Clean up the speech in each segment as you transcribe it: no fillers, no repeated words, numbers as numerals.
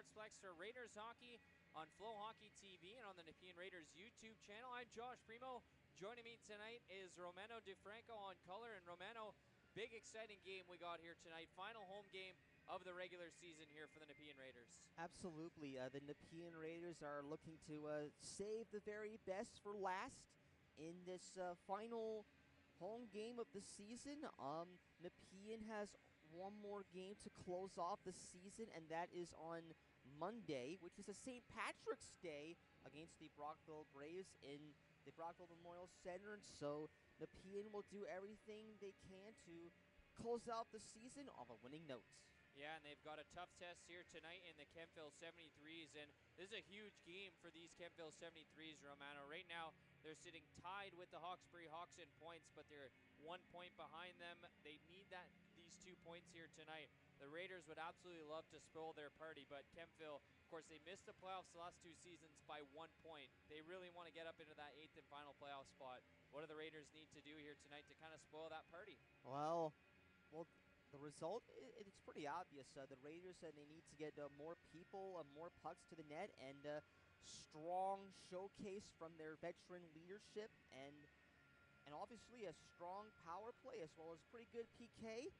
Sportsplex for Raiders Hockey on Flow Hockey TV and on the Nepean Raiders YouTube channel. I'm Josh Primo. Joining me tonight is Romano DeFranco on color. And Romano, big exciting game we got here tonight. Final home game of the regular season here for the Nepean Raiders. Absolutely. The Nepean Raiders are looking to save the very best for last in this final home game of the season. Nepean has one more game to close off the season, and that is on Monday, which is a St. Patrick's Day against the Brockville Braves in the Brockville Memorial Center. So Nepean will do everything they can to close out the season on a winning note. Yeah, and they've got a tough test here tonight in the Kemptville 73s, and this is a huge game for these Kemptville 73s, Romano. Right now, they're sitting tied with the Hawkesbury Hawks in points, but they're 1 point behind them. They need these 2 points here tonight. The Raiders would absolutely love to spoil their party, but Kemptville, of course, they missed the playoffs the last 2 seasons by 1 point. They really want to get up into that 8th and final playoff spot. What do the Raiders need to do here tonight to kind of spoil that party? Well, the result, it's pretty obvious. The Raiders said they need to get more people, more pucks to the net, and strong showcase from their veteran leadership, and obviously a strong power play as well as pretty good PK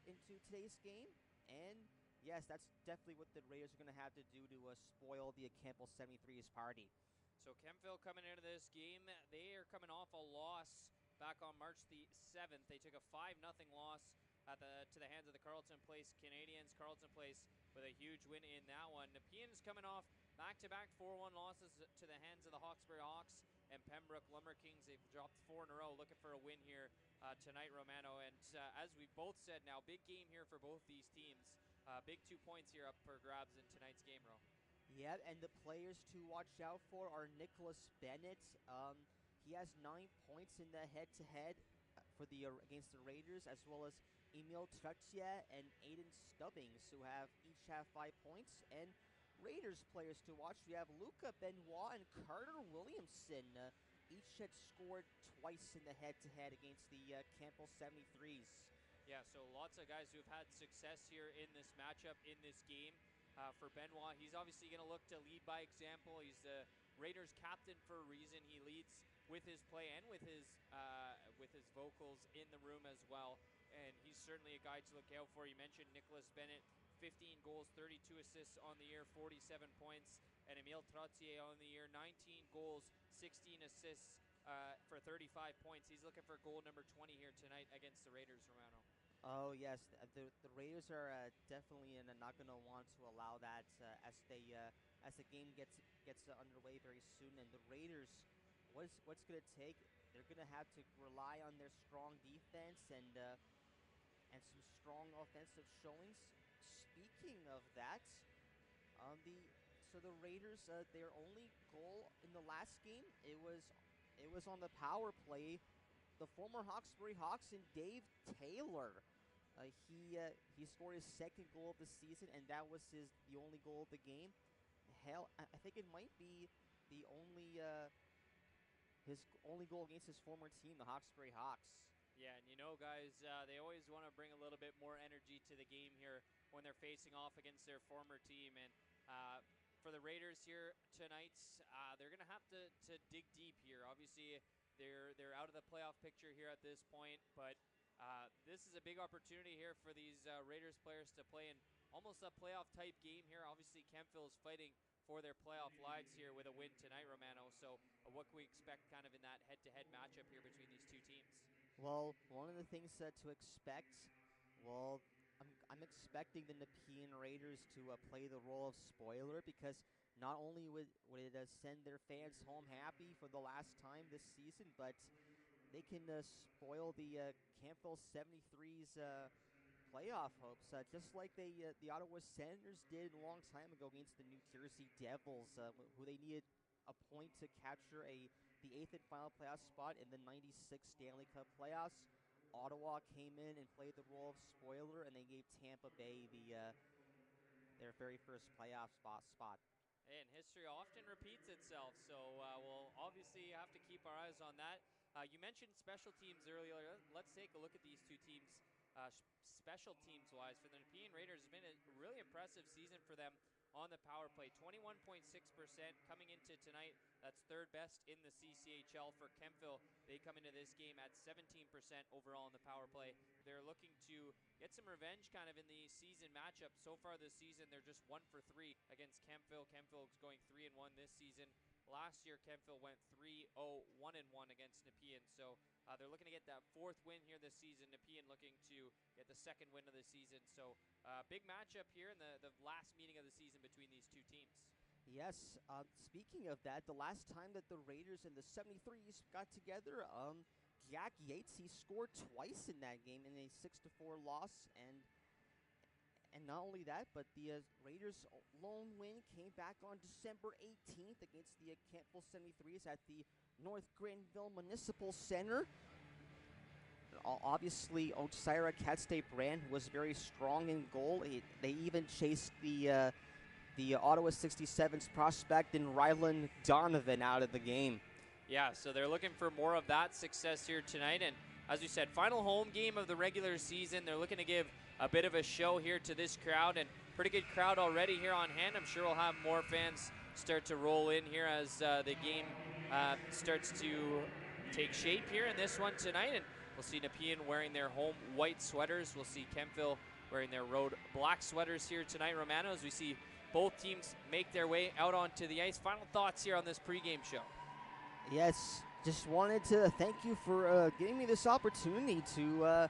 into today's game. And yes, that's definitely what the Raiders are going to have to do to spoil the Kemptville 73's party. So Kemptville coming into this game, they are coming off a loss back on March the 7th. They took a 5-0 loss to the hands of the Carleton Place Canadians. Carleton Place with a huge win in that one. Nepean's coming off back-to-back 4-1 losses to the hands of the Hawkesbury Hawks and Pembroke Lumber Kings. They've dropped 4 in a row, looking for a win here tonight, Romano. And as we both said now, big game here for both these teams. Big 2 points here up for grabs in tonight's game, Ro. Yeah, and the players to watch out for are Nicholas Bennett. He has 9 points in the head-to-head for against the Raiders, as well as Emil Trutia and Aiden Stubbings, who each have 5 points. And Raiders players to watch, we have Luca Benoit and Carter Williamson. Each had scored twice in the head-to-head against the Kemptville 73s. Yeah, so lots of guys who have had success here in this matchup, in this game. For Benoit, he's obviously going to look to lead by example. He's the Raiders captain for a reason. He leads with his play and with his vocals in the room as well. And he's certainly a guy to look out for. You mentioned Nicholas Bennett, 15 goals, 32 assists on the year, 47 points. And Emile Trottier on the year, 19 goals, 16 assists for 35 points. He's looking for goal number 20 here tonight against the Raiders, Romano. Oh, yes. The Raiders are definitely not going to want to allow that as the game gets underway very soon. And the Raiders, what's going to take? They're going to have to rely on their strong defense and some strong offensive showings. Speaking of that, the Raiders, their only goal in the last game, it was on the power play. The former Hawkesbury Hawks and Dave Taylor, he scored his 2nd goal of the season, and that was the only goal of the game. Hell, I think it might be the only his only goal against his former team, the Hawkesbury Hawks. Yeah, and you know, guys, they always want to bring a little bit more energy to the game here when they're facing off against their former team. And for the Raiders here tonight, they're going to have to dig deep here. Obviously, they're out of the playoff picture here at this point, but this is a big opportunity here for these Raiders players to play in almost a playoff-type game here. Obviously, Kemptville is fighting for their playoff lives here with a win tonight, Romano. So what can we expect kind of in that head-to-head matchup here between these two teams? Well, one of the things to expect, well, I'm expecting the Nepean Raiders to play the role of spoiler, because not only would it send their fans home happy for the last time this season, but they can spoil the Kemptville 73's playoff hopes, just like the Ottawa Senators did a long time ago against the New Jersey Devils, who they needed a point to capture the 8th and final playoff spot in the 96 Stanley Cup playoffs. Ottawa came in and played the role of spoiler, and they gave Tampa Bay their very first playoff spot. And history often repeats itself, so we'll obviously have to keep our eyes on that. You mentioned special teams earlier. Let's take a look at these two teams special teams-wise. For the Nepean Raiders, it's been a really impressive season for them on the power play. 21.6% coming into tonight. That's third best in the CCHL for Kemptville. They come into this game at 17% overall in the power play. They're looking to get some revenge kind of in the season matchup. So far this season, they're just 1 for 3 against Kemptville. Kemptville is going 3-1 this season. Last year, Kemptville went 3-0, 1-1 against Nepean. So they're looking to get that 4th win here this season. Nepean looking to get the 2nd win of the season. So big matchup here in the last meeting of the season between these two teams. Yes, speaking of that, the last time that the Raiders and the 73s got together, Jack Yates, he scored twice in that game in a 6-4 loss, and not only that, but the Raiders' lone win came back on December 18th against the Kemptville 73s at the North Grenville Municipal Center. Obviously, Osira Cat-State Brand was very strong in goal. They even chased the Ottawa 67's prospect in Rylan Donovan out of the game. Yeah, so they're looking for more of that success here tonight. And as we said, final home game of the regular season. They're looking to give a bit of a show here to this crowd, and pretty good crowd already here on hand. I'm sure we'll have more fans start to roll in here as the game starts to take shape here in this one tonight. And we'll see Nepean wearing their home white sweaters. We'll see Kemptville wearing their road black sweaters here tonight, Romano, as we see both teams make their way out onto the ice. Final thoughts here on this pregame show. Yes, just wanted to thank you for giving me this opportunity to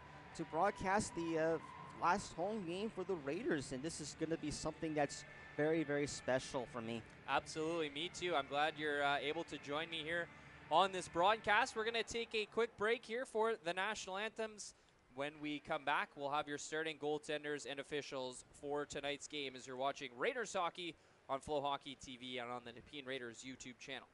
broadcast the last home game for the Raiders, and this is going to be something that's very, very special for me. Absolutely, me too. I'm glad you're able to join me here on this broadcast. We're going to take a quick break here for the national anthems. When we come back, we'll have your starting goaltenders and officials for tonight's game as you're watching Raiders hockey on Flow Hockey TV and on the Nepean Raiders YouTube channel.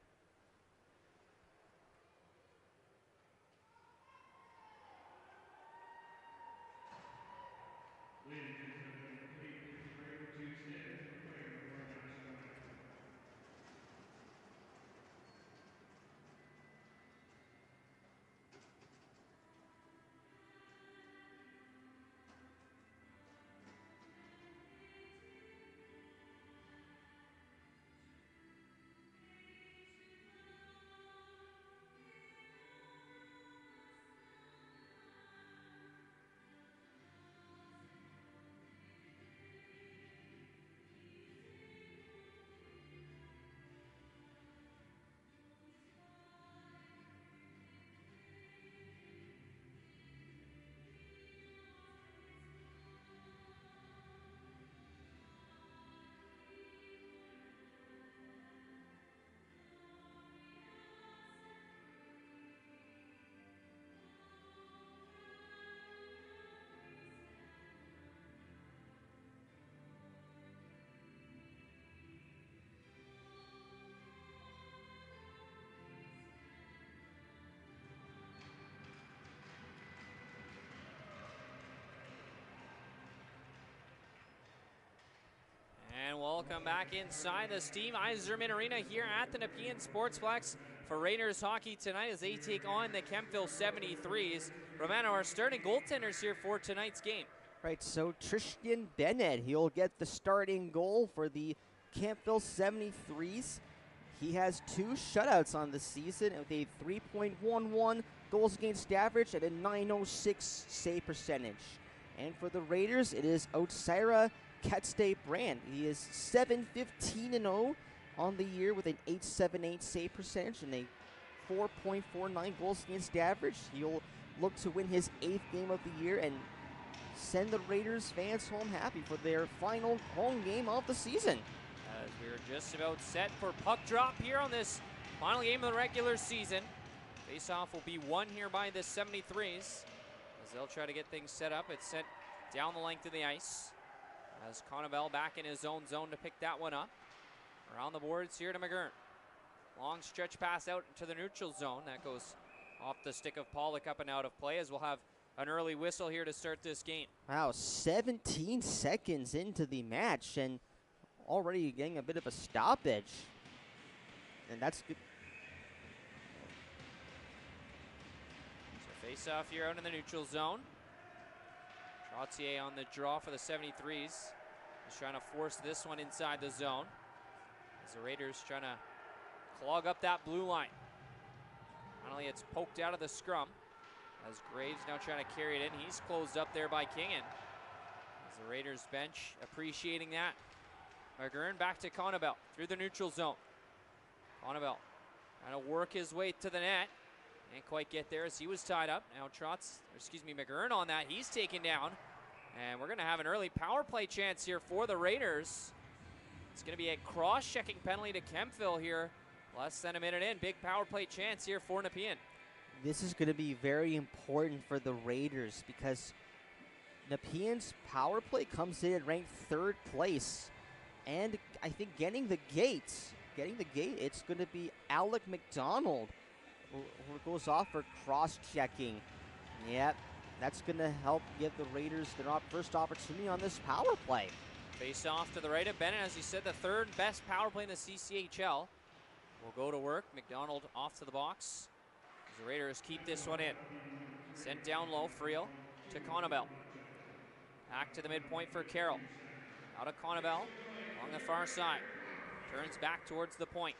And welcome back inside the Steve Yzerman Arena here at the Nepean Sportsplex for Raiders hockey tonight as they take on the Kemptville 73s. Romano, our starting goaltenders here for tonight's game. Right, so Tristan Bennett, he'll get the starting goal for the Kemptville 73s. He has 2 shutouts on the season with a 3.11 goals against average and a 906 save percentage. And for the Raiders, it is Osira Cat-State Brand. He is 7-15-0 on the year with an 878 save percentage and a 4.49 goals against average. He'll look to win his 8th game of the year and send the Raiders fans home happy for their final home game of the season. As we're just about set for puck drop here on this final game of the regular season. Face-off will be won here by the 73s as they'll try to get things set up. It's sent down the length of the ice as Connabell back in his own zone to pick that one up. Around the boards here to McGurn. Long stretch pass out to the neutral zone. That goes off the stick of Pollock up and out of play as we'll have an early whistle here to start this game. Wow, 17 seconds into the match and already getting a bit of a stoppage. And that's good. So face off here out in the neutral zone. Trottier on the draw for the 73s. He's trying to force this one inside the zone. As the Raiders trying to clog up that blue line. Finally, it's poked out of the scrum. As Graves now trying to carry it in. He's closed up there by Kingan. As the Raiders bench appreciating that. McGurn back to Connabell through the neutral zone. Connabell trying to work his way to the net. Can't quite get there as he was tied up. Now McGurn on that. He's taken down. And we're going to have an early power play chance here for the Raiders. It's going to be a cross-checking penalty to Kemptville here. Less than a minute in. Big power play chance here for Nepean. This is going to be very important for the Raiders because Nepean's power play comes in at ranked 3rd place. And I think getting the gate, it's going to be Alec McDonald who goes off for cross-checking. Yep, that's going to help give the Raiders their first opportunity on this power play. Face off to the right of Bennett, as you said, the 3rd best power play in the CCHL. Will go to work. McDonald off to the box. As the Raiders keep this one in. Sent down low, Friel to Connabell. Back to the midpoint for Carroll. Out of Connabell along the far side. Turns back towards the point.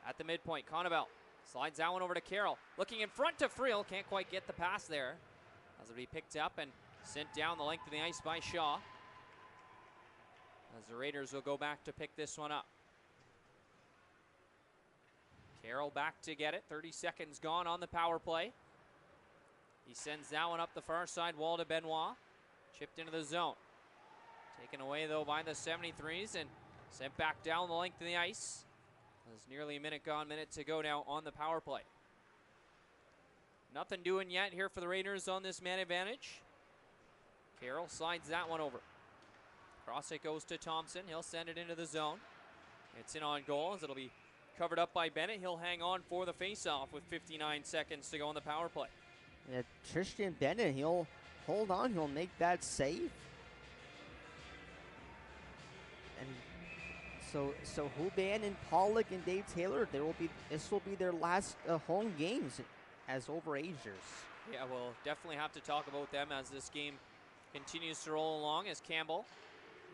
At the midpoint, Connabell slides that one over to Carroll. Looking in front to Friel. Can't quite get the pass there. As it'll be picked up and sent down the length of the ice by Shaw. As the Raiders will go back to pick this one up. Carroll back to get it. 30 seconds gone on the power play. He sends that one up the far side wall to Benoit. Chipped into the zone. Taken away, though, by the 73s and sent back down the length of the ice. There's nearly a minute gone, minute to go now on the power play. Nothing doing yet here for the Raiders on this man advantage. Carroll slides that one over. Cross it goes to Thompson. He'll send it into the zone. It's in on goal as it'll be covered up by Bennett. He'll hang on for the faceoff with 59 seconds to go on the power play. Yeah, Tristan Bennett, he'll hold on. He'll make that save. And so Huban and Pollock and Dave Taylor, this will be their last home games as overagers. Yeah, we'll definitely have to talk about them as this game continues to roll along. As Campbell,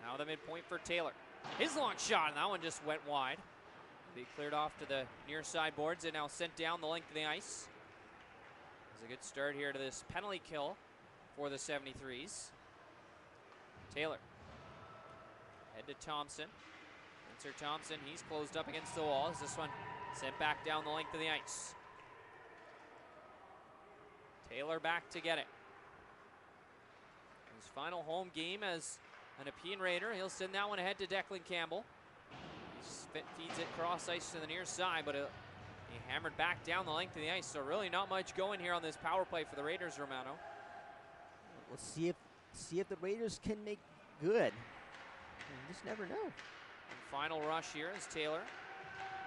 now the midpoint for Taylor. His long shot, and that one just went wide. Be cleared off to the near side boards and now sent down the length of the ice. It's a good start here to this penalty kill for the 73s. Taylor. Head to Thompson. Spencer Thompson, he's closed up against the wall as this one sent back down the length of the ice. Taylor back to get it. His final home game as an Nepean Raider. He'll send that one ahead to Declan Campbell. Feeds it cross ice to the near side, but he hammered back down the length of the ice, so really not much going here on this power play for the Raiders, Romano. We'll see if the Raiders can make good. You just never know. And final rush here is Taylor.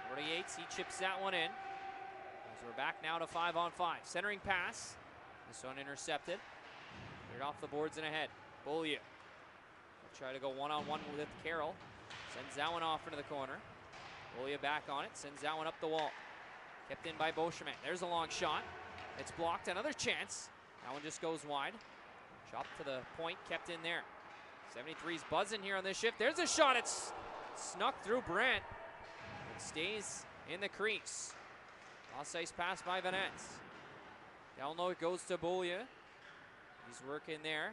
48, he chips that one in. As we're back now to 5-on-5. Centering pass. This one intercepted. Cleared off the boards and ahead. Beaulieu. Try to go one-on-one with Carroll. Sends that one off into the corner. Beaulieu back on it. Sends that one up the wall. Kept in by Beauchemin. There's a long shot. It's blocked. Another chance. That one just goes wide. Chopped to the point. Kept in there. 73's buzzing here on this shift. There's a shot. It's snuck through Brandt. It stays in the crease. Lost ice pass by Vanette. Down low it goes to Beaulieu. He's working there.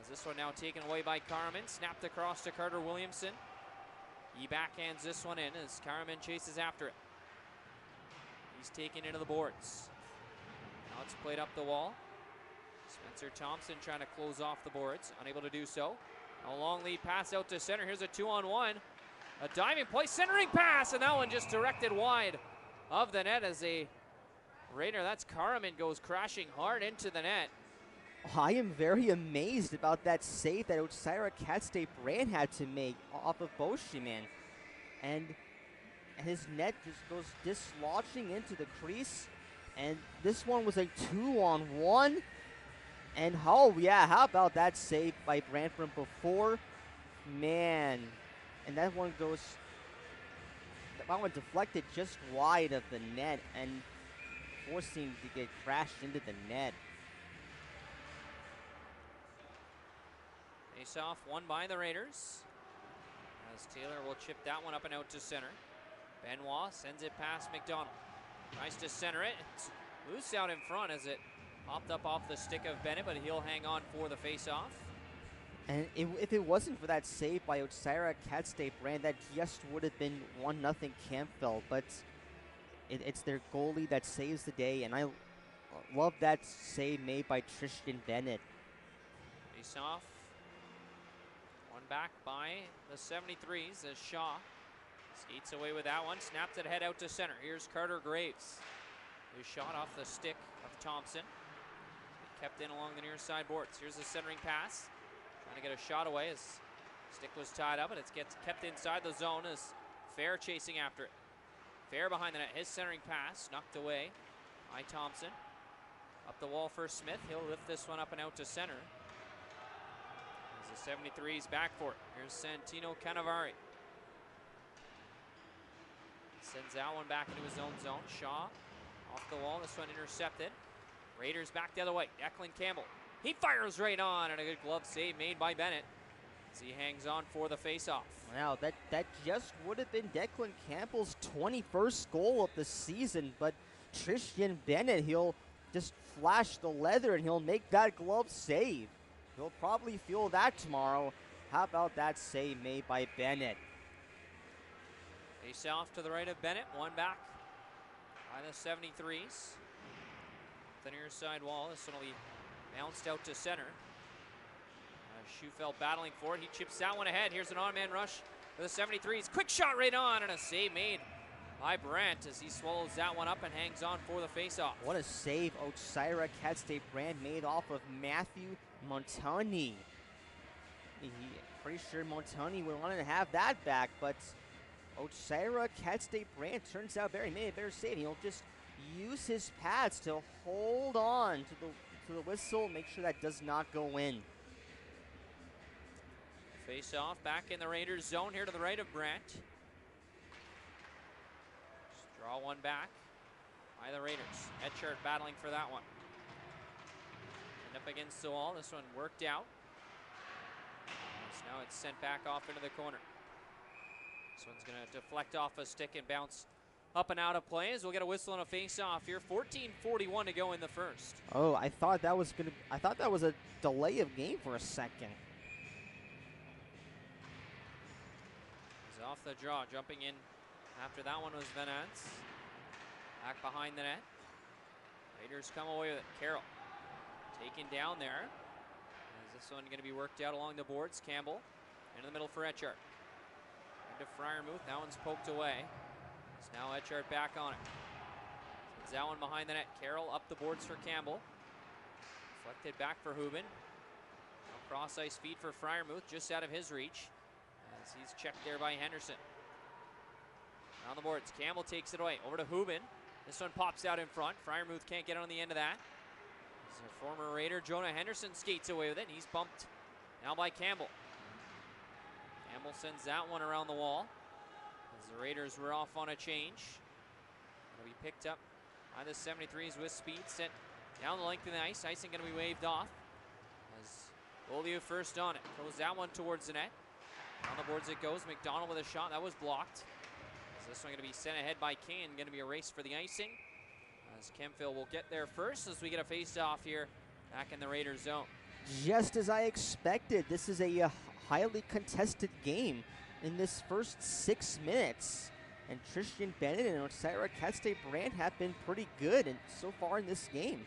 As this one now taken away by Carman. Snapped across to Carter Williamson. He backhands this one in as Carman chases after it. He's taken into the boards. Now it's played up the wall. Spencer Thompson trying to close off the boards. Unable to do so. A long lead pass out to center. Here's a 2-on-1. A diving play, centering pass, and that one just directed wide of the net as a Raider. That's Carman goes crashing hard into the net. I am very amazed about that save that Otsira Cat-State Brand had to make off of Beauchemin. And his net just goes dislodging into the crease. And this one was a 2-on-1. And oh yeah, how about that save by Brand from before? Man. And that one deflected just wide of the net and forcing to get crashed into the net. A Face-off won by the Raiders. As Taylor will chip that one up and out to center. Benoit sends it past McDonald. Tries to center it. It's loose out in front as it popped up off the stick of Bennett, but he'll hang on for the face-off. And if it wasn't for that save by Otsira Cat-State-Brand, that just would have been 1-0 Kemptville. But it's their goalie that saves the day, and I love that save made by Tristan Bennett. Face-off. One back by the 73s as Shaw skates away with that one. Snaps it head out to center. Here's Carter Graves, who shot off the stick of Thompson. Kept in along the near side boards. Here's the centering pass. Trying to get a shot away as stick was tied up, and it gets kept inside the zone as Fair chasing after it. Fair behind the net. His centering pass knocked away by Thompson. Up the wall for Smith. He'll lift this one up and out to center. As the 73's back for it. Here's Santino Canavari. Sends that one back into his own zone. Shaw off the wall. This one intercepted. Raiders back the other way. Declan Campbell. He fires right on, and a good glove save made by Bennett as he hangs on for the faceoff. Wow, that just would have been Declan Campbell's 21st goal of the season, but Tristan Bennett, he'll just flash the leather and he'll make that glove save. He'll probably feel that tomorrow. How about that save made by Bennett? Face off to the right of Bennett. One back by the 73s. The near side wall. This one will be bounced out to center. Schufeld battling for it. He chips that one ahead. Here's an on-man rush for the 73s. Quick shot right on, and a save made by Brandt as he swallows that one up and hangs on for the faceoff. What a save Otsira Cat-State-Brand made off of Matthew Montani. Pretty sure Montani would want to have that back, but Otsira Cat-State-Brand turns out made a better save. He'll just use his pads to hold on to the whistle, make sure that does not go in. Face off back in the Raiders zone here to the right of Brandt. Just draw one back by the Raiders. Etchart battling for that one. And up against the wall. This one worked out. So now it's sent back off into the corner. This one's going to deflect off a stick and bounce up and out of play as we'll get a whistle and a face-off here. 14:41 to go in the first. Oh, I thought that was a delay of game for a second. He's off the draw, jumping in after that one was Venance. Back behind the net. Raiders come away with it. Carroll taken down there. Is this one going to be worked out along the boards? Campbell into the middle for Etchart. Into Fryermuth. That one's poked away. So now Etchart back on it. Sends that one behind the net. Carroll up the boards for Campbell. Deflected back for Hubin. Cross ice feed for Fryermuth, just out of his reach. As he's checked there by Henderson. On the boards, Campbell takes it away. Over to Hubin. This one pops out in front. Fryermuth can't get on the end of that. As a former Raider, Jonah Henderson skates away with it. He's bumped now by Campbell. Campbell sends that one around the wall. As the Raiders were off on a change. It'll be picked up by the 73s with speed. Sent down the length of the ice. Icing going to be waved off. As Beaulieu first on it. Throws that one towards the net. On the boards it goes. McDonald with a shot. That was blocked. This one going to be sent ahead by Kane. Going to be a race for the icing. As Kemptville will get there first as we get a face-off here back in the Raiders zone. Just as I expected, this is a highly contested game in this first 6 minutes. And Tristan Bennett and Otsira Cat-State-Brand have been pretty good so far in this game.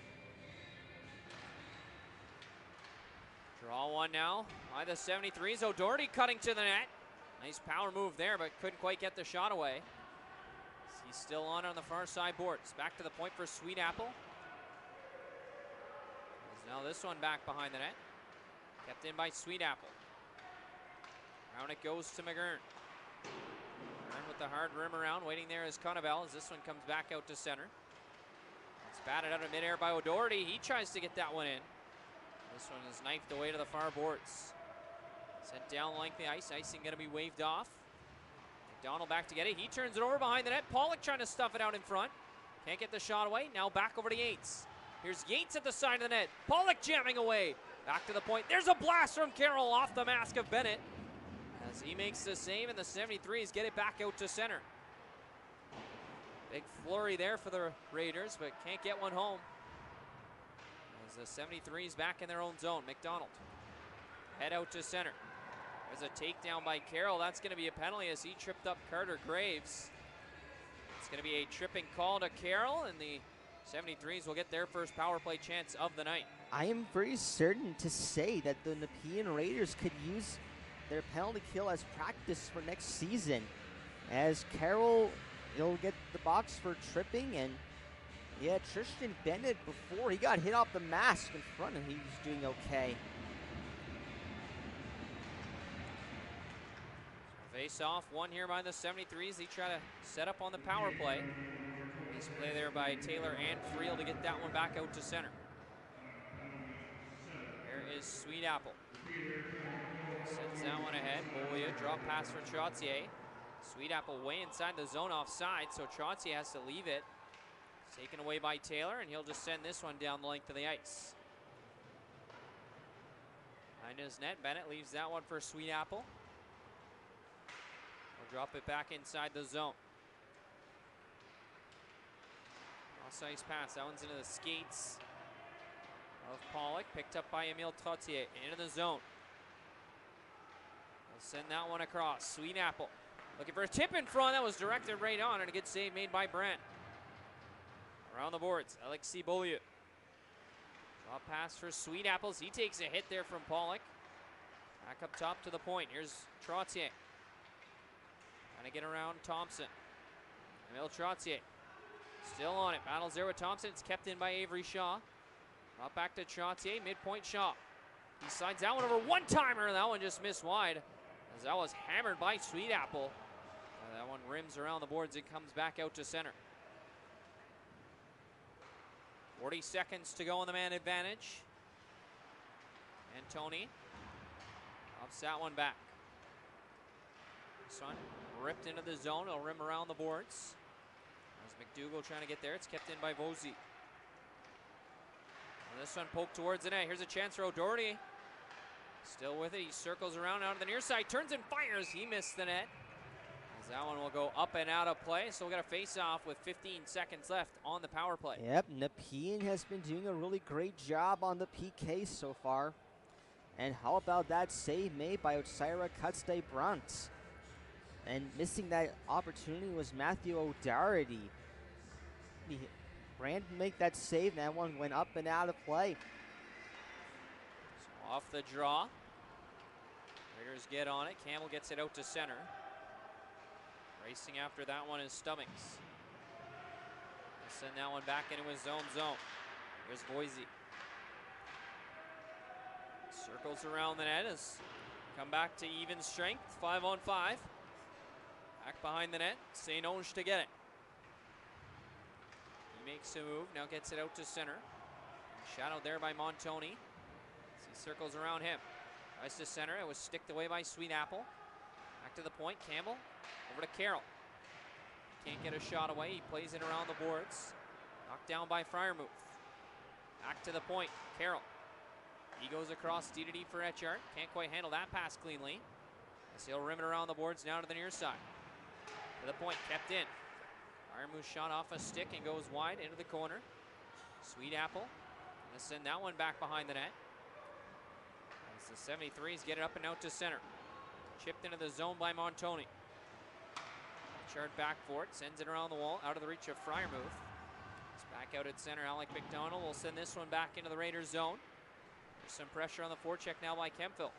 Draw one now by the 73s. O'Doherty cutting to the net. Nice power move there, but couldn't quite get the shot away. He's still on the far side boards. Back to the point for Sweet Apple. Now this one back behind the net. Kept in by Sweet Apple. Around it goes to McGurn. McGurn with the hard rim around. Waiting there is Connabell as this one comes back out to center. It's batted out of midair by O'Doherty. He tries to get that one in. This one is knifed away to the far boards. Sent down length the ice. Icing going to be waved off. McDonald back to get it. He turns it over behind the net. Pollock trying to stuff it out in front. Can't get the shot away. Now back over to Yates. Here's Yates at the side of the net. Pollock jamming away. Back to the point. There's a blast from Carroll off the mask of Bennett. As he makes the save, and the 73s get it back out to center. Big flurry there for the Raiders, but can't get one home. As the 73s back in their own zone. McDonald head out to center. There's a takedown by Carroll. That's going to be a penalty as he tripped up Carter Graves. It's going to be a tripping call to Carroll, and the 73s will get their first power play chance of the night. I am very certain to say that the Nepean Raiders could use their penalty kill as practice for next season, as Carroll, he'll get the box for tripping, and yeah, Tristan Bennett, before he got hit off the mask in front, and he was doing okay. Face off, one here by the 73s. They try to set up on the power play. Nice play there by Taylor and Friel to get that one back out to center. There is Sweet Apple. Sends that one ahead. Bolia, drop pass for Trottier. Sweet Apple way inside the zone offside, so Trottier has to leave it. Taken away by Taylor, and he'll just send this one down the length of the ice. Behind his net, Bennett leaves that one for Sweet Apple. He'll drop it back inside the zone. Cross-ice pass, that one's into the skates of Pollock, picked up by Emile Trottier, into the zone. He'll send that one across. Sweet Apple looking for a tip in front. That was directed right on, and a good save made by Brandt. Around the boards, Alexis Beaulieu. Drop pass for Sweet Apples. He takes a hit there from Pollock. Back up top to the point. Here's Trottier. Trying to get around Thompson. Emile Trottier still on it. Battles there with Thompson. It's kept in by Avery Shaw. Drop back to Trottier. Midpoint Shaw. He slides that one over, one-timer. That one just missed wide, as that was hammered by Sweet Apple. That one rims around the boards and comes back out to center. 40 seconds to go on the man advantage. And Tony pops that one back. This one ripped into the zone. It'll rim around the boards. As McDougall trying to get there. It's kept in by Vosey. This one poked towards the net. Here's a chance for O'Doherty. Still with it. He circles around out of the near side. Turns and fires. He missed the net. As that one will go up and out of play. So we'll get a face-off with 15 seconds left on the power play. Yep, Nepean has been doing a really great job on the PK so far. And how about that save made by Otsira Cutsday-Brunt? And missing that opportunity was Matthew O'Doherty. Brand make that save, and that one went up and out of play. So off the draw. Raiders get on it. Campbell gets it out to center. Racing after that one is Stubbings. He'll send that one back into his zone. Here's Boise. Circles around the net as come back to even strength. 5-on-5. Back behind the net. St. Onge to get it. He makes a move. Now gets it out to center. Shadowed there by Montoni. As he circles around him. Tries to center. It was sticked away by Sweet Apple. Back to the point. Campbell. Over to Carroll. Can't get a shot away. He plays it around the boards. Knocked down by Freiermuth. Back to the point. Carroll. He goes across D2D for Etchart. Can't quite handle that pass cleanly. As he'll rim it around the boards now to the near side. To the point. Kept in. Freiermuth shot off a stick and goes wide into the corner. Sweet Apple. Gonna send that one back behind the net. As the 73s get it up and out to center. Chipped into the zone by Montoni. Chart back for it, sends it around the wall, out of the reach of Freiermuth. It's back out at center. Alec McDonald will send this one back into the Raiders zone. There's some pressure on the forecheck now by Kemptville.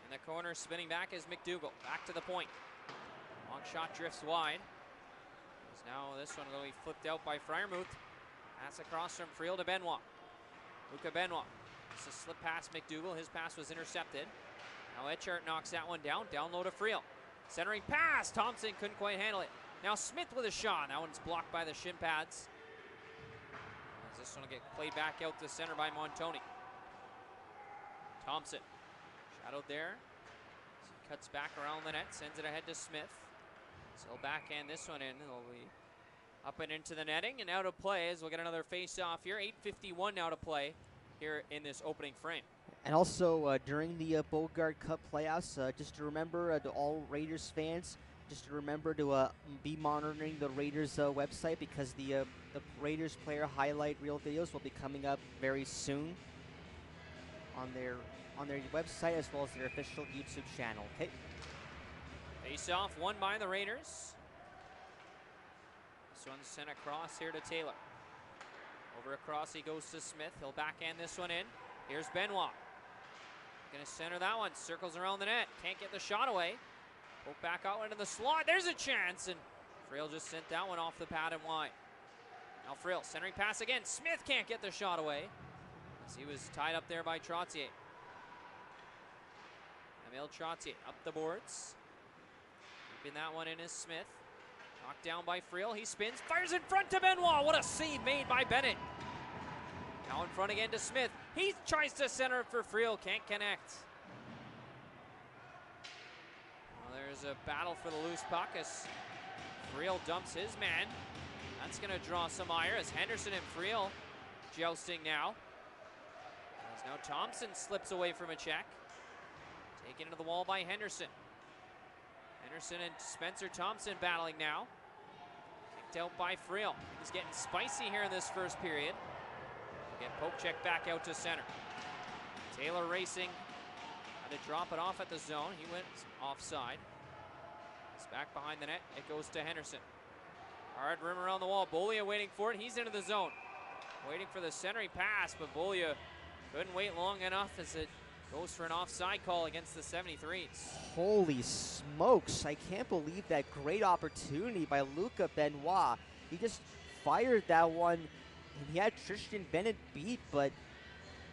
In the corner, spinning back is McDougall. Back to the point. Long shot drifts wide. As now this one will be flipped out by Freiermuth. Pass across from Friel to Benoit. Luca Benoit. It's a slip past McDougall. His pass was intercepted. Now Etchart knocks that one down. Down low to Friel. Centering pass. Thompson couldn't quite handle it. Now Smith with a shot. That one's blocked by the shin pads. As this one will get played back out to center by Montoni. Thompson. Shadowed there. So he cuts back around the net. Sends it ahead to Smith. So he'll backhand this one in. It'll be up and into the netting and out of play as we'll get another face-off here. 8:51 now to play here in this opening frame. And also, during the Bogart Cup playoffs, just to remember to all Raiders fans, just to remember to be monitoring the Raiders website, because the Raiders player highlight reel videos will be coming up very soon on their website, as well as their official YouTube channel. Okay. Face off, won by the Raiders. This one's sent across here to Taylor. Over across he goes to Smith. He'll backhand this one in. Here's Benoit. Gonna center that one. Circles around the net. Can't get the shot away. Poke back out into the slot. There's a chance, and Friel just sent that one off the pad and wide. Now Friel, centering pass again. Smith can't get the shot away, as he was tied up there by Trottier. Emile Trottier up the boards. Keeping that one in is Smith. Knocked down by Friel. He spins, fires in front to Benoit. What a save made by Bennett. Now in front again to Smith. He tries to center for Friel. Can't connect. Well, there's a battle for the loose puck as Friel dumps his man. That's going to draw some ire as Henderson and Friel jousting now. As now Thompson slips away from a check. Taken into the wall by Henderson. Henderson and Spencer Thompson battling now. Kicked out by Friel. He's getting spicy here in this first period. Get poke check back out to center. Taylor racing. Had to drop it off at the zone. He went offside. It's back behind the net. It goes to Henderson. Hard rim around the wall. Beaulieu waiting for it. He's into the zone. Waiting for the centering pass, but Beaulieu couldn't wait long enough as it goes for an offside call against the 73s. Holy smokes. I can't believe that great opportunity by Luca Benoit. He just fired that one, and he had Tristan Bennett beat, but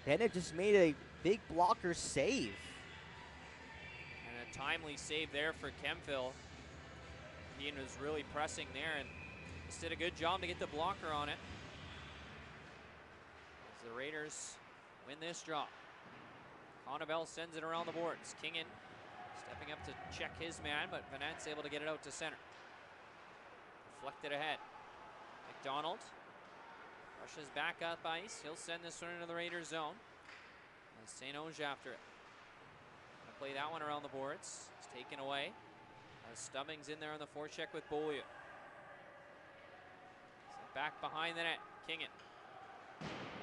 Bennett just made a big blocker save. And a timely save there for Kemptville. Nepean was really pressing there and just did a good job to get the blocker on it. As the Raiders win this draw. Connabelle sends it around the boards. Kingan stepping up to check his man, but Vanette's able to get it out to center. Deflected ahead. McDonald rushes back up ice. He'll send this one into the Raiders zone. And St. Onge after it. Gonna play that one around the boards. It's taken away. Stubbings in there on the forecheck with Beaulieu. Back behind the net. Kingan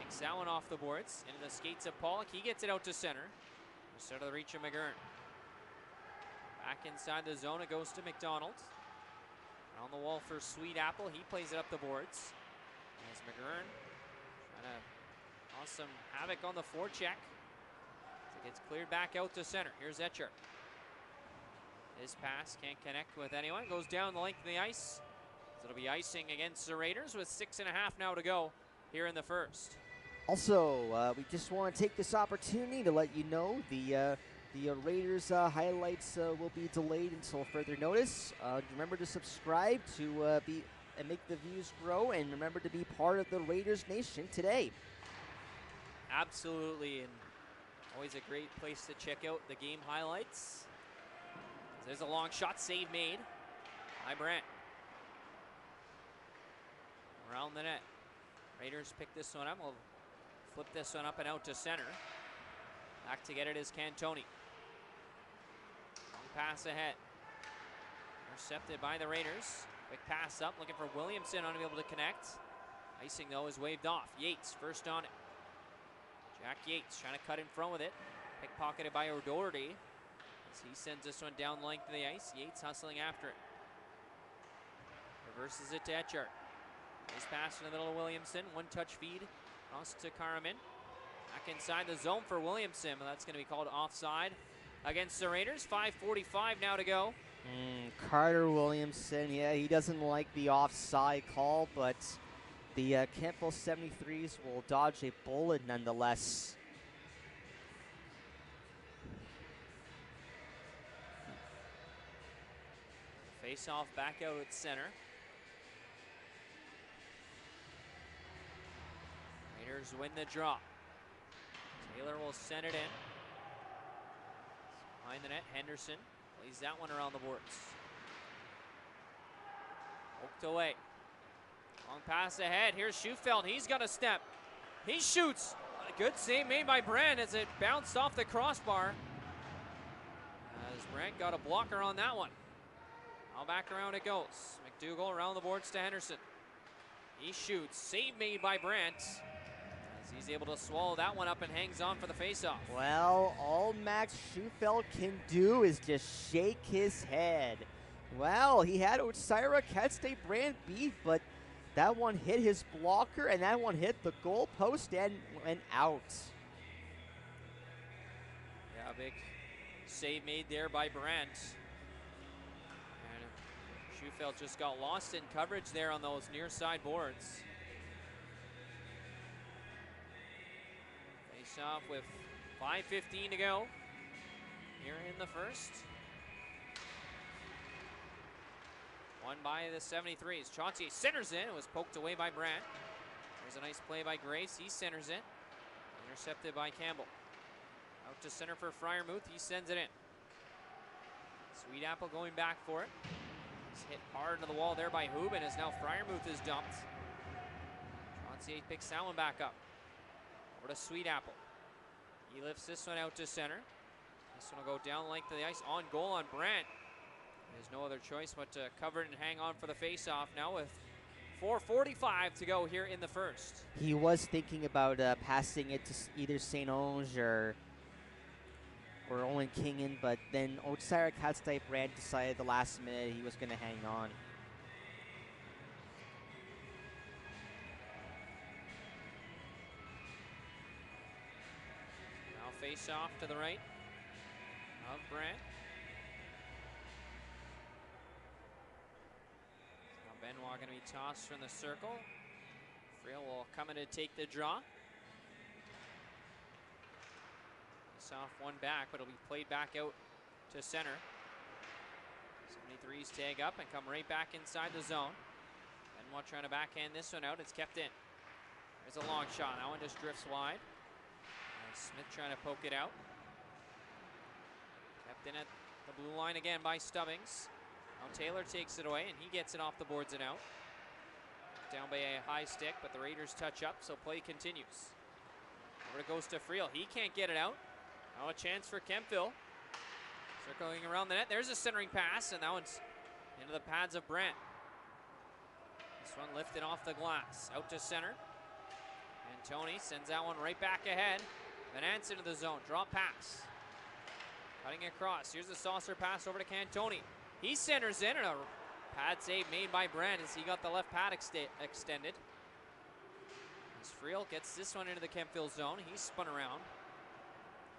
takes that one off the boards. Into the skates of Pollock. He gets it out to center. Just out of the reach of McGurn. Back inside the zone. It goes to McDonald. On the wall for Sweet Apple. He plays it up the boards. As McGurn trying to cause some havoc on the forecheck. It gets cleared back out to center. Here's Etcher. His pass can't connect with anyone. Goes down the length of the ice. So it'll be icing against the Raiders with 6.5 now to go here in the first. Also, we just want to take this opportunity to let you know the Raiders highlights will be delayed until further notice. Remember to subscribe to and make the views grow, and remember to be part of the Raiders Nation today. Absolutely, and always a great place to check out the game highlights. There's a long shot, save made by Brent. Around the net. Raiders pick this one up. We'll flip this one up and out to center. Back to get it is Cantoni. Long pass ahead. Intercepted by the Raiders. Quick pass up, looking for Williamson, unable to connect. Icing, though, is waved off. Yates first on it. Jack Yates trying to cut in front with it. Pickpocketed by O'Doherty. As he sends this one down the length of the ice. Yates hustling after it. Reverses it to Etchart. Nice pass in the middle of Williamson. One-touch feed. Cross to Karaman. Back inside the zone for Williamson. But that's going to be called offside against the Raiders. 5:45 now to go. Carter Williamson, yeah, he doesn't like the offside call, but the Kemptville 73s will dodge a bullet nonetheless. Face off back out at center. Raiders win the draw. Taylor will send it in. Behind the net, Henderson plays that one around the boards. Poked away. Long pass ahead. Here's Schufeld. He's got a step. He shoots. good save made by Brent as it bounced off the crossbar. As Brent got a blocker on that one. Now back around it goes. McDougall around the boards to Henderson. He shoots. Save made by Brent. As he's able to swallow that one up and hangs on for the faceoff. Well, all Max Schufeld can do is just shake his head. Well, he had Otsira Ketste Brand beat, but that one hit his blocker, and that one hit the goal post and went out. Yeah, big save made there by Brent. And Schufeld just got lost in coverage there on those near side boards. Face off with 5:15 to go here in the first. Won by the 73s. Chauncey centers in. It was poked away by Brant. There's a nice play by Grace. He centers in. Intercepted by Campbell. Out to center for Freiermuth. He sends it in. Sweet Apple going back for it. He's hit hard into the wall there by Hubin as now Freiermuth is dumped. Chauncey picks that one back up. Over to Sweet Apple. He lifts this one out to center. This one will go down the length of the ice. On goal on Brant. There's no other choice but to cover it and hang on for the face-off now with 4:45 to go here in the first. He was thinking about passing it to either St. Onge or Owen Kingan, but then Otsira Ketste Brand decided the last minute he was going to hang on. Now face-off to the right of Brant. Benoit going to be tossed from the circle. Friel will come in to take the draw. Face off one back, but it'll be played back out to center. 73s tag up and come right back inside the zone. Benoit trying to backhand this one out. It's kept in. There's a long shot. That one just drifts wide. Smith trying to poke it out. Kept in at the blue line again by Stubbings. Now Taylor takes it away, and he gets it off the boards and out. Down by a high stick, but the Raiders touch up, so play continues. Over it goes to Friel. He can't get it out. Now a chance for Kemptville. Circling around the net. There's a centering pass, and that one's into the pads of Brent. This one lifted off the glass. Out to center. And Tony sends that one right back ahead. Venance into the zone. Drop pass. Cutting across. Here's the saucer pass over to Cantoni. He centers in, and a pad save made by Brent as he got the left pad extended. As Friel gets this one into the Kemptville zone, he's spun around.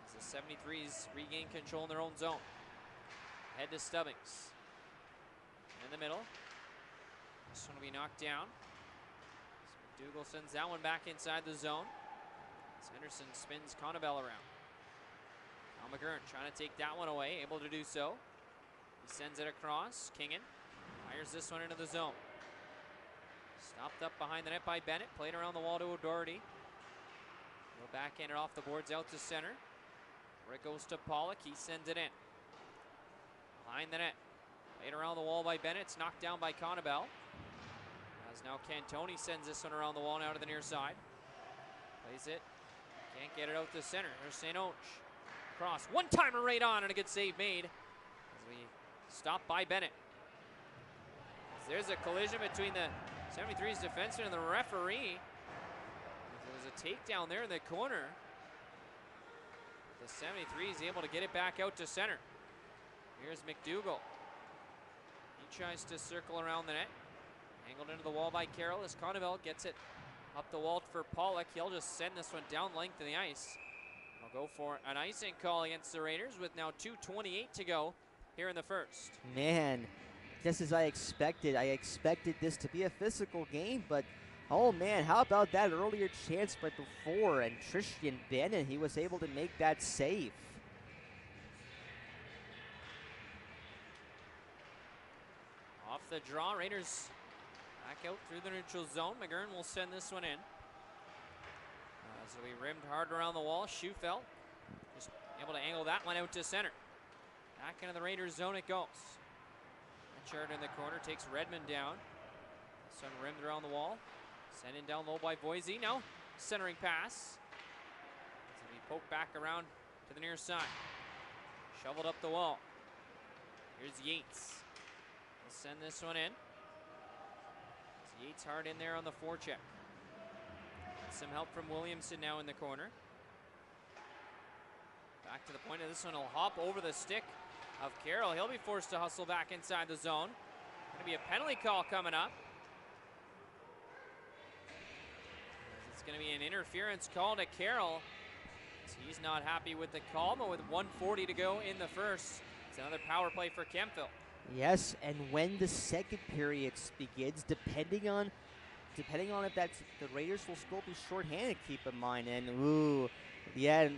As the 73s regain control in their own zone. Head to Stubbings. In the middle. This one will be knocked down. McDougall sends that one back inside the zone. As Henderson spins Connabelle around. Now McGurn trying to take that one away, able to do so. He sends it across. Kingan fires this one into the zone. Stopped up behind the net by Bennett. Played around the wall to O'Doherty. Go backhanded off the boards out to center. Where it goes to Pollock. He sends it in. Behind the net. Played around the wall by Bennett. It's knocked down by Connabelle. As now Cantoni sends this one around the wall now to the near side. Plays it. Can't get it out to center. There's St. Onge. Cross. One-timer right on, and a good save made. As we stopped by Bennett. There's a collision between the 73's defenseman and the referee. There was a takedown there in the corner. The 73's able to get it back out to center. Here's McDougall. He tries to circle around the net. Angled into the wall by Carroll as Connabelle gets it up the wall for Pollock. He'll just send this one down length of the ice. He'll go for an icing call against the Raiders with now 2:28 to go here in the first. Man, just as I expected this to be a physical game, but oh man, how about that earlier chance right before, and Tristan Bennett, he was able to make that save. Off the draw, Raiders back out through the neutral zone. McGurn will send this one in. So we rimmed hard around the wall. Schufeld just able to angle that one out to center. Back into the Raiders zone it goes. Chard in the corner takes Redmond down. This one rimmed around the wall. Sent in down low by Boise. Now centering pass. Poke back around to the near side. Shoveled up the wall. Here's Yates. He'll send this one in. It's Yates hard in there on the forecheck. Some help from Williamson now in the corner. Back to the point of this one. He'll hop over the stick of Carroll. He'll be forced to hustle back inside the zone. Going to be a penalty call coming up. It's going to be an interference call to Carroll. He's not happy with the call, but with 1:40 to go in the first, it's another power play for Kemptville. Yes, and when the second period begins, depending on if that's the Raiders will still be shorthanded, keep in mind. And ooh, yeah,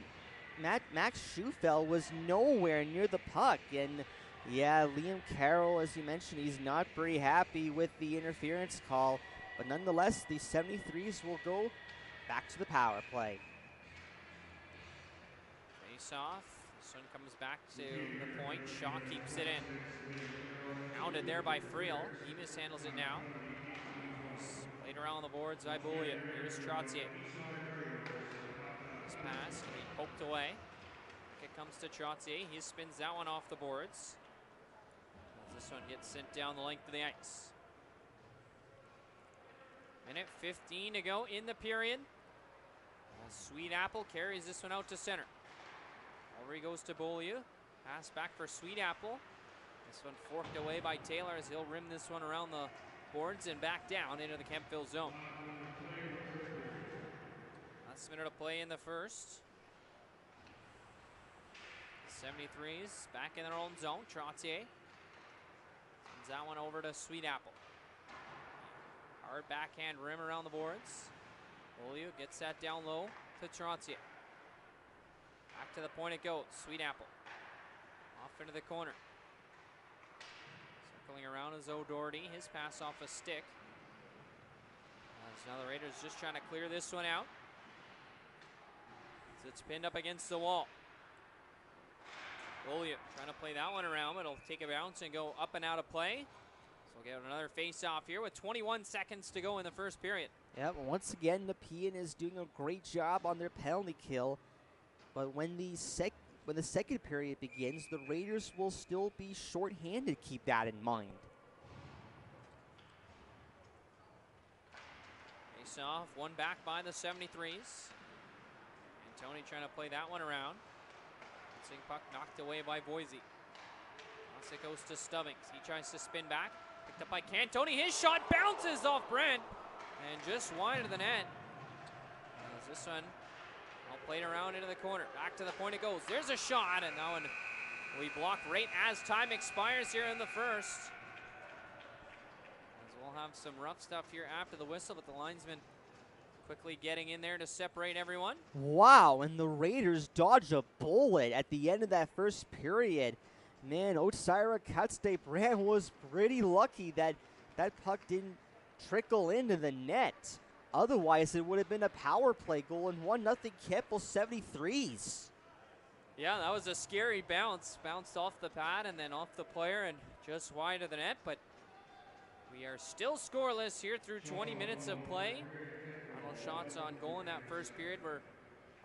Max Schufel was nowhere near the puck, and yeah, Liam Carroll, as you mentioned, he's not very happy with the interference call, but nonetheless, the 73s will go back to the power play. Face off. This one comes back to the point. Shaw keeps it in. Hounded there by Friel. He mishandles it now. Played around the boards by Boulier. Here's Trottier. This pass can be poked away. It comes to Trottier. He spins that one off the boards. As this one gets sent down the length of the ice. Minute 15 to go in the period. Sweet Apple carries this one out to center. Over he goes to Beaulieu. Pass back for Sweet Apple. This one forked away by Taylor as he'll rim this one around the boards and back down into the Kemptville zone. Last minute of play in the first. 73s back in their own zone. Trottier sends that one over to Sweet Apple. Hard backhand rim around the boards. Beaulieu gets that down low to Trottier. Back to the point it goes. Sweet Apple. Off into the corner. Circling around is O'Doherty. His pass off a stick. As now the Raiders just trying to clear this one out. As it's pinned up against the wall. Beaulieu trying to play that one around, but it'll take a bounce and go up and out of play. So we'll get another face-off here with 21 seconds to go in the first period. Yeah, once again, Nepean is doing a great job on their penalty kill. But when the second period begins, the Raiders will still be shorthanded. Keep that in mind. Face off, one back by the 73s. And Tony trying to play that one around. Sing puck knocked away by Boise. Toss it goes to Stubbings. He tries to spin back. Picked up by Cantoni. His shot bounces off Brent and just wide of the net. As this one all played around into the corner. Back to the point it goes. There's a shot, and that one we block right as time expires here in the first. As we'll have some rough stuff here after the whistle, but the linesman quickly getting in there to separate everyone. Wow, and the Raiders dodge a bullet at the end of that first period. Man, Otsira Katste-Brand was pretty lucky that that puck didn't trickle into the net. Otherwise, it would have been a power play goal and 1-0 Kemptville 73s. Yeah, that was a scary bounce. Bounced off the pad and then off the player and just wide of the net. But we are still scoreless here through 20 minutes of play. Final shots on goal in that first period were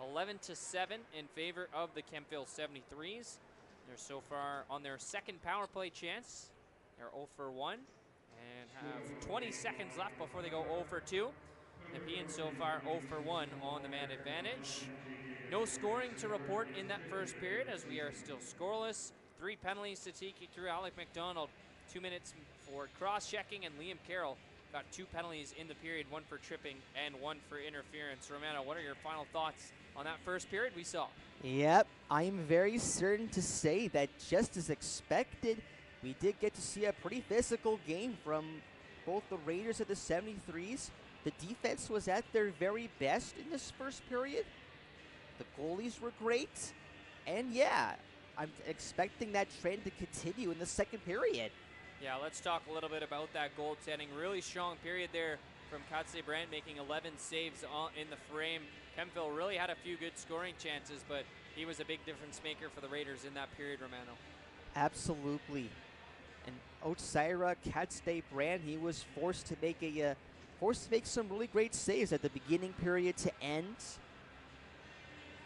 11-7 in favor of the Kemptville 73s. They're so far on their second power play chance. They're 0 for 1 and have 20 seconds left before they go 0 for 2. Nepean so far 0 for 1 on the man advantage. No scoring to report in that first period as we are still scoreless. 3 penalties to take you through. Alec McDonald, 2 minutes for cross-checking, and Liam Carroll got 2 penalties in the period, 1 for tripping and 1 for interference. Romano, what are your final thoughts on that first period we saw? Yep, I'm very certain to say that just as expected, we did get to see a pretty physical game from both the Raiders and the 73s. The defense was at their very best in this first period. The goalies were great. And yeah, I'm expecting that trend to continue in the second period. Yeah, let's talk a little bit about that goaltending. Really strong period there from Katse-Brand, making 11 saves in the frame. Kemptville really had a few good scoring chances, but he was a big difference maker for the Raiders in that period, Romano. Absolutely. And Otsira Katse-Brand, he was forced to make some really great saves at the beginning period to end.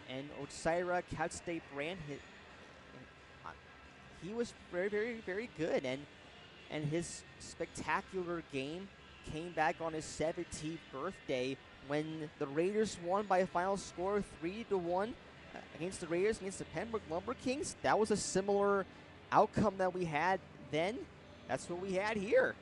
and Otsira Cal State Brand he was very, very, very good, and his spectacular game came back on his 17th birthday when the Raiders won by a final score of 3-1 against the Raiders, against the Pembroke Lumber Kings. That was a similar outcome that we had then. That's what we had here.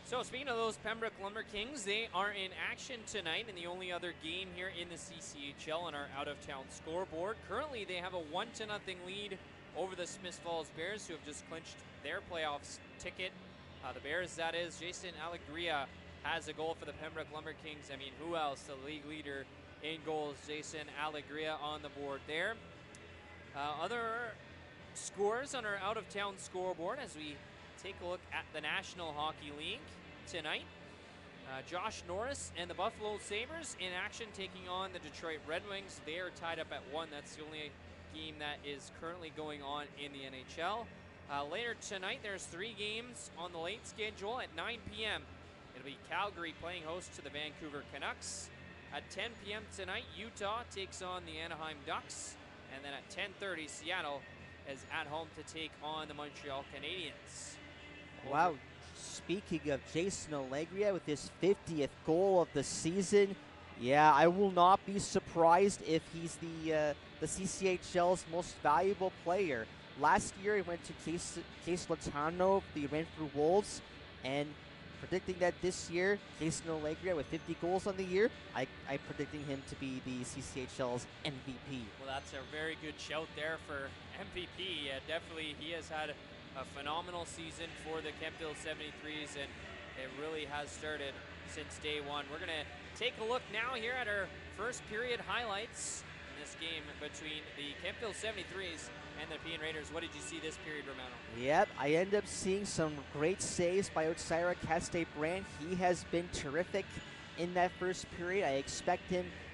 So speaking of those Pembroke Lumber Kings, they are in action tonight in the only other game here in the CCHL on our out-of-town scoreboard. Currently, they have a 1-0 lead over the Smiths Falls Bears, who have just clinched their playoffs ticket. The Bears, that is, Jason Alegria has a goal for the Pembroke Lumber Kings. I mean, who else? The league leader in goals, Jason Alegria on the board there. Other scores on our out-of-town scoreboard as we take a look at the National Hockey League tonight. Josh Norris and the Buffalo Sabres in action taking on the Detroit Red Wings. They are tied up at 1. That's the only game that is currently going on in the NHL. Later tonight, there's 3 games on the late schedule at 9 p.m. It'll be Calgary playing host to the Vancouver Canucks. At 10 p.m. tonight, Utah takes on the Anaheim Ducks. And then at 10:30, Seattle is at home to take on the Montreal Canadiens. Wow, speaking of Jason Alegria with his 50th goal of the season, yeah, I will not be surprised if he's the CCHL's most valuable player. Last year, he went to Case Latano, the Renfrew Wolves, and predicting that this year, Jason Alegria with 50 goals on the year, I'm predicting him to be the CCHL's MVP. Well, that's a very good shout there for MVP. Yeah, definitely, he has had a phenomenal season for the Kemptville 73s, and it really has started since day one. We're going to take a look now here at our first period highlights in this game between the Kemptville 73s and the Nepean Raiders. What did you see this period, Romano? Yep, I end up seeing some great saves by Otsira Cal State Brand. He has been terrific in that first period. I expect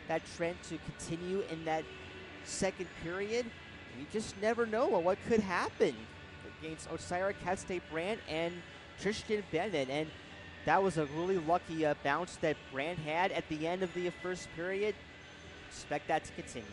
that trend to continue in that second period. You just never know what could happen against Otsira Cal State Brand and Tristan Bennett. And that was a really lucky bounce that Brand had at the end of the first period. Expect that to continue.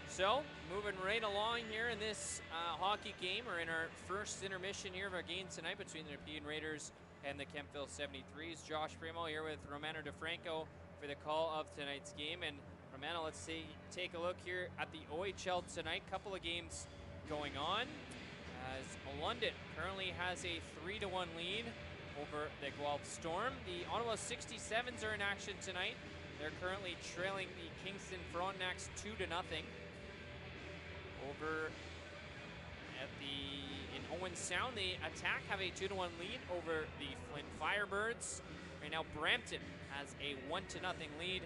So, moving right along here in this hockey game, or in our first intermission here of our game tonight between the Nepean Raiders and the Kemptville 73s. Josh Primo here with Romano DeFranco for the call of tonight's game. And Romano, let's take a look here at the OHL tonight. Couple of games going on, as London currently has a 3-1 lead over the Guelph Storm. The Ottawa 67s are in action tonight. They're currently trailing the Kingston Frontenacs 2-0. Over in Owen Sound, the Attack have a 2-1 lead over the Flint Firebirds. Right now, Brampton has a 1-0 lead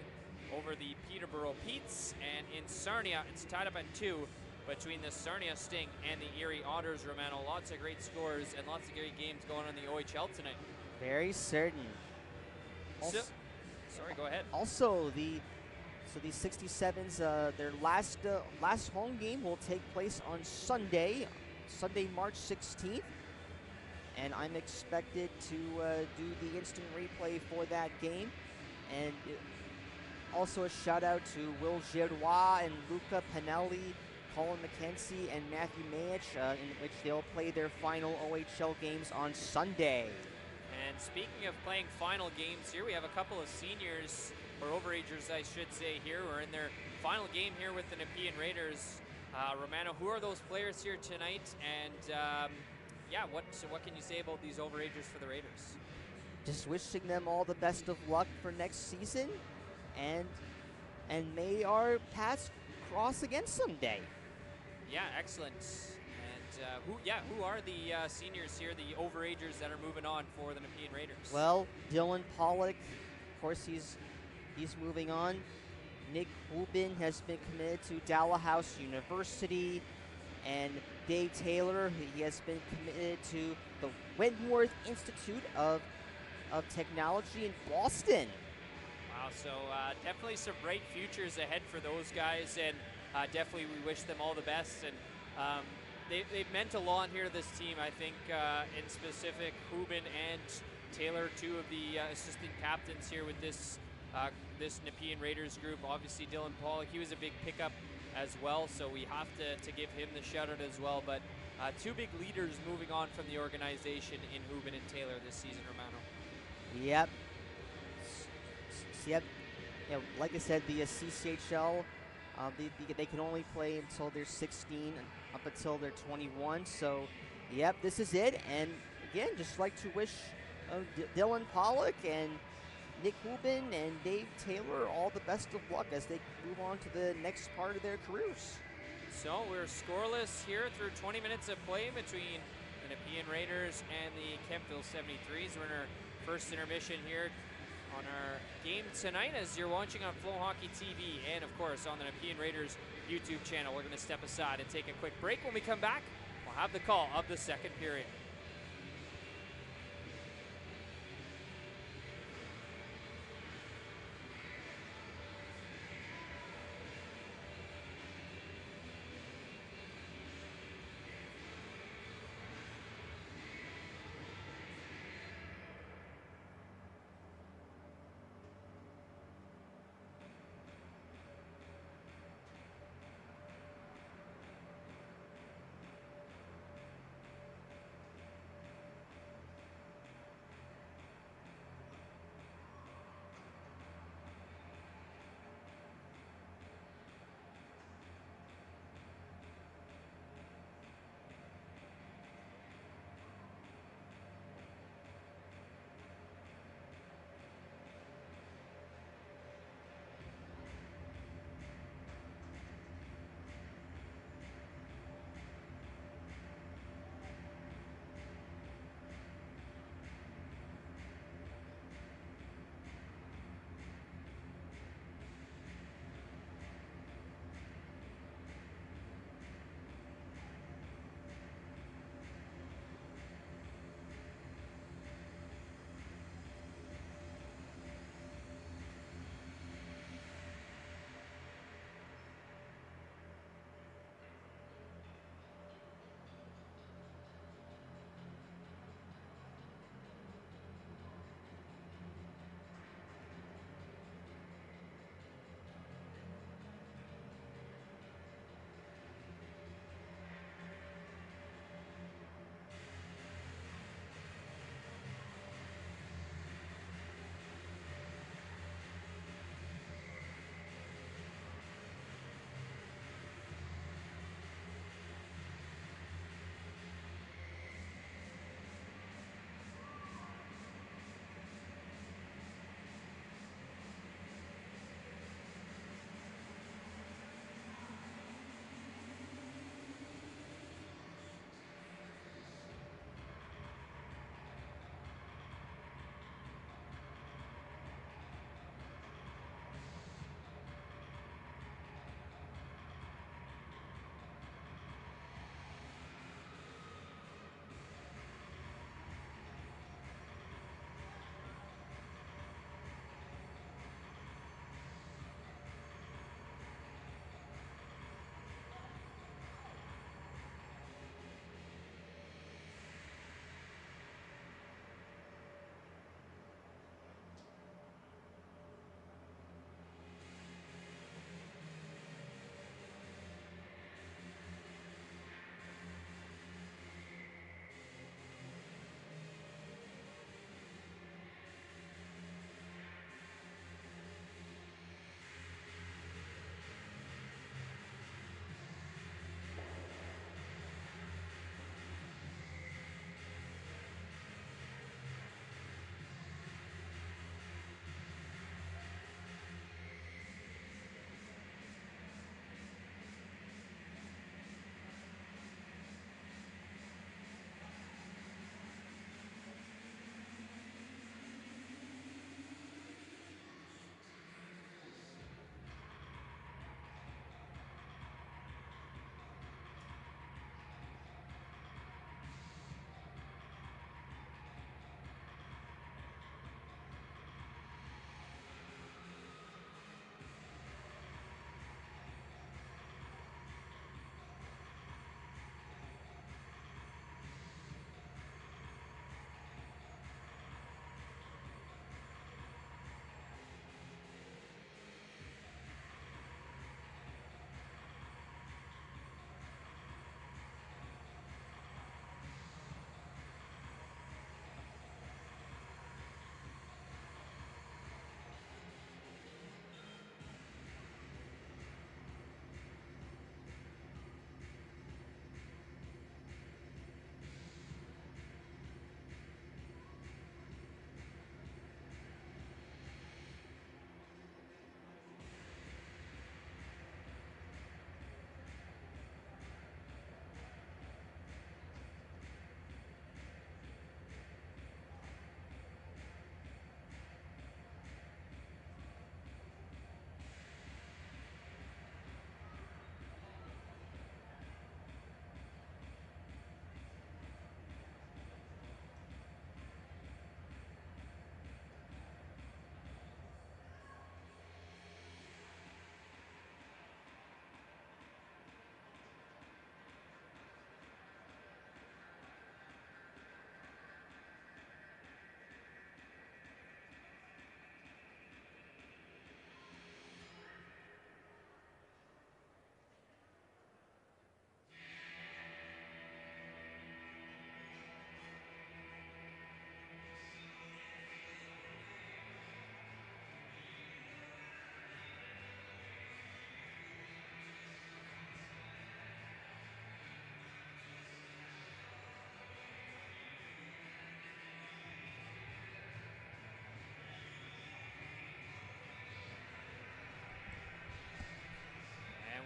over the Peterborough Petes, and in Sarnia, it's tied up at 2 between the Sarnia Sting and the Erie Otters. Romano, lots of great scores and lots of great games going on in the OHL tonight. Very certain. Sorry, go ahead. Also, the 67s, their last home game will take place on Sunday, March 16th, and I'm expected to do the instant replay for that game. And also a shout out to Will Giroir and Luca Pinelli, Colin McKenzie, and Matthew Mayich, in which they'll play their final OHL games on Sunday. And speaking of playing final games here, we have a couple of seniors, or overagers I should say here, who are in their final game here with the Nepean Raiders. Romano, who are those players here tonight? And yeah, what can you say about these overagers for the Raiders? Just wishing them all the best of luck for next season, and may our paths cross again someday. Yeah, excellent. And who are the seniors here, the overagers that are moving on for the Nepean Raiders? Well, Dylan Pollock, of course, he's moving on. Nick Rubin has been committed to Dalhousie University, and Dave Taylor, he has been committed to the Wentworth Institute of Technology in Boston. Wow, so definitely some bright futures ahead for those guys, and definitely we wish them all the best. And they've meant a lot here to this team. I think in specific, Rubin and Taylor, two of the assistant captains here with this this Nepean Raiders group. Obviously, Dylan Pollock, he was a big pickup as well, so we have to give him the shout out as well. But two big leaders moving on from the organization in Hubin and Taylor this season, Romano. Yep. Yep. Yeah, like I said, the CCHL, they can only play until they're 16, up until they're 21. So, yep, this is it. And again, just like to wish Dylan Pollock and Nick Hubin and Dave Taylor all the best of luck as they move on to the next part of their careers. So we're scoreless here through 20 minutes of play between the Nepean Raiders and the Kemptville 73s. We're in our first intermission here on our game tonight as you're watching on Flow Hockey TV and, of course, on the Nepean Raiders YouTube channel. We're going to step aside and take a quick break. When we come back, we'll have the call of the second period.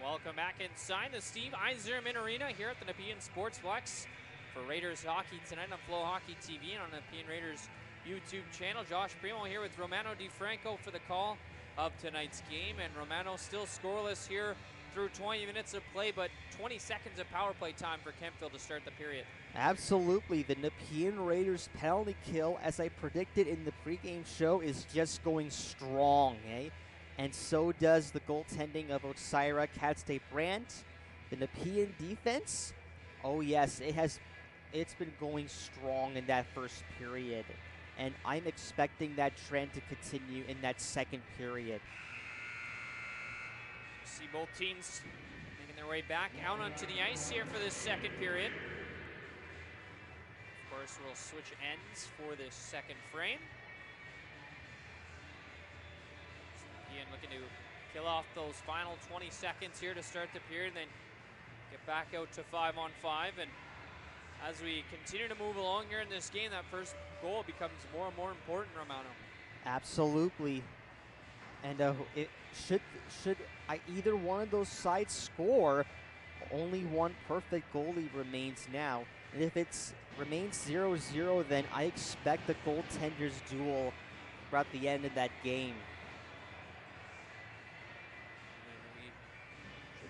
Welcome back inside the Steve Yzerman Arena here at the Nepean Sportsplex for Raiders hockey tonight on Flow Hockey TV and on the Nepean Raiders YouTube channel. Josh Primo here with Romano DiFranco for the call of tonight's game, and Romano still scoreless here through 20 minutes of play, but 20 seconds of power play time for Kemptville to start the period. Absolutely. The Nepean Raiders penalty kill, as I predicted in the pregame show, is just going strong, eh? And so does the goaltending of Otsira Katste-Brandt. The Nepean defense, oh yes, it's been going strong in that first period. And I'm expecting that trend to continue in that second period. See both teams making their way back out onto the ice here for this second period. Of course, we'll switch ends for this second frame. Ian looking to kill off those final 20 seconds here to start the period, and then get back out to 5-on-5. And as we continue to move along here in this game, that first goal becomes more and more important, Romano. Absolutely. And it should either one of those sides score, only one perfect goalie remains now. And if it remains 0-0, then I expect the goaltenders duel throughout the end of that game.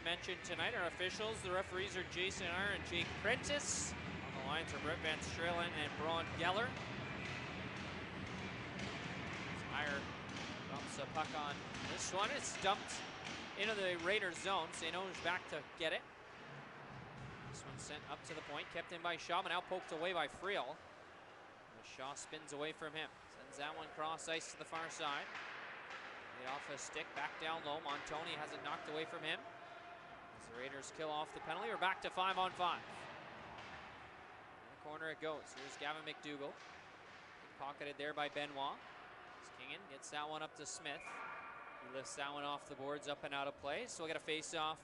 Mentioned tonight, our officials, the referees are Jason Iyer and Jake Prentice. On the lines are Brett Van Strelen and Braun Geller. Iyer dumps a puck on this one. It's dumped into the Raiders zone. St. Onge back to get it. This one sent up to the point, kept in by Shaw, but now poked away by Friel. Shaw spins away from him. Sends that one cross ice to the far side. Laid off a stick, back down low. Montoni has it knocked away from him. The Raiders kill off the penalty. We're back to 5-on-5. In the corner it goes. Here's Gavin McDougall. Pocketed there by Benoit. Kingen gets that one up to Smith. He lifts that one off the boards, up and out of play. So we'll get a face-off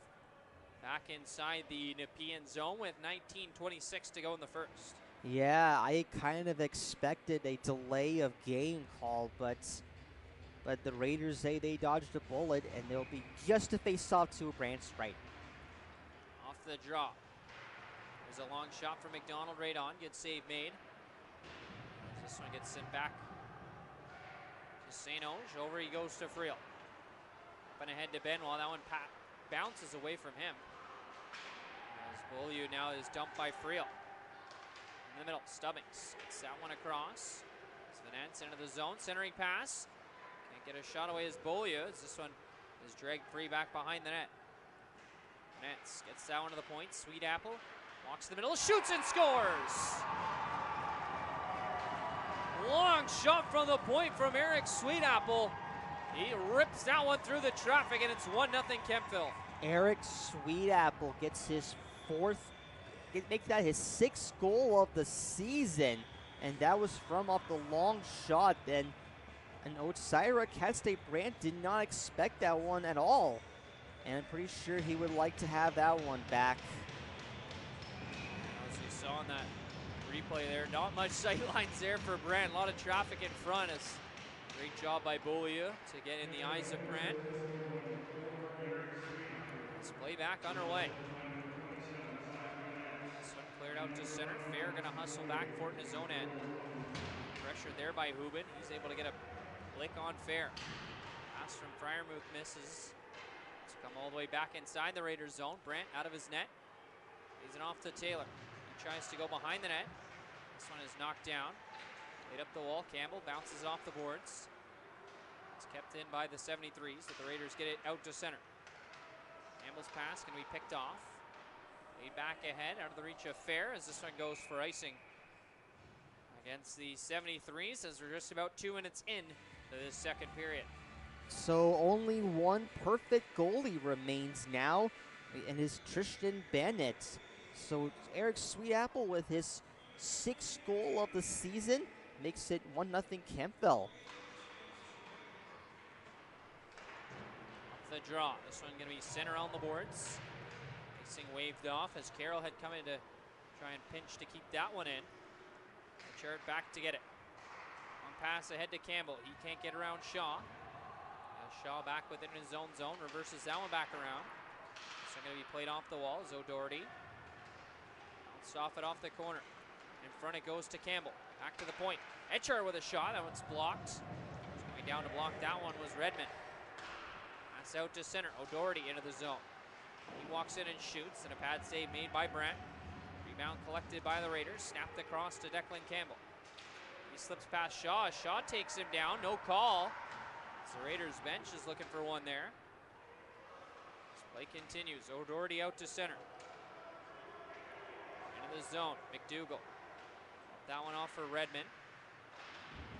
back inside the Nepean zone with 19:26 to go in the first. Yeah, I kind of expected a delay of game call, but the Raiders say they dodged a bullet, and they'll be just a face-off to Brandt's right. Off the draw. There's a long shot from McDonald right on. Good save made. This one gets sent back to St. Onge. Over he goes to Friel. Up and ahead to Benoit. That one bounces away from him. As Beaulieu now is dumped by Friel. In the middle, Stubbings gets that one across. Svenance into the zone. Centering pass. Can't get a shot away as Beaulieu. As this one is dragged free back behind the net. Nets gets that one to the point. Sweet Apple walks to the middle, shoots and scores! Long shot from the point from Eric Sweetapple. He rips that one through the traffic, and it's 1-0 Kemptville. Eric Sweetapple gets his makes that his 6th goal of the season, and that was from off the long shot. And Otsira Katste-Brandt did not expect that one at all. And I'm pretty sure he would like to have that one back. As we saw in that replay there, not much sight lines there for Brandt. A lot of traffic in front. Great job by Beaulieu to get in the eyes of Brandt. Let's play back underway. This one cleared out to center. Fair going to hustle back for it in his own end. Pressured there by Hubin. He's able to get a lick on Fair. Pass from Freiermuth misses. Come all the way back inside the Raiders zone. Brandt out of his net. Lays it off to Taylor. He tries to go behind the net. This one is knocked down. Laid up the wall. Campbell bounces off the boards. It's kept in by the 73s, but the Raiders get it out to center. Campbell's pass can be picked off. Laid back ahead out of the reach of Fair as this one goes for icing against the 73s as we're just about 2 minutes in to this second period. So only one perfect goalie remains now, and is Tristan Bennett. So Eric Sweetapple with his 6th goal of the season makes it 1-0 Kemptville. Off the draw. This one going to be center on the boards. Icing waved off as Carroll had come in to try and pinch to keep that one in. Chart back to get it. Long pass ahead to Campbell. He can't get around Shaw. Shaw back within his own zone, reverses that one back around. going to be played off the wall as O'Doherty. Bounced off it off the corner. In front it goes to Campbell. Back to the point. Etchart with a shot. That one's blocked. Going down to block that one was Redmond. Pass out to center. O'Doherty into the zone. He walks in and shoots, and a pad save made by Brent. Rebound collected by the Raiders. Snapped across to Declan Campbell. He slips past Shaw. Shaw takes him down. No call. So the Raiders bench is looking for one there. This play continues. O'Doherty out to center. Into the zone. McDougall. That one off for Redmond.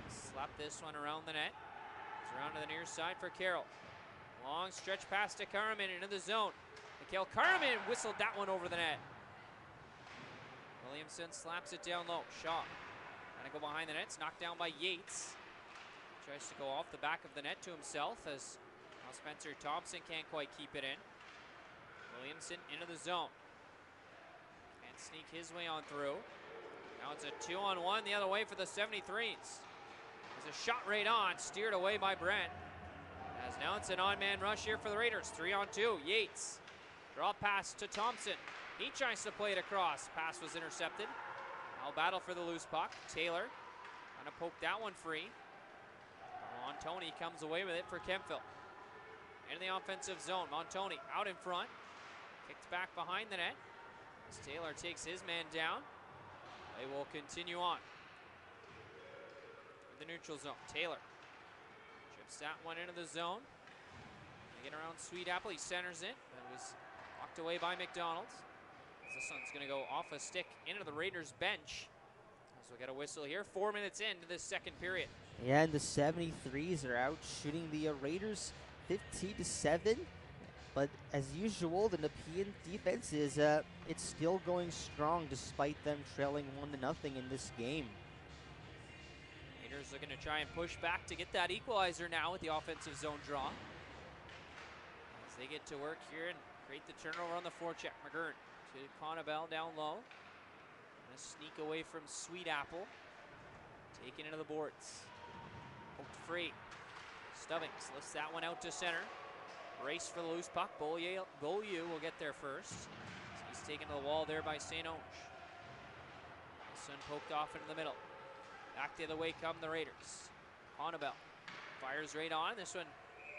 Slap this one around the net. It's around to the near side for Carroll. Long stretch pass to Karaman into the zone. Mikhail Karaman whistled that one over the net. Williamson slaps it down low. Shaw trying to go behind the net. It's knocked down by Yates. Tries to go off the back of the net to himself as Spencer Thompson can't quite keep it in. Williamson into the zone. Can't sneak his way on through. Now it's a 2-on-1 the other way for the 73s. There's a shot right on, steered away by Brent. As now it's an on-man rush here for the Raiders. 3-on-2, Yates. Draw pass to Thompson. He tries to play it across. Pass was intercepted. Now battle for the loose puck. Taylor trying to poke that one free. Montoni comes away with it for Kemptville. In the offensive zone, Montoni out in front. Kicked back behind the net. As Taylor takes his man down. They will continue on. In the neutral zone, Taylor chips that one into the zone. They get around Sweet Apple, he centers it. That was walked away by McDonald. This one's going to go off a stick into the Raiders bench. So we'll get a whistle here. 4 minutes into this second period. Yeah, and the 73s are out shooting the Raiders 15-7. But as usual, the Nepean defense is it's still going strong despite them trailing 1-0 in this game. Raiders are going to try and push back to get that equalizer now with the offensive zone draw. As they get to work here and create the turnover on the forecheck. McGurn to Connabell down low. Gonna sneak away from Sweet Apple. Taken into the boards. Poked free. Stubbings lifts that one out to center. Race for the loose puck. Beaulieu will get there first. He's taken to the wall there by St. Onge. This one poked off into the middle. Back the other way come the Raiders. Connabell fires right on. This one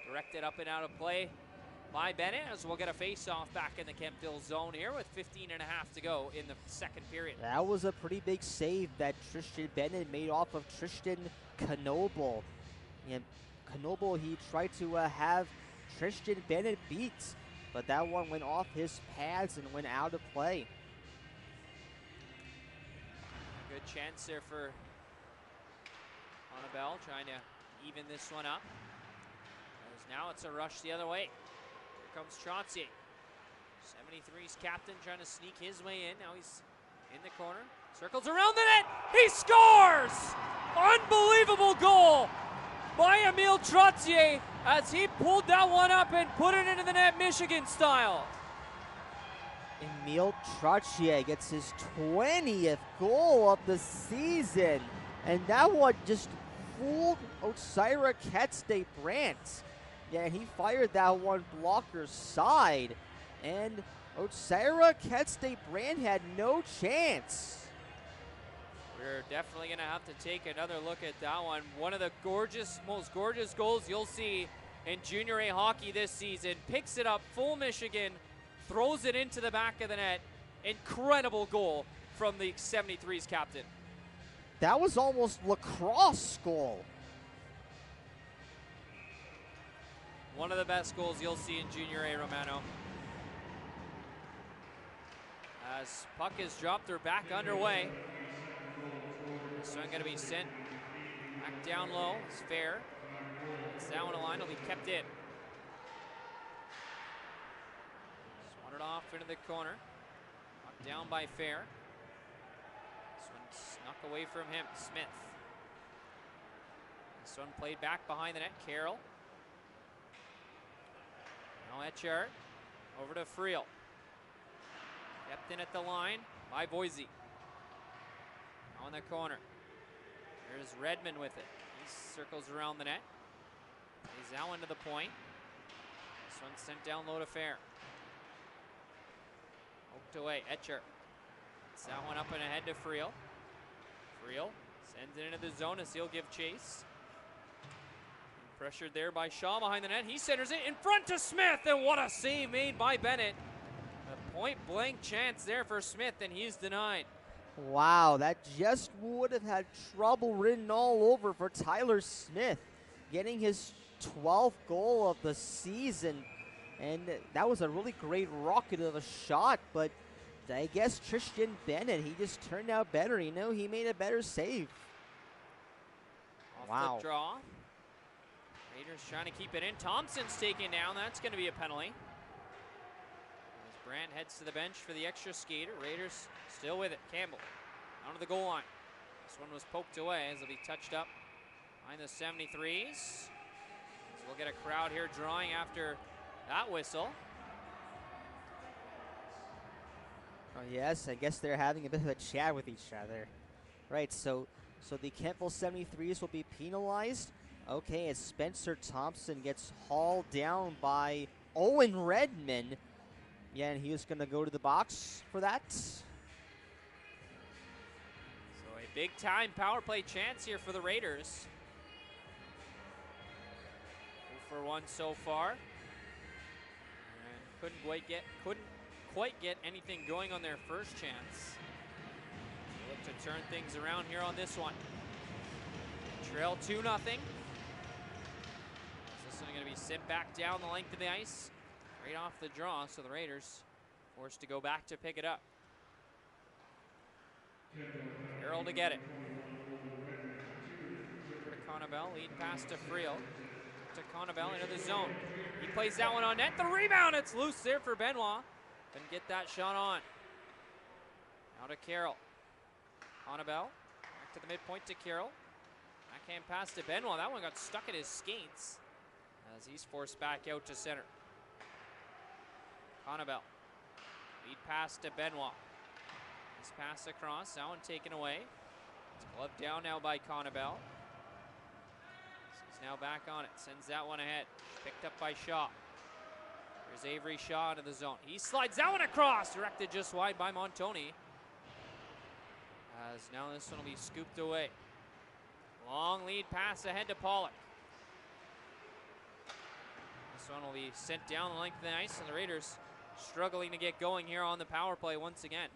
directed up and out of play by Bennett, as we'll get a face-off back in the Kemptville zone here with 15 and a half to go in the second period. That was a pretty big save that Tristan Bennett made off of Tristan Knoble. And Knoble, he tried to have Tristan Bennett beat, but that one went off his pads and went out of play. A good chance there for Connabell trying to even this one up. As now it's a rush the other way. Here comes Trottier. 73's captain trying to sneak his way in. Now he's in the corner. Circles around the net. He scores! Unbelievable goal by Emile Trottier as he pulled that one up and put it into the net Michigan style. Emile Trottier gets his 20th goal of the season. And that one just fooled Otsira Ketste Brandt. Yeah, he fired that one blocker side. And Otsira Ketste Brandt had no chance. We're definitely going to have to take another look at that one. One of the most gorgeous goals you'll see in Junior A hockey this season. Picks it up full Michigan, throws it into the back of the net. Incredible goal from the 73's captain. That was almost lacrosse goal. One of the best goals you'll see in Junior A, Romano. As puck is dropped, they're back underway. This one going to be sent back down low. It's fair. It's down the line. Will be kept in. Swatted off into the corner. Knocked down by Fair. This one snuck away from him. Smith. This one played back behind the net. Carroll. Now Etchart. Over to Friel. Kept in at the line by Boise. On the corner. There's Redmond with it. He circles around the net. Plays that one to the point. This one's sent down low to Fair. Poked away, Etcher. Gets that one up and ahead to Friel. Friel sends it into the zone as he'll give chase. Pressured there by Shaw behind the net. He centers it in front to Smith, and what a save made by Bennett. A point-blank chance there for Smith, and he's denied. Wow, that just would have had trouble written all over for Tyler Smith, getting his 12th goal of the season. And that was a really great rocket of a shot, but I guess Tristan Bennett, he just turned out better. You know, he made a better save. Off the draw. Raiders trying to keep it in. Thompson's taken down. That's going to be a penalty. As Brandt heads to the bench for the extra skater. Raiders still with it. Campbell onto the goal line. This one was poked away as it'll be touched up behind the 73s. So we'll get a crowd here drawing after that whistle. Oh yes, I guess they're having a bit of a chat with each other. Right, so the Kemptville 73s will be penalized. Okay, as Spencer Thompson gets hauled down by Owen Redmond. Yeah, and he was going to go to the box for that. So a big-time power play chance here for the Raiders. 0 for 1 so far. And couldn't quite get anything going on their first chance. They look to turn things around here on this one. Trail 2-0. This one going to be sent back down the length of the ice, right off the draw, so the Raiders forced to go back to pick it up. Carroll to get it. Over to Connabell, lead pass to Friel. To Connabell into the zone. He plays that one on net. The rebound, it's loose there for Benoit. Couldn't get that shot on. Now to Carroll. Connabell, back to the midpoint to Carroll. Backhand pass to Benoit. That one got stuck in his skates as he's forced back out to center. Connabell. Lead pass to Benoit. This pass across. That one taken away. It's gloved down now by Connabell. He's now back on it. Sends that one ahead. Picked up by Shaw. There's Avery Shaw into the zone. He slides that one across. Directed just wide by Montoni. As now this one will be scooped away. Long lead pass ahead to Pollock. This one will be sent down the length of the ice, and the Raiders struggling to get going here on the power play once again.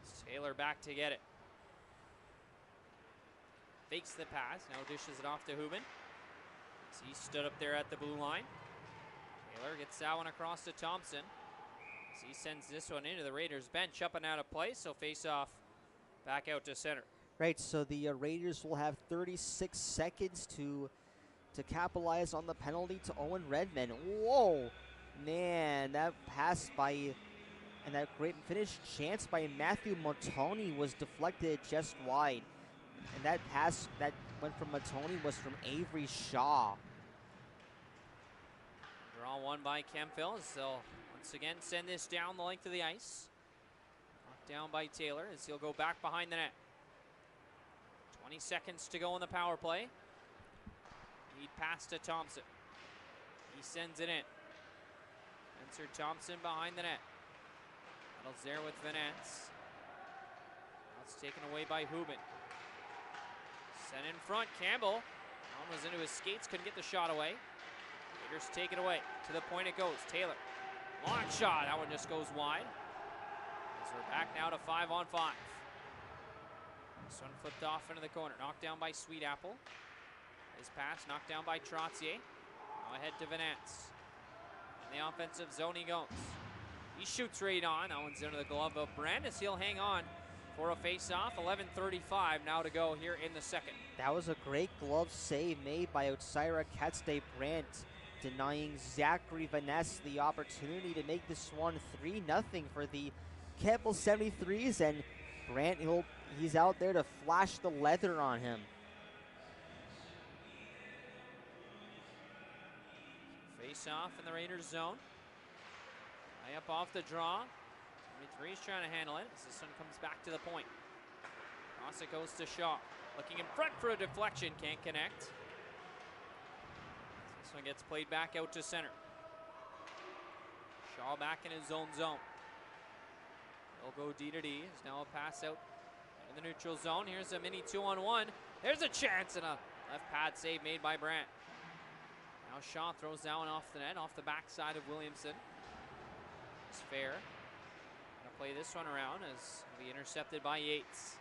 It's Taylor back to get it. Fakes the pass, now dishes it off to Hubin. So he stood up there at the blue line. Taylor gets that one across to Thompson. So he sends this one into the Raiders bench, up and out of play, so face off back out to center. Right, so the Raiders will have 36 seconds to capitalize on the penalty to Owen Redmond. Whoa, man, that pass by, and that great finish chance by Matthew Montoni was deflected just wide. And that pass that went from Montoni was from Avery Shaw. Draw one by Kemptville, so once again send this down the length of the ice. Knocked down by Taylor as he'll go back behind the net. 20 seconds to go in the power play. Lead pass to Thompson. He sends it in. Spencer Thompson behind the net. Battles there with Vanance. Now it's taken away by Hubin. Sent in front, Campbell. That one was into his skates, couldn't get the shot away. Raiders take it away. To the point it goes. Taylor. Long shot. That one just goes wide. As we're back now to 5-on-5. This one flipped off into the corner. Knocked down by Sweet Apple. His pass knocked down by Trottier. Now ahead to Vanance. In the offensive zone he goes. He shoots right on. That one's into the glove of Brandis. He'll hang on for a face-off. 11:35 now to go here in the second. That was a great glove save made by Otsira Katste Brandt, denying Zachary Vaness the opportunity to make this one 3-0 for the Kemptville 73s, and Brandt, he's out there to flash the leather on him. Face-off in the Raiders zone. High up off the draw. 73's trying to handle it as this one comes back to the point. Cross it goes to Shaw. Looking in front for a deflection, can't connect. This one gets played back out to center. Shaw back in his own zone. He'll go D to D. There's now a pass out in the neutral zone. Here's a mini 2-on-1. There's a chance and a left pad save made by Brandt. Now Shaw throws that one off the net, off the backside of Williamson. It's fair. Gonna play this one around as it'll be intercepted by Yates.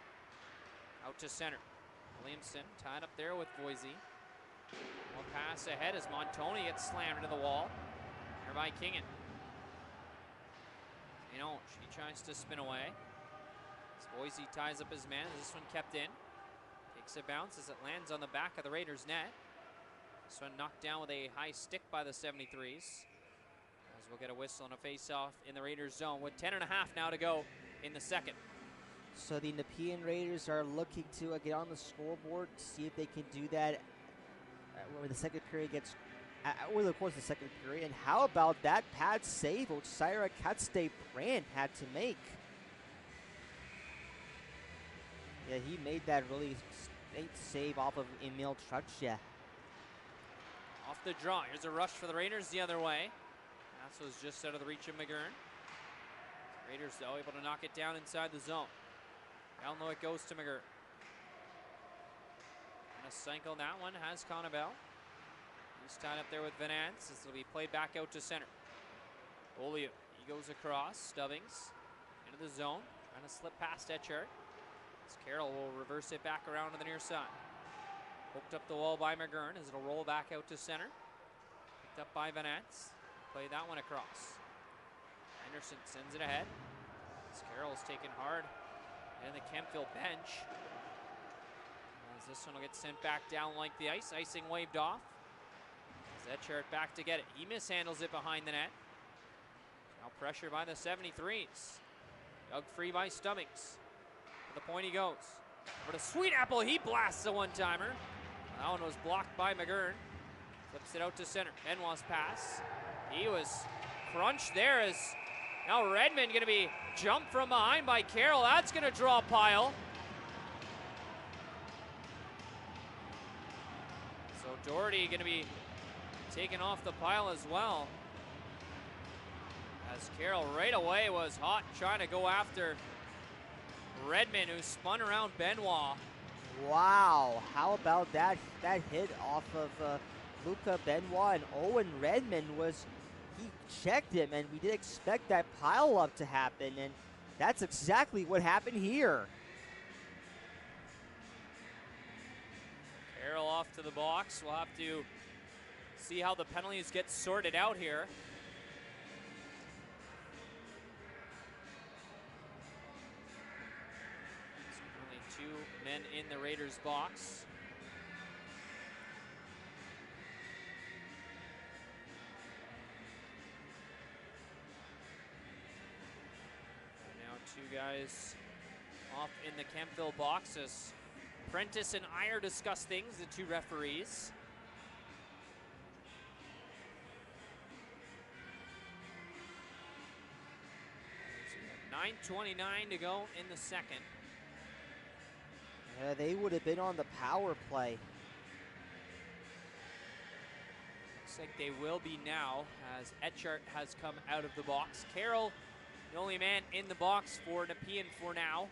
Out to center. Williamson tied up there with Voisey. One pass ahead as Montoni gets slammed into the wall. There by Kingan. You know, she tries to spin away. As Voisey ties up his man. This one kept in. Takes a bounce as it lands on the back of the Raiders' net. This one knocked down with a high stick by the 73s. As we'll get a whistle and a face-off in the Raiders' zone with 10.5 now to go in the second. So the Nepean Raiders are looking to get on the scoreboard, see if they can do that when the second period gets, over the course of the second period. And how about that pad save which Syra Katste-Brandt had to make? Yeah, he made that really great save off of Emil Truchia. Off the draw. Here's a rush for the Raiders the other way. Pass was just out of the reach of McGurn. Raiders, though, able to knock it down inside the zone. Down low it goes to McGurn. And a cycle, that one has Connabell. He's tied up there with Van Ants. This will be played back out to center. Olio, he goes across. Stubbings into the zone. Trying to slip past Etchart. As Carroll will reverse it back around to the near side. Poked up the wall by McGurn as it'll roll back out to center. Picked up by Van Ants. Play that one across. Anderson sends it ahead. As Carroll's taken hard in the Kemptville bench. As this one will get sent back down like the ice. Icing waved off. As Etchart back to get it. He mishandles it behind the net. Now pressure by the 73s. Dug free by Stubbings. To the point he goes. Over to Sweet Apple. He blasts a one-timer. That one was blocked by McGurn. Flips it out to center. Benoit's pass. He was crunched there as now Redmond going to be jumped from behind by Carroll. That's going to draw a pile. So Doherty going to be taken off the pile as well. As Carroll right away was hot trying to go after Redmond, who spun around Benoit. Wow, how about that hit off of Luca Benoit, and Owen Redmond he checked him, and we did expect that pile up to happen, and that's exactly what happened here. Carroll off to the box. We'll have to see how the penalties get sorted out here. Only 2 men in the Raiders box. Two guys off in the Kemptville boxes. Prentice and Iyer discuss things, the two referees. 9:29 to go in the second. Yeah, they would have been on the power play. Looks like they will be now as Etchart has come out of the box. Carroll, the only man in the box for Nepean for now.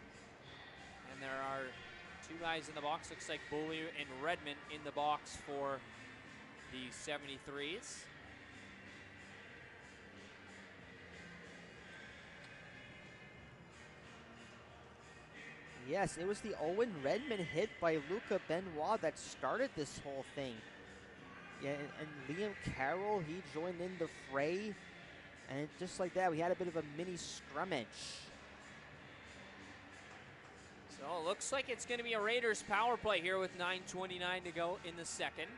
And there are 2 guys in the box. Looks like Beaulieu and Redmond in the box for the 73s. Yes, it was the Owen Redmond hit by Luca Benoit that started this whole thing. Yeah, and Liam Carroll, he joined in the fray. And just like that, we had a bit of a mini scrummage. So it looks like it's going to be a Raiders power play here with 9:29 to go in the second.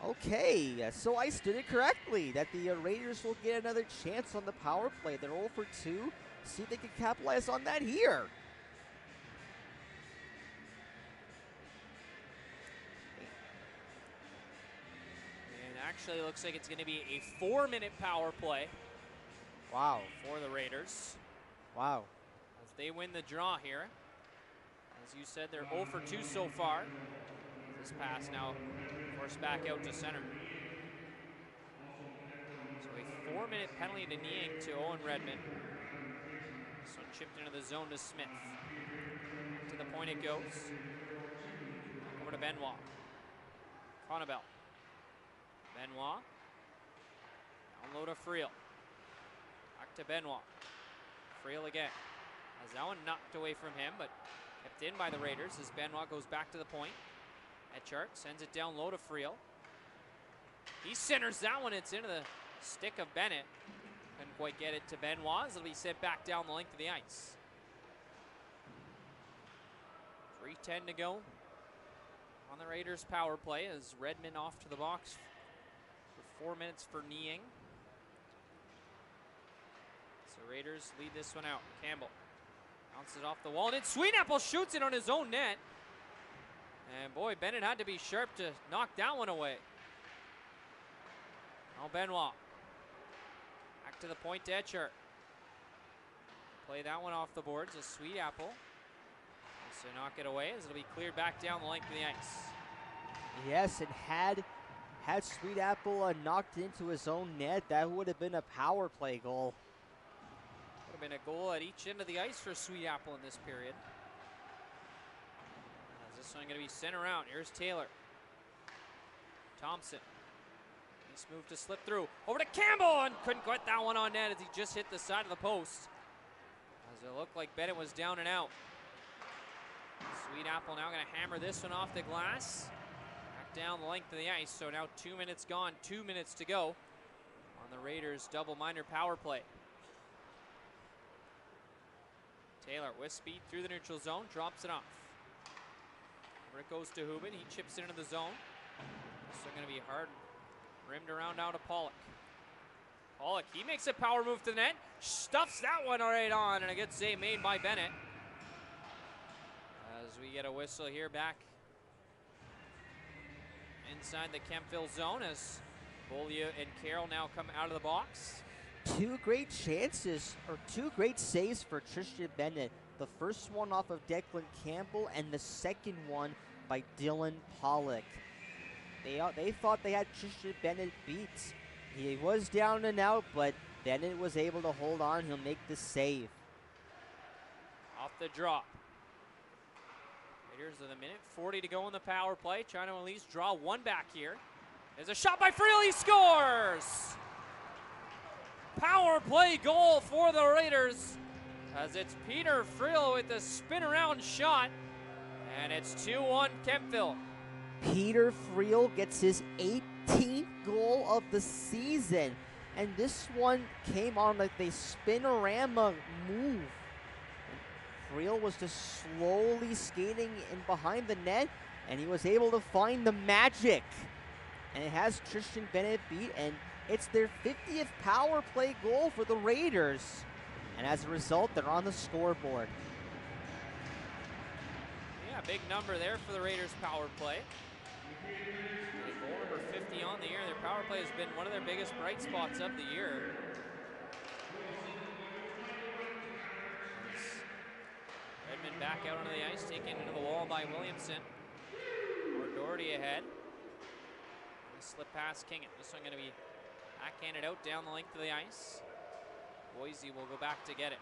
Okay, so I stood it correctly, that the Raiders will get another chance on the power play. They're 0 for 2. See if they can capitalize on that here. And actually it looks like it's going to be a 4-minute power play. Wow. For the Raiders. Wow. As they win the draw here. As you said, they're 0 for 2 so far. This pass now forced back out to center. So a 4-minute penalty to Niang to Owen Redmond. This one chipped into the zone to Smith. To the point it goes. Back over to Benoit. Connabelle. Benoit. Down low to Friel. Back to Benoit. Friel again. Has that one knocked away from him, but kept in by the Raiders as Benoit goes back to the point. Etchart sends it down low to Friel. He centers that one. It's into the stick of Bennett. Couldn't quite get it to Benoit as it'll be sent back down the length of the ice. 3:10 to go on the Raiders power play as Redmond off to the box for 4 minutes for Niang. So Raiders lead this one out. Campbell bounces off the wall, and Sweetapple shoots it on his own net. And boy, Bennett had to be sharp to knock that one away. Now Benoit. Back to the point to Etchart. Play that one off the boards as Sweetapple. So knock it away as it'll be cleared back down the length of the ice. Yes, and had Sweetapple knocked into his own net, that would have been a power play goal. Would have been a goal at each end of the ice for Sweetapple in this period. As this one going to be sent around. Here's Taylor. Thompson. Nice move to slip through. Over to Campbell, and couldn't get that one on net as he just hit the side of the post. As it looked like Bennett was down and out. Sweetapple now going to hammer this one off the glass. Back down the length of the ice. So now 2 minutes gone, 2 minutes to go on the Raiders double minor power play. Taylor with speed through the neutral zone, drops it off. Over it goes to Hubin. He chips it into the zone. This is going to be hard. Rimmed around now to Pollock. Pollock, he makes a power move to the net. Stuffs that one right on, and a good save made by Bennett. As we get a whistle here back inside the Kemptville zone as Beaulieu and Carroll now come out of the box. Two great chances, or two great saves for Tristan Bennett. The first one off of Declan Campbell and the second one by Dylan Pollock. They thought they had Tristan Bennett beat. He was down and out, but Bennett was able to hold on. He'll make the save. Off the drop. Raiders with a minute 40 to go in the power play, trying to at least draw one back here. There's a shot by Friel, he scores! Power play goal for the Raiders as it's Peter Friel with the spin around shot, and it's 2-1 Kemptville. Peter Friel gets his 18th goal of the season, and this one came on like a spinorama move. Friel was just slowly skating in behind the net, and he was able to find the magic. And it has Tristan Bennett beat, and it's their 50th power play goal for the Raiders. And as a result, they're on the scoreboard. Yeah, big number there for the Raiders power play. Goal number 50 on the year. Their power play has been one of their biggest bright spots of the year. Redmond back out onto the ice, taken into the wall by Williamson. Or Doherty ahead. Slip past Kingan. This one going to be backhanded out down the length of the ice. Boise will go back to get it.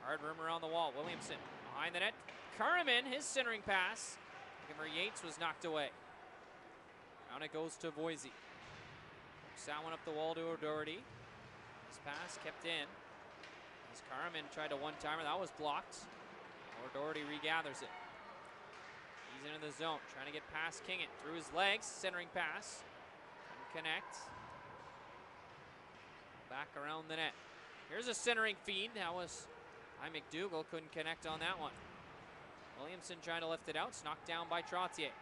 Hard room around the wall. Williamson behind the net. Curriman, his centering pass. Looking for Yates, was knocked away. Down it goes to Boise. Hooks that one up the wall to O'Doherty. His pass kept in. As Curriman tried a one-timer, that was blocked. O'Doherty regathers it. He's into the zone, trying to get past Kingan. Through his legs, centering pass. Couldn't connect. Back around the net. Here's a centering feed. That was by McDougall. Couldn't connect on that one. Williamson trying to lift it out. It's knocked down by Trottier.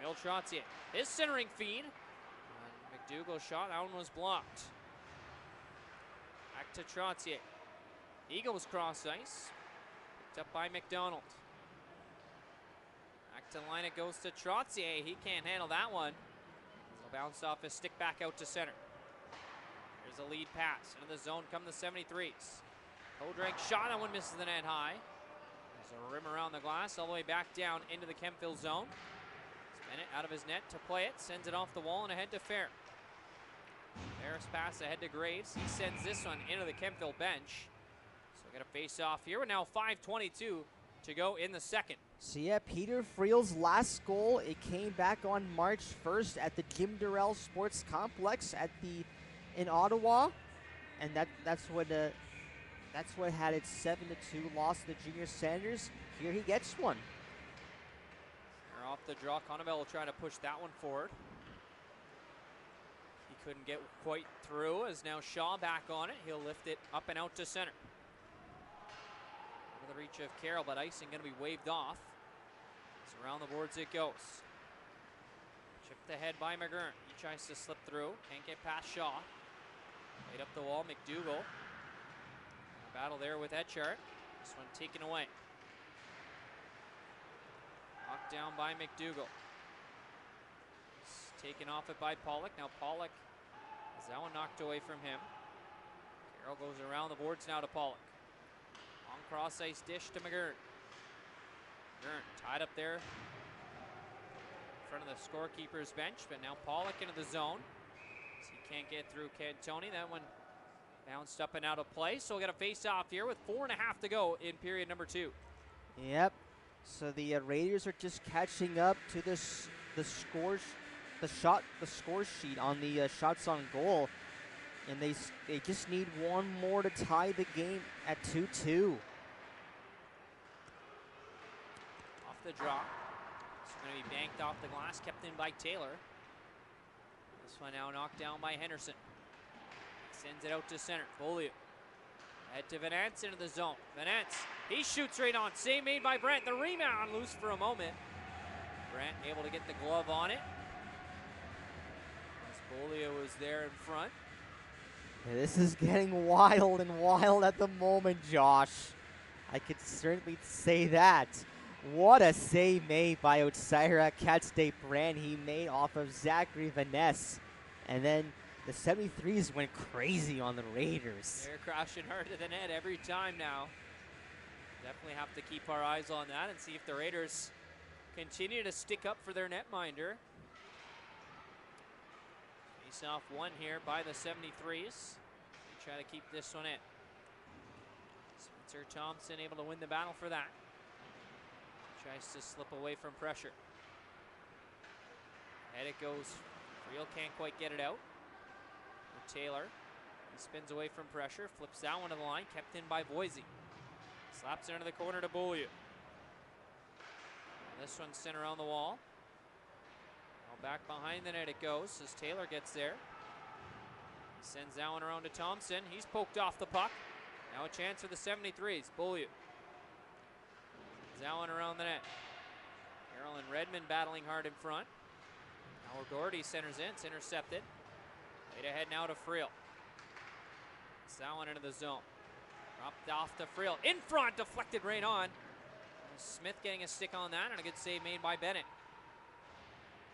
Emile Trottier. His centering feed. McDougall shot. That one was blocked. Back to Trottier. Eagles cross ice. Picked up by McDonald. Back to the line it goes to Trottier. He can't handle that one. It'll bounce off his stick back out to center. There's a lead pass. Into the zone come the 73s. Kodrak shot. That one misses the net high. There's a rim around the glass all the way back down into the Kemptville zone. Bennett out of his net to play it. Sends it off the wall and ahead to Fair. Fair Harris pass ahead to Graves. He sends this one into the Kemptville bench. So we got a face off here. We're now 5:22 to go in the second. So yeah, Peter Friel's last goal, it came back on March 1st at the Jim Durrell Sports Complex in Ottawa, and that's what had its 7-2 loss to the Junior Senators. Here he gets one. They're off the draw. Connabelle trying to push that one forward. He couldn't get quite through, as now Shaw back on it. He'll lift it up and out to center. Out of the reach of Carroll, but icing going to be waved off. So around the boards it goes. Chipped ahead by McGurn. He tries to slip through. Can't get past Shaw. Right up the wall, McDougall. Battle there with Etchart. This one taken away. Knocked down by McDougall. He's taken off it by Pollock. Now Pollock has that one knocked away from him. Carroll goes around the boards now to Pollock. Long cross ice dish to McGurn. McGurn tied up there in front of the scorekeeper's bench, but now Pollock into the zone. So he can't get through Cantoni. That one bounced up and out of play. So we'll get a face-off here with 4.5 to go in period number 2. Yep. So the Raiders are just catching up to the score sheet on the shots on goal, and they just need one more to tie the game at 2-2. Off the draw. It's going to be banked off the glass, kept in by Taylor. This one now knocked down by Henderson. Sends it out to center. Beaulieu. Head to Venance into the zone. Venance. He shoots right on. Save made by Brent. The rebound loose for a moment. Brent able to get the glove on it. As Beaulieu was there in front. Yeah, this is getting wild and wild at the moment, Josh. I could certainly say that. What a save made by Otsira Katste Brand. He made off of Zachary Vaness. And then the 73s went crazy on the Raiders. They're crashing hard to the net every time now. Definitely have to keep our eyes on that and see if the Raiders continue to stick up for their netminder. Face off one here by the 73s. They try to keep this one in. Spencer Thompson able to win the battle for that. Tries to slip away from pressure. And it goes. Friel can't quite get it out. Taylor. He spins away from pressure, flips that one to the line, kept in by Boise. Slaps it into the corner to Beaulieu. This one sent around the wall. Now back behind the net it goes as Taylor gets there. He sends that one around to Thompson. He's poked off the puck. Now a chance for the 73s. Beaulieu. That one around the net. Carroll and Redmond battling hard in front. Now O'Doherty centers in. It's intercepted. Right ahead now to Friel. That one into the zone. Dropped off to Friel. In front, deflected right on. Smith getting a stick on that, and a good save made by Bennett.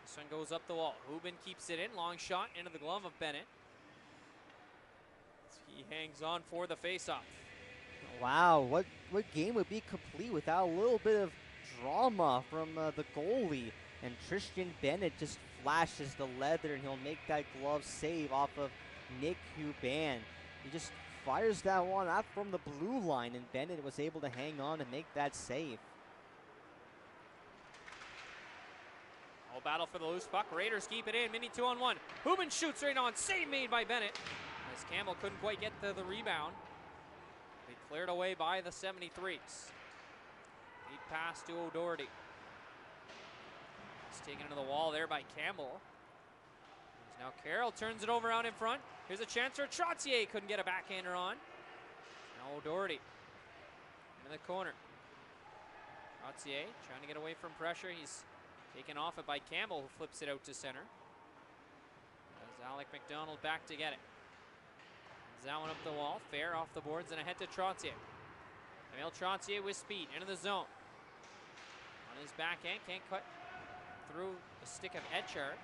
This one goes up the wall. Hubin keeps it in. Long shot into the glove of Bennett. He hangs on for the faceoff. Wow, what game would be complete without a little bit of drama from the goalie? And Tristan Bennett just flashes the leather, and he'll make that glove save off of Nick Huban. He just fires that one out from the blue line, and Bennett was able to hang on and make that save. All battle for the loose puck. Raiders keep it in. Mini 2-on-1. Hubin shoots right on. Save made by Bennett. As Campbell couldn't quite get to the rebound. They cleared away by the 73s. Lead pass to O'Doherty. Taken into the wall there by Campbell. Now Carroll turns it over out in front. Here's a chance for Trottier. Couldn't get a backhander on. Now O'Doherty in the corner. Trottier trying to get away from pressure. He's taken off it by Campbell, who flips it out to center. As Alec McDonald back to get it. That one up the wall. Fair off the boards and ahead to Trottier. Emile Trottier with speed into the zone. On his backhand, can't cut through the stick of Etchart.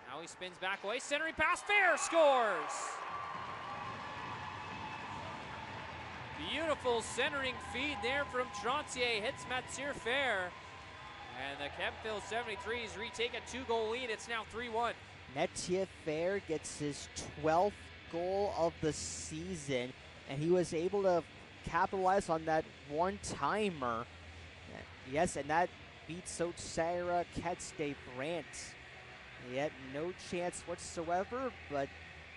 Now he spins back away. Centering pass. Fair scores. Beautiful centering feed there from Trottier. Hits Mathieu Fair. And the Kemptville 73s retake a 2-goal lead. It's now 3-1. Nepean gets his 12th goal of the season, and he was able to capitalize on that one-timer. Yes, and that beats out Sarah Kemptville. Yet no chance whatsoever, but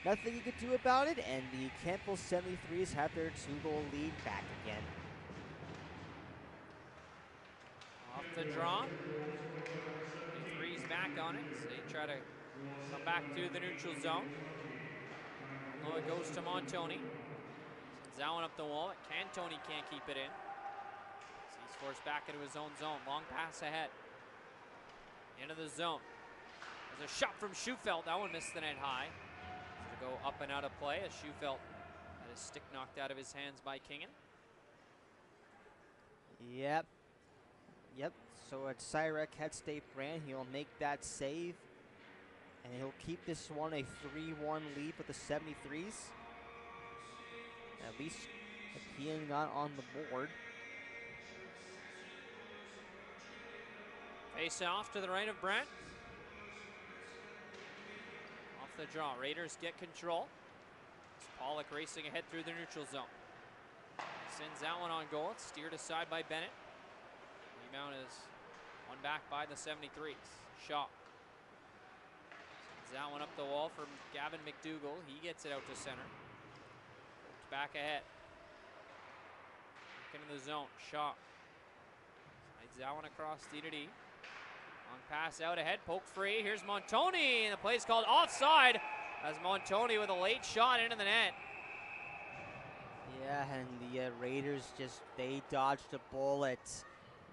nothing you could do about it, and the Kemptville 73s have their 2-goal lead back again. Off the draw. 73's back on it, so they try to come back through the neutral zone. Oh, it goes to Montoni. Sends that one up the wall. Cantoni can't keep it in. So he's forced back into his own zone. Long pass ahead. Into the zone. There's a shot from Schufelt. That one missed the net high. So to go up and out of play as Schufelt had his stick knocked out of his hands by Kingen. Yep. So it's Syra Kemptville. He'll make that save, and he'll keep this one a 3-1 lead with the 73s. At least Nepean not on the board. Face off to the right of Brent. Off the draw. Raiders get control. It's Pollock racing ahead through the neutral zone. Sends that one on goal. It's steered aside by Bennett. Rebound is won back by the 73s. Shaw sends that one up the wall from Gavin McDougall. He gets it out to center. Back ahead. Back into the zone. Shaw slides that one across D to D. Long pass out ahead. Poke free. Here's Montoni. And the play's called offside as Montoni with a late shot into the net. Yeah, and the Raiders they dodged a bullet.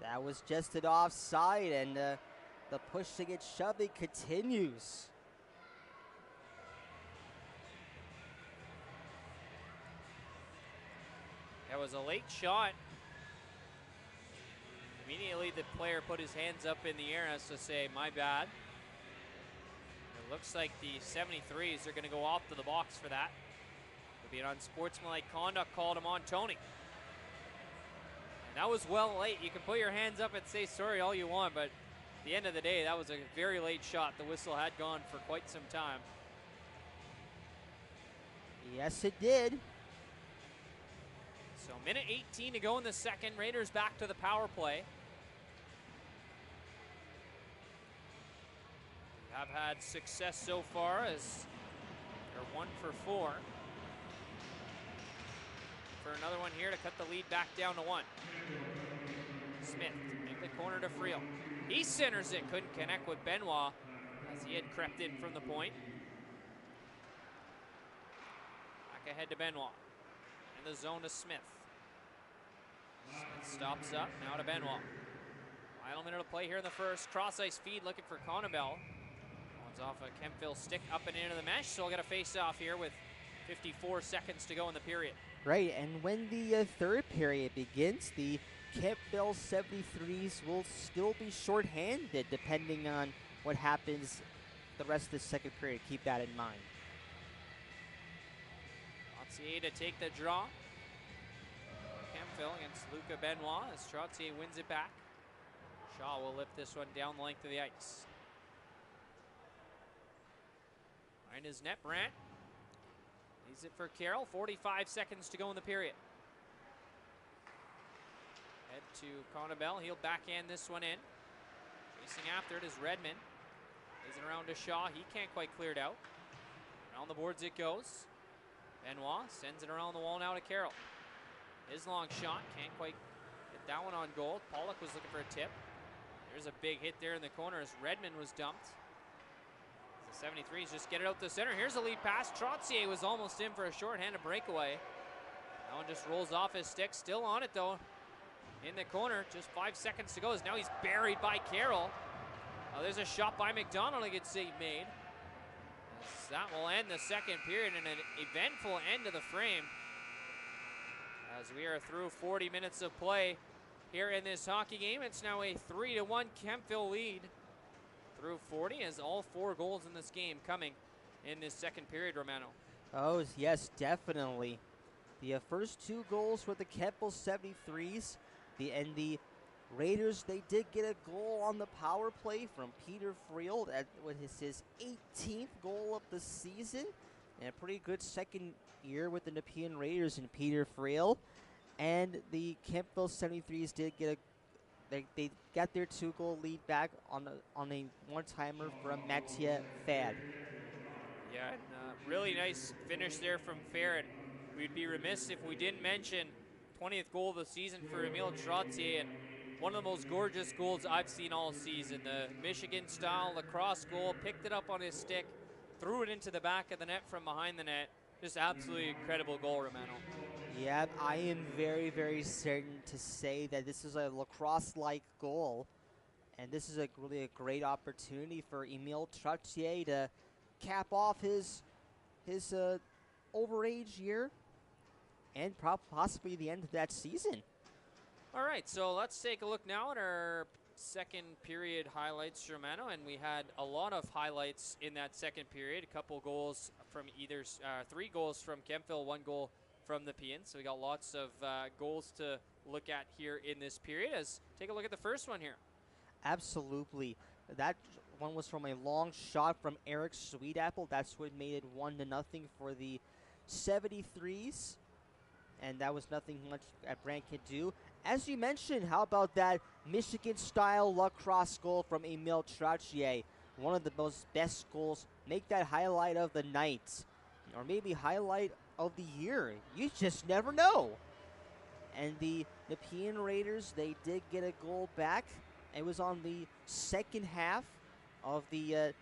That was just an offside, and the pushing and shoving continues. That was a late shot. Immediately the player put his hands up in the air as to say, my bad. It looks like the 73s are going to go off to the box for that. It'll be an unsportsmanlike conduct call to Montoni. And that was well late. You can put your hands up and say sorry all you want, but at the end of the day, that was a very late shot. The whistle had gone for quite some time. Yes, it did. So minute 18 to go in the second. Raiders back to the power play. We have had success so far as they're 1 for 4. For another one here to cut the lead back down to 1. Smith in the corner to Friel. He centers it, couldn't connect with Benoit as he had crept in from the point. Back ahead to Benoit. In the zone to Smith. Smith stops up, now to Benoit. Final minute of play here in the first. Cross ice feed looking for Connabell. One's off a Kemptville stick up and into the mesh, so we'll get a face off here with 54 seconds to go in the period. Right, and when the third period begins, the Kemptville 73s will still be shorthanded depending on what happens the rest of the second period. Keep that in mind. Trottier to take the draw. Kemptville against Luca Benoit as Trottier wins it back. Shaw will lift this one down the length of the ice. Behind his net, Brandt. Leaves it for Carroll. 45 seconds to go in the period. Head to Connabell. He'll backhand this one in. Chasing after it is Redmond. Lays it around to Shaw. He can't quite clear it out. Around the boards it goes. Benoit sends it around the wall now to Carroll. His long shot. Can't quite get that one on goal. Pollock was looking for a tip. There's a big hit there in the corner as Redmond was dumped. The 73s just get it out the center. Here's a lead pass. Trottier was almost in for a shorthanded breakaway. That one just rolls off his stick. Still on it though. In the corner. Just 5 seconds to go. Now he's buried by Carroll. There's a shot by McDonald. A good save made. As that will end the second period in an eventful end of the frame. As we are through 40 minutes of play here in this hockey game. It's now a 3-1 Kemptville lead. Through 40 as all 4 goals in this game coming in this second period, Romano. Oh, yes, definitely. The first 2 goals were the Kemptville 73s. The Raiders, they did get a goal on the power play from Peter Friel. That was his 18th goal of the season. And a pretty good second year with the Nepean Raiders and Peter Friel. And the Kemptville 73s did get they got their 2-goal lead back on a one-timer from Mathieu Fad. Yeah, and really nice finish there from Fair. And we'd be remiss if we didn't mention 20th goal of the season for Emile Trottier, and one of the most gorgeous goals I've seen all season. The Michigan-style lacrosse goal, picked it up on his stick, threw it into the back of the net from behind the net. Just absolutely incredible goal, Romano. Yeah, I am very, very certain to say that this is a lacrosse-like goal, and this is really a great opportunity for Emile Trottier to cap off his overage year and possibly the end of that season. All right, so let's take a look now at our second period highlights, Romano, and we had a lot of highlights in that second period. A couple goals from either, 3 goals from Kemptville, 1 goal from the Nepean. So we got lots of goals to look at here in this period. Take a look at the first one here. Absolutely. That one was from a long shot from Eric Sweetapple. That's what made it 1-0 for the 73s. And that was nothing much that Brant could do. As you mentioned, how about that Michigan-style lacrosse goal from Emile Trottier? One of the best goals. Make that highlight of the night. Or maybe highlight of the year. You just never know. And the Nepean Raiders, they did get a goal back. It was on the second half of the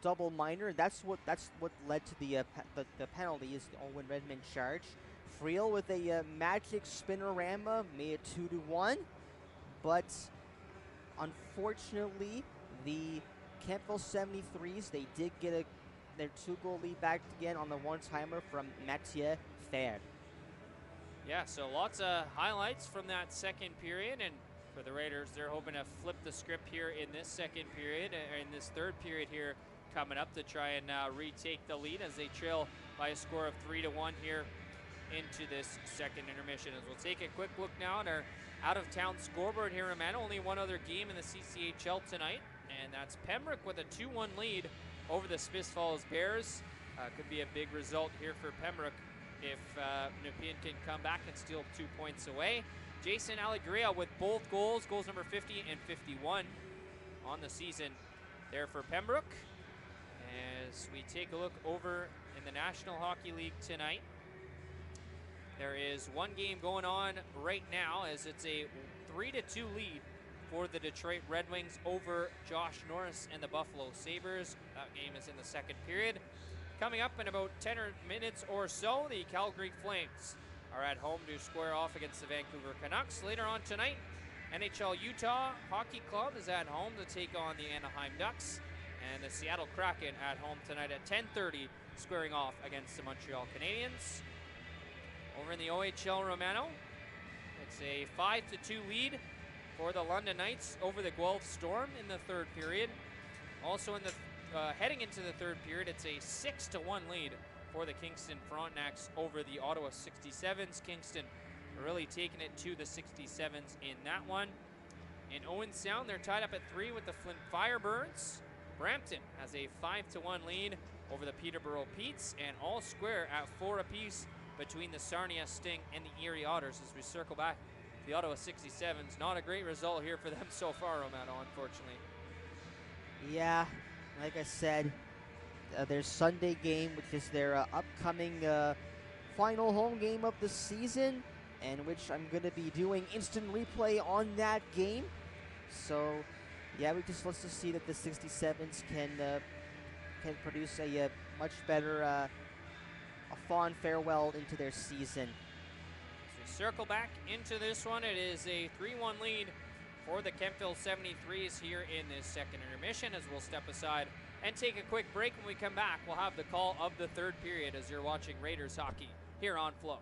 double minor. That's what led to the penalty, is the Owen Redmond charge. Friel with a magic spinorama made it 2-1, but unfortunately the Kemptville 73s, they did get their 2-goal lead back again on the one-timer from Mathieu Fad. Yeah, so lots of highlights from that second period, and for the Raiders, they're hoping to flip the script here in this second period, or in this third period here coming up, to try and retake the lead as they trail by a score of 3-1 here into this second intermission. As we'll take a quick look now at our out-of-town scoreboard here, Romano. Only one other game in the CCHL tonight, and that's Pembroke with a 2-1 lead over the Smiths Falls Bears. Could be a big result here for Pembroke if Nepean can come back and steal 2 points away. Jason Alegria with both goals number 50 and 51 on the season there for Pembroke. As we take a look over in the National Hockey League tonight, there is one game going on right now, as it's a 3-2 lead for the Detroit Red Wings over Josh Norris and the Buffalo Sabres. That game is in the second period. Coming up in about 10 minutes or so, the Calgary Flames are at home to square off against the Vancouver Canucks. Later on tonight, NHL Utah Hockey Club is at home to take on the Anaheim Ducks, and the Seattle Kraken at home tonight at 10:30, squaring off against the Montreal Canadiens. Over in the OHL, Romano, it's a 5-2 lead for the London Knights over the Guelph Storm in the third period. Also in the heading into the third period, it's a 6-1 lead for the Kingston Frontenacs over the Ottawa 67s. Kingston really taking it to the 67s in that one. In Owen Sound, they're tied up at 3 with the Flint Firebirds. Brampton has a 5-1 lead over the Peterborough Petes, and all square at 4 apiece between the Sarnia Sting and the Erie Otters. As we circle back to the Ottawa 67s, not a great result here for them so far, Romano, unfortunately. Yeah, like I said, their Sunday game, which is their upcoming final home game of the season, and which I'm going to be doing instant replay on that game. So, yeah, let's just see that the 67s can produce a much better, a fond farewell into their season. As we circle back into this one, it is a 3-1 lead for the Kemptville 73s here in this second intermission. As we'll step aside and take a quick break. When we come back, we'll have the call of the third period as you're watching Raiders hockey here on Flow.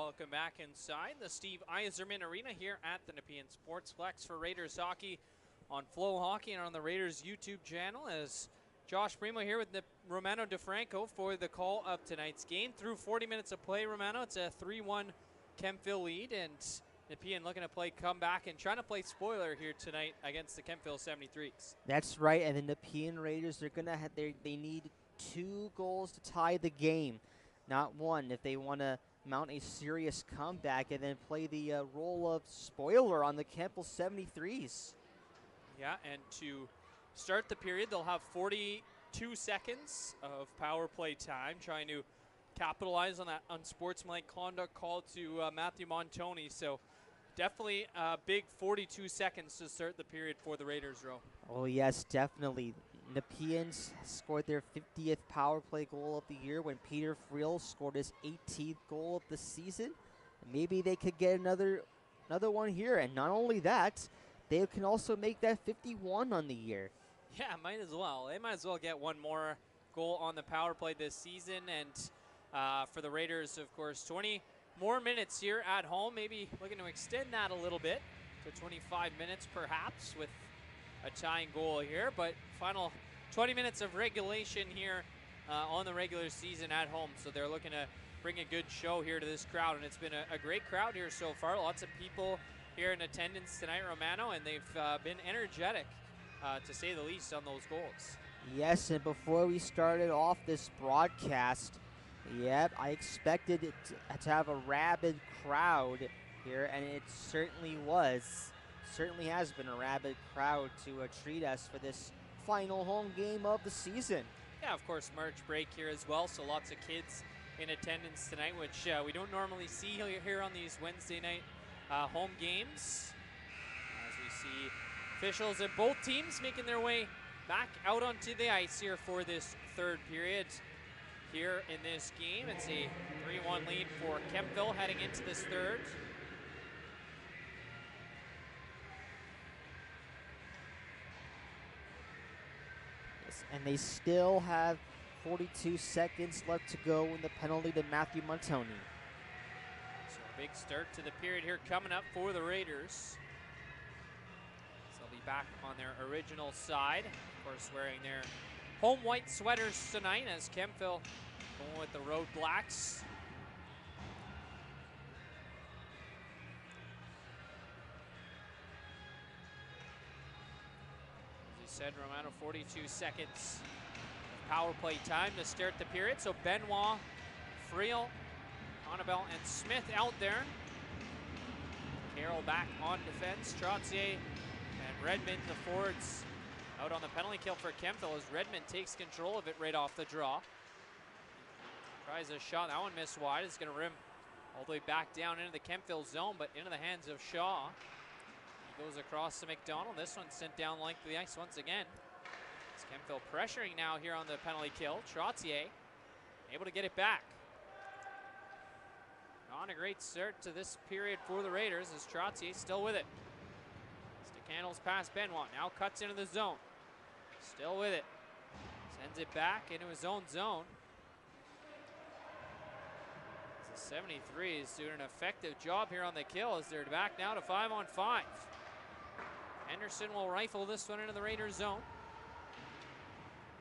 welcome back inside the Steve Yzerman Arena here at the Nepean Sportsplex for Raiders hockey on Flow Hockey and on the Raiders YouTube channel. As Josh Primo here with Romano DeFranco for the call of tonight's game. Through 40 minutes of play, Romano, it's a 3-1 Kemptville lead, and Nepean looking to play comeback and trying to play spoiler here tonight against the Kemptville 73s. That's right, and the Nepean Raiders, they're gonna have they need 2 goals to tie the game, not 1, if they want to mount a serious comeback and then play the role of spoiler on the Kemptville 73s. Yeah, and to start the period, they'll have 42 seconds of power play time, trying to capitalize on that unsportsmanlike conduct call to Matthew Montoni. So definitely a big 42 seconds to start the period for the Raiders, Ro. Oh yes, definitely. Nepeans scored their 50th power play goal of the year when Peter Friel scored his 18th goal of the season. Maybe they could get another one here, and not only that, they can also make that 51 on the year. Yeah, might as well. They might as well get one more goal on the power play this season, and for the Raiders, of course, 20 more minutes here at home, maybe looking to extend that a little bit to 25 minutes perhaps with a tying goal here, but final 20 minutes of regulation here on the regular season at home, so they're looking to bring a good show here to this crowd, and it's been a great crowd here so far. Lots of people here in attendance tonight, Romano, and they've been energetic, to say the least, on those goals. Yes, and before we started off this broadcast, yep, I expected it to have a rabid crowd here, and it certainly was. Certainly has been a rabid crowd to treat us for this final home game of the season. Yeah, of course, March break here as well, so lots of kids in attendance tonight, which we don't normally see here on these Wednesday night home games. As we see officials at both teams making their way back out onto the ice here for this third period. Here in this game, it's a 3-1 lead for Kemptville heading into this third. And they still have 42 seconds left to go in the penalty to Matthew Montoni. So a big start to the period here coming up for the Raiders. So they'll be back on their original side. Of course, wearing their home white sweaters tonight as Kemptville going with the Road Blacks. Said Romano, 42 seconds of power play time to start the period. So Benoit, Friel, Annabelle, and Smith out there. Carroll back on defense. Trottier and Redmond, the forwards, out on the penalty kill for Kemptville as Redmond takes control of it right off the draw. Tries a shot. That one missed wide. It's going to rim all the way back down into the Kemptville zone, but into the hands of Shaw. Goes across to McDonald. This one sent down length of the ice once again. It's Kemptville pressuring now here on the penalty kill. Trottier able to get it back. On a great start to this period for the Raiders as Trottier still with it. Stick handles past Benoit. Now cuts into the zone. Still with it. Sends it back into his own zone. The 73 is doing an effective job here on the kill as they're back now to 5-on-5. Henderson will rifle this one into the Raiders zone.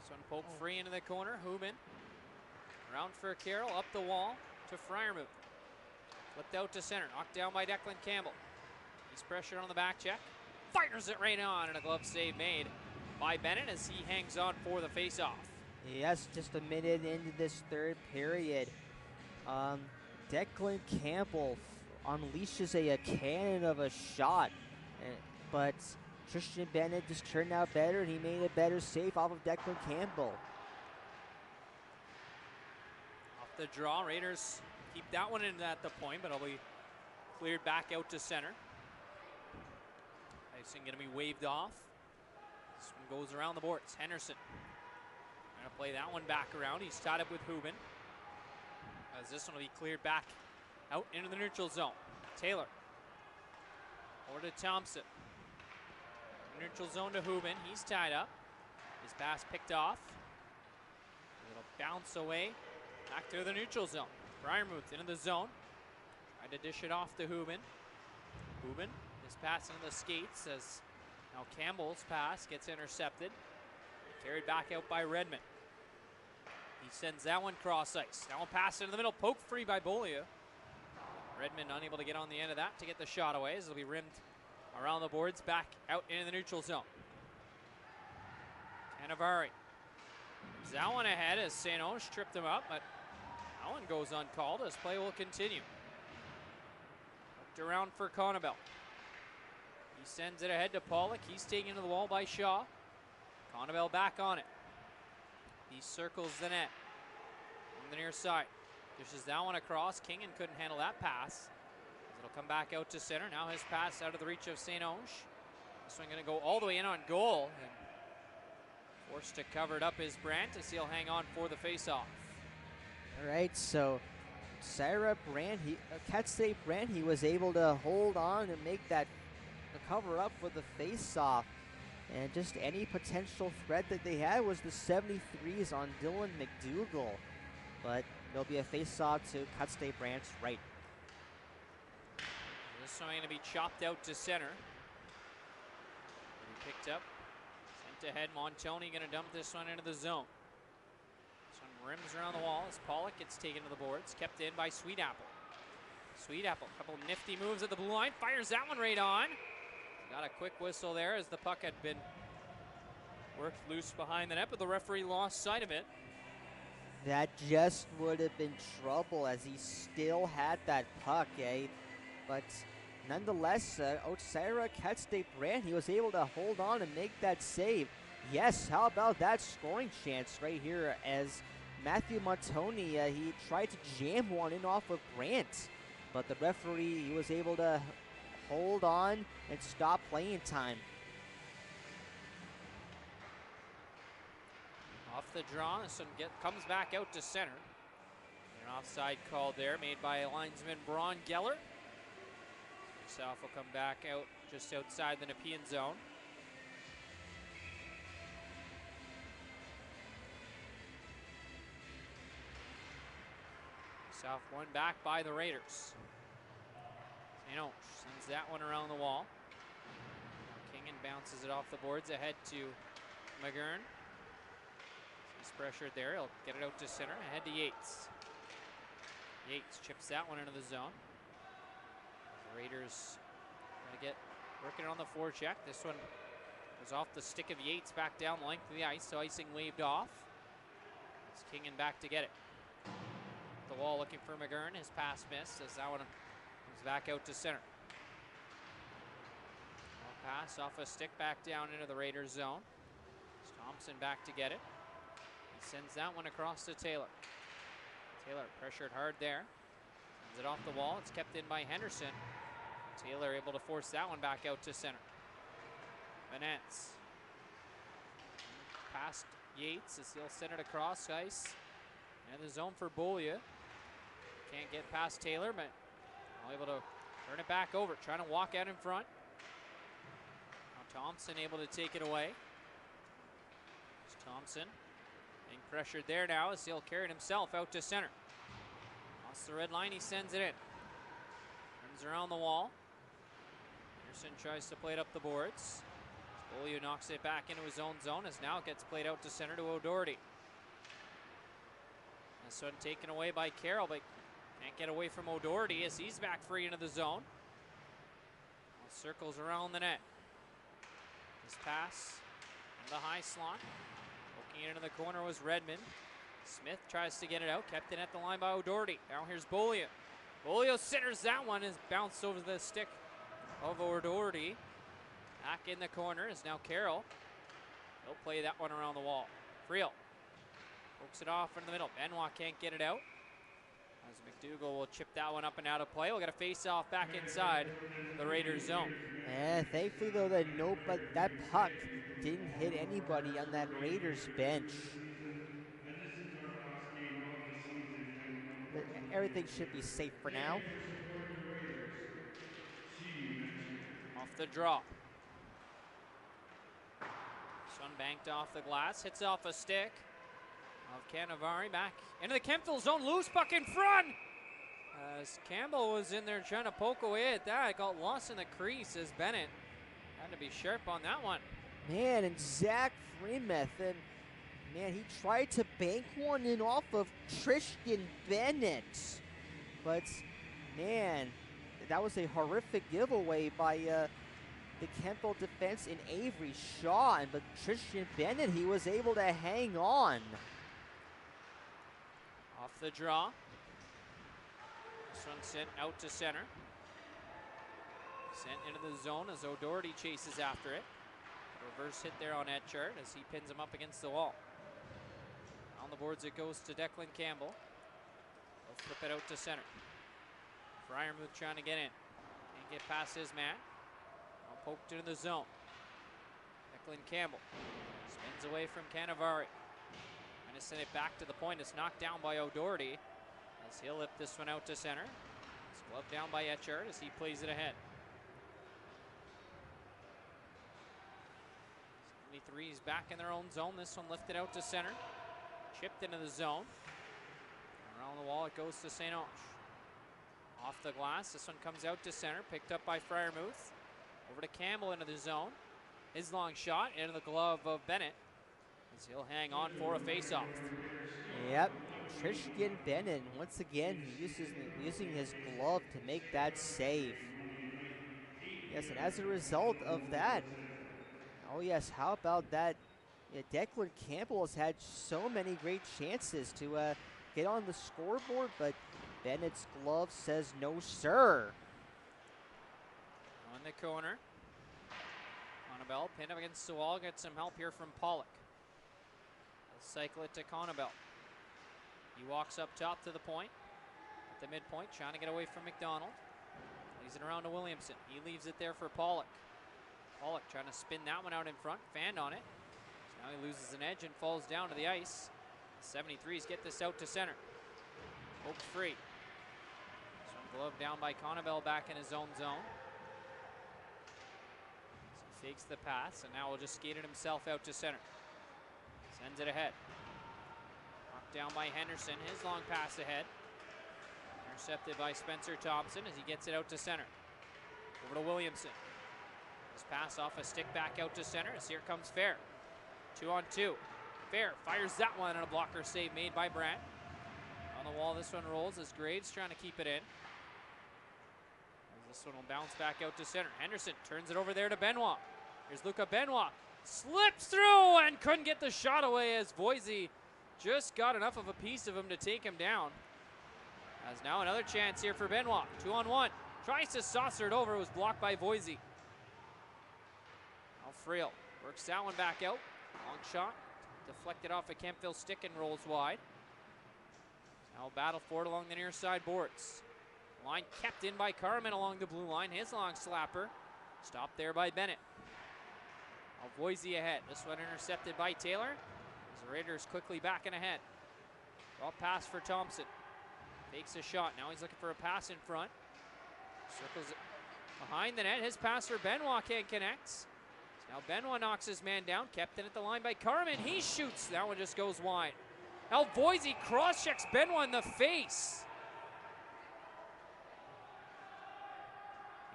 This one poked free into the corner. Hubin around for Carroll, up the wall to Freiermuth. Flipped out to center, knocked down by Declan Campbell. He's pressured on the back check. Fires it right on, and a glove save made by Bennett as he hangs on for the faceoff. Yes, just a minute into this third period. Declan Campbell unleashes a cannon of a shot, but Tristan Bennett just turned out better, and he made a better save off of Declan Campbell. Off the draw, Raiders keep that one in at the point, but it'll be cleared back out to center. Icing going to be waved off. This one goes around the boards. Henderson going to play that one back around. He's tied up with Hubin. As this one will be cleared back out into the neutral zone. Taylor over to Thompson. Neutral zone to Hubin. He's tied up. His pass picked off. It'll bounce away back through the neutral zone. Freiermuth into the zone. Trying to dish it off to Hubin. Hubin is passing the skates as now Campbell's pass gets intercepted. Carried back out by Redmond. He sends that one cross ice. That one passed into the middle, poked free by Beaulieu. Redmond unable to get on the end of that to get the shot away as it'll be rimmed around the boards, back out into the neutral zone. Canavari. That one ahead as St. Onge tripped him up, but that one goes uncalled as play will continue. Hooked around for Connabelle. He sends it ahead to Pollock. He's taken to the wall by Shaw. Connabelle back on it. He circles the net on the near side. Dishes that one across. Kingan couldn't handle that pass. It'll come back out to center. Now his pass out of the reach of St. Onge. This one going to go all the way in on goal. And forced to cover it up is Brandt as he'll hang on for the faceoff. All right, so Sarah Brandt, Kemptville Brandt, he was able to hold on and make that cover up for the faceoff. And just any potential threat that they had was the 73s on Dylan McDougall. But there'll be a face-off to Kemptville Brandt's right. This one going to be chopped out to center. He picked up, sent ahead. Montoni going to dump this one into the zone. This one rims around the wall as Pollock gets taken to the boards. Kept in by Sweetapple. Sweetapple, a couple nifty moves at the blue line. Fires that one right on. Got a quick whistle there as the puck had been worked loose behind the net, but the referee lost sight of it. That just would have been trouble as he still had that puck, eh? But nonetheless, Sarah Kemptville Brandt, he was able to hold on and make that save. Yes, how about that scoring chance right here as Matthew Montoni, he tried to jam one in off of Brandt, but the referee, he was able to hold on and stop playing time. Off the draw, this one comes back out to center. An offside call there made by linesman Braun Geller. Faceoff will come back out just outside the Nepean zone. Faceoff won back by the Raiders. St. Onge sends that one around the wall. Kingan bounces it off the boards ahead to McGurn. He's pressured there. He'll get it out to center. Ahead to Yates. Yates chips that one into the zone. The Raiders going to get working on the forecheck. This one was off the stick of Yates back down the length of the ice, so icing waved off. It's Kingan back to get it. The wall looking for McGurn. His pass missed as that one comes back out to center. Pass off a stick back down into the Raiders zone. It's Thompson back to get it. He sends that one across to Taylor. Taylor pressured hard there. Sends it off the wall. It's kept in by Henderson. Taylor able to force that one back out to center. Vanetz. Past Yates as he'll send it across ice. And the zone for Beaulieu. Can't get past Taylor, but able to turn it back over. Trying to walk out in front. Thompson able to take it away. It's Thompson being pressured there now as he'll carry it himself out to center. Across the red line, he sends it in. Turns around the wall. Anderson tries to play it up the boards. Beaulieu knocks it back into his own zone as now it gets played out to center to O'Doherty. This one taken away by Carroll, but can't get away from O'Doherty as he's back free into the zone. Circles around the net. His pass in the high slot. Poking it into the corner was Redmond. Smith tries to get it out. Kept it at the line by O'Doherty. Now here's Beaulieu. Beaulieu centers that one. Is bounced over the stick of O'Doherty. Back in the corner is now Carroll. He'll play that one around the wall. Friel pokes it off in the middle. Benoit can't get it out. As McDougall will chip that one up and out of play. We'll get a face-off back inside the Raiders zone. And thankfully, though, that puck didn't hit anybody on that Raiders bench. Everything should be safe for now. Off the draw. This one banked off the glass. Hits off a stick of Canavari. Back into the Kemptville zone. Loose puck in front. As Campbell was in there trying to poke away at that, got lost in the crease as Bennett had to be sharp on that one. Man, and Zach Fremeth, and man, he tried to bank one in off of Tristan Bennett. But, man, that was a horrific giveaway by the Kemptville defense in Avery Shaw. But Tristan Bennett, he was able to hang on. Off the draw. This one sent out to center. Sent into the zone as O'Doherty chases after it. Reverse hit there on Etchart as he pins him up against the wall. On the boards it goes to Declan Campbell. He'll flip it out to center. Fryermuth trying to get in. Can't get past his man. Now poked into the zone. Declan Campbell spins away from Canavari. Trying to send it back to the point. It's knocked down by O'Doherty as he'll lift this one out to center. It's gloved down by Etchart as he plays it ahead. 73's back in their own zone. This one lifted out to center. Chipped into the zone. Around the wall it goes to St. Ange. Off the glass. This one comes out to center. Picked up by Fryermuth. Over to Campbell into the zone. His long shot into the glove of Bennett as he'll hang on for a face-off. Yep, Tristan Bennett, once again, using his glove to make that save. Yes, and as a result of that, oh yes, how about that? Yeah, Declan Campbell has had so many great chances to get on the scoreboard, but Bennett's glove says no, sir. On the corner. Conabell pinned up against the wall. Gets some help here from Pollock. He'll cycle it to Conabell. He walks up top to the point. At the midpoint, trying to get away from McDonald. Leaves it around to Williamson. He leaves it there for Pollock. Pollock trying to spin that one out in front. Fanned on it. So now he loses an edge and falls down to the ice. The 73s get this out to center. Hope free. This one gloved down by Conabell back in his own zone. So he fakes the pass and now will just skate it himself out to center. Sends it ahead. Knocked down by Henderson. His long pass ahead. Intercepted by Spencer Thompson as he gets it out to center. Over to Williamson. His pass off a stick back out to center as here comes Fair. 2-on-2. Fair fires that one and a blocker save made by Brandt. On the wall this one rolls as Graves trying to keep it in. This one will bounce back out to center. Henderson turns it over there to Benoit. Here's Luca Benoit. Slips through and couldn't get the shot away as Voisey just got enough of a piece of him to take him down. As now another chance here for Benoit. 2-on-1. Tries to saucer it over. It was blocked by Voisey. Now Friel works that one back out. Long shot. Deflected off a Kemptville stick and rolls wide. Now battle for it along the near side boards. Line kept in by Carmen along the blue line. His long slapper. Stopped there by Bennett. Now Voisey ahead. This one intercepted by Taylor. As the Raiders quickly backing ahead. Draw pass for Thompson. Fakes a shot. Now he's looking for a pass in front. Circles it behind the net. His pass for Benoit can't connect. So now Benoit knocks his man down. Kept in at the line by Carmen. He shoots. That one just goes wide. Now Voisey cross-checks Benoit in the face.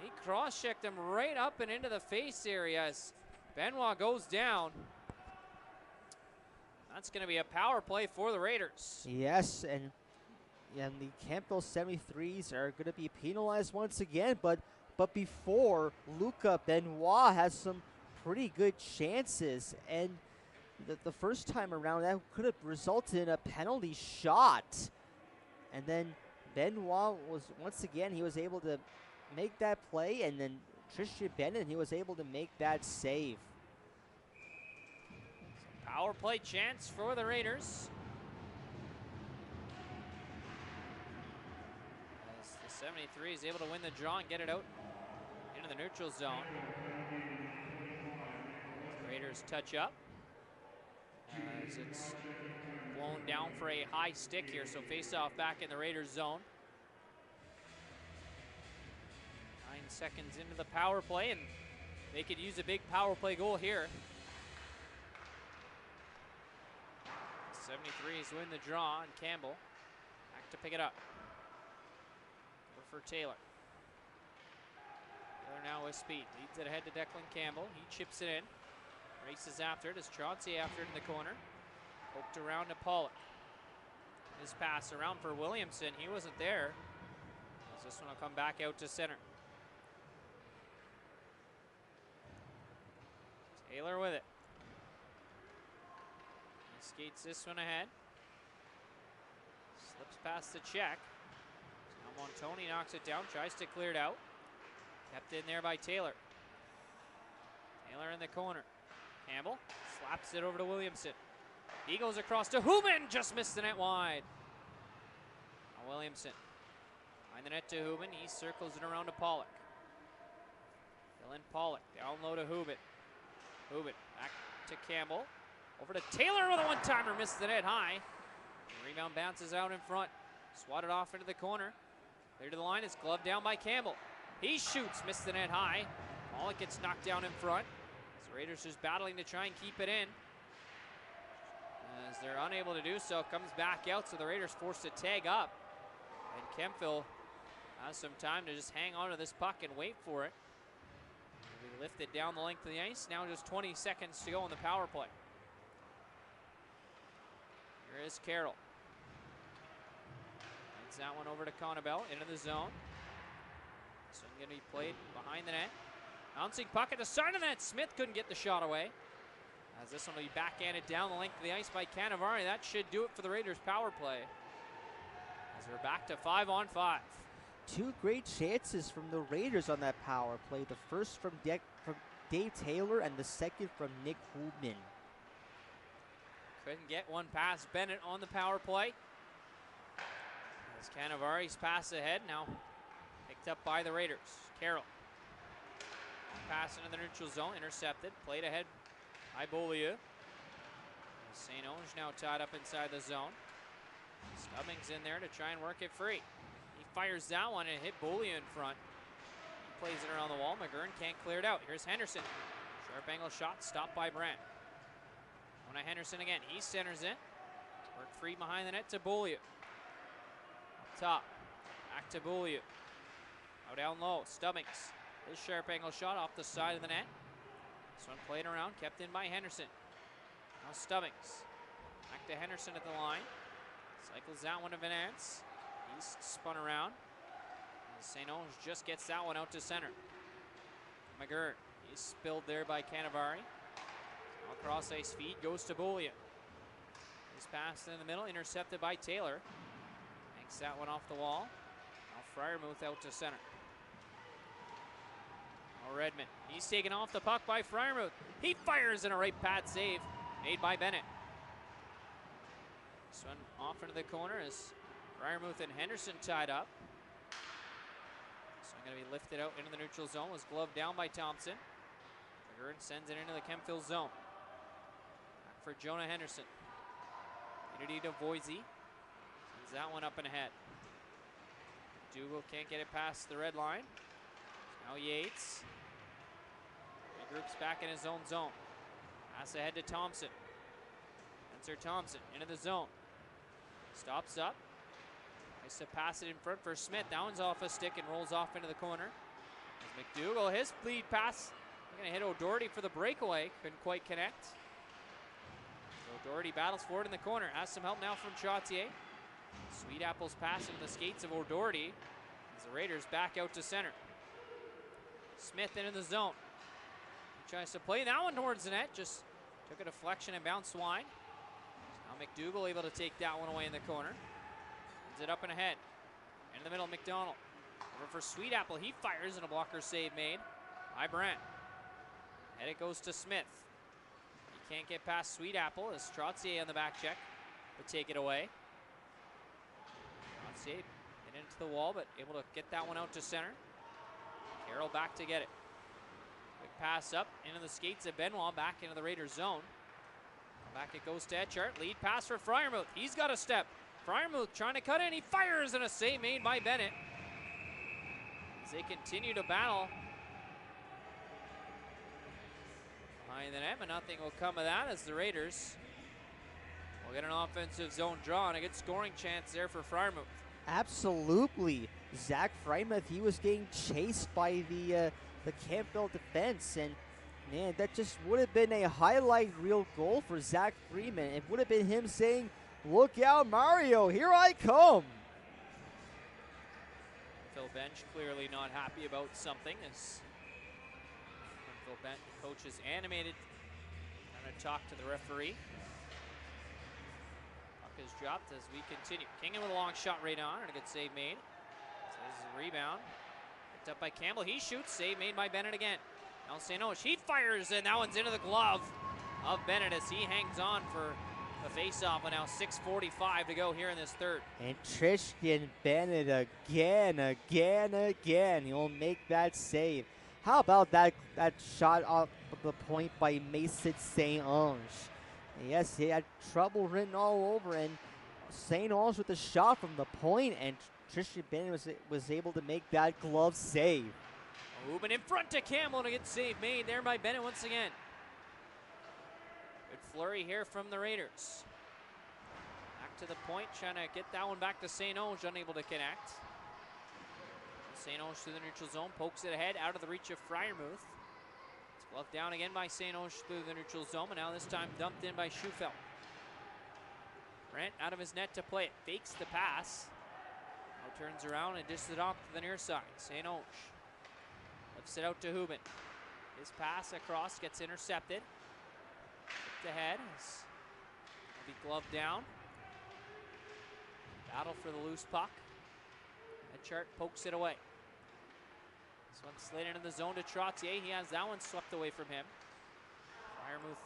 He cross-checked him right up and into the face area as Benoit goes down. That's going to be a power play for the Raiders. Yes, and the Kemptville 73s are going to be penalized once again, but before, Luca Benoit has some pretty good chances, and the first time around that could have resulted in a penalty shot. And then Benoit was, once again, he was able to make that play, and then Tristan Bennett, he was able to make that save. Power play chance for the Raiders. As the 73 is able to win the draw and get it out into the neutral zone. The Raiders touch up as it's blown down for a high stick here, so face off back in the Raiders zone. 9 seconds into the power play, and they could use a big power play goal here. 73s win the draw, and Campbell back to pick it up. Over for Taylor. Taylor now with speed. Leads it ahead to Declan Campbell. He chips it in. Races after it as Chauncey after it in the corner. Poked around to Pollock. His pass around for Williamson. He wasn't there. As this one will come back out to center. Taylor with it. He skates this one ahead. Slips past the check. Now Montoni knocks it down, tries to clear it out. Kept in there by Taylor. Taylor in the corner. Campbell slaps it over to Williamson. He goes across to Hubin, just missed the net wide. Now Williamson. Behind the net to Hubin, he circles it around to Pollock. Dylan Pollock, down low to Hubin. Hubin back to Campbell. Over to Taylor with a one-timer, missed the net high. The rebound bounces out in front. Swatted off into the corner. Clear to the line, it's gloved down by Campbell. He shoots, missed the net high. Pollock gets knocked down in front. The Raiders just battling to try and keep it in. As they're unable to do so, comes back out, so the Raiders forced to tag up. And Kemptville has some time to just hang on to this puck and wait for it. We lift it down the length of the ice. Now just 20 seconds to go in the power play. Here is Carroll. Hands that one over to Connabell into the zone. This one going to be played behind the net. Bouncing puck at the side of the net. Smith couldn't get the shot away. As this one will be backhanded down the length of the ice by Cannavaro. That should do it for the Raiders' power play. As we're back to 5-on-5. Two great chances from the Raiders on that power play. The first from Dave Taylor and the second from Nick Hubin. Couldn't get one past Bennett on the power play. As Cannavari's pass ahead, now picked up by the Raiders. Carroll. Pass into the neutral zone, intercepted, played ahead by Beaulieu. St. Onge now tied up inside the zone. Stubbings in there to try and work it free. He fires that one and hit Beaulieu in front. He plays it around the wall. McGurn can't clear it out. Here's Henderson. Sharp angle shot stopped by Brandt. On to Henderson again. He centers it. Work free behind the net to Beaulieu. Up top. Back to Beaulieu. Now down low. Stubbings. His sharp angle shot off the side of the net. This one played around, kept in by Henderson. Now Stubbings. Back to Henderson at the line. Cycles that one to Van Ants. He's spun around. St. Onge just gets that one out to center. McGurn. He's spilled there by Cannavaro. Across ice feed goes to Beaulieu. His pass in the middle, intercepted by Taylor. Makes that one off the wall. Now Freiermuth out to center. Redmond. He's taken off the puck by Freiermuth. He fires in a right pad save made by Bennett. This one off into the corner as Freiermuth and Henderson tied up. This one going to be lifted out into the neutral zone. Was gloved down by Thompson. McGurn sends it into the Kemptville zone. Back for Jonah Henderson. Unity to Voisey. Sends that one up and ahead. Dougal can't get it past the red line. Now Yates. Regroups back in his own zone. Pass ahead to Thompson. Spencer Thompson into the zone. Stops up. Tries to pass it in front for Smith. That one's off a stick and rolls off into the corner. As McDougall, his lead pass. Going to hit O'Doherty for the breakaway. Couldn't quite connect. So O'Doherty battles forward in the corner. Has some help now from Chautier. Sweet Apple's pass into the skates of O'Doherty. As the Raiders back out to center. Smith into the zone. He tries to play that one towards the net. Just took a deflection and bounced wide. Now McDougall able to take that one away in the corner. Sends it up and ahead. In the middle, McDonald. Over for Sweet Apple. He fires and a blocker save made by Brandt. And it goes to Smith. He can't get past Sweet Apple as Trottier on the back check would take it away. Trottier hit into the wall, but able to get that one out to center. Carroll back to get it. Quick pass up into the skates of Benoit, back into the Raiders zone. Back it goes to Etchart. Lead pass for Freiermuth. He's got a step. Freiermuth trying to cut in. He fires and a save made by Bennett. As they continue to battle behind the net, but nothing will come of that as the Raiders will get an offensive zone draw and a good scoring chance there for Freiermuth. Absolutely. Zach Frymouth, he was getting chased by the Kemptville defense, and man, that just would have been a highlight reel goal for Zach Freeman. It would have been him saying, "Look out, Mario, here I come." Phil Bench clearly not happy about something as Phil Bench, coach is animated. I'm going to talk to the referee. Puck is dropped as we continue. Kingan with a long shot right on, and a good save made. So this is a rebound. Picked up by Campbell. He shoots. Save made by Bennett again. Now St. Oge, he fires, and that one's into the glove of Bennett as he hangs on for the face-off. And now 6:45 to go here in this third. And Tristan Bennett again. He'll make that save. How about that shot off the point by Mason St. Onge? Yes, he had trouble written all over, and St. Onge with the shot from the point, and Tristan Bennett was able to make that glove save. Moving in front to Campbell, and a good save made there by Bennett once again. Good flurry here from the Raiders. Back to the point, trying to get that one back to St. Onge, unable to connect. St. Onge through the neutral zone, pokes it ahead, out of the reach of Freiermuth. It's gloved down again by St. Onge through the neutral zone, and now this time dumped in by Schufelt. Brent out of his net to play it, fakes the pass. Now turns around and dishes it off to the near side. St. Onge lifts it out to Hubin. His pass across gets intercepted. Tipped ahead. Will be gloved down. Battle for the loose puck. Chart pokes it away. This one's slid into the zone to Trottier. He has that one swept away from him. Freiermuth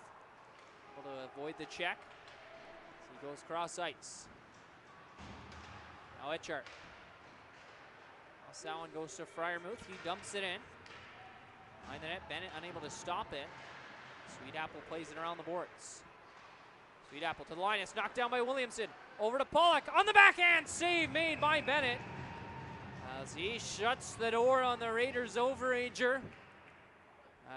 able to avoid the check as he goes cross ice. Now Etchart. That one goes to Freiermuth. He dumps it in. Behind the net, Bennett unable to stop it. Sweet Apple plays it around the boards. Sweet Apple to the line. It's knocked down by Williamson. Over to Pollock on the backhand. Save made by Bennett as he shuts the door on the Raiders' overager.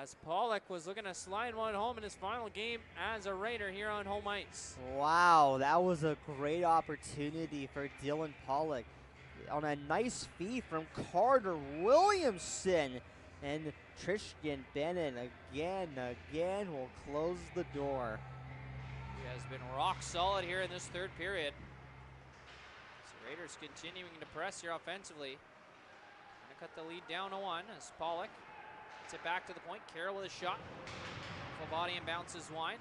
As Pollock was looking to slide one home in his final game as a Raider here on home ice. Wow, that was a great opportunity for Dylan Pollock. On a nice feed from Carter Williamson. And Tristan Bennett again will close the door. He has been rock solid here in this third period. So Raiders continuing to press here offensively. Gonna cut the lead down to 1 as Pollock gets it back to the point. Carroll with a shot. Full body and bounces wide.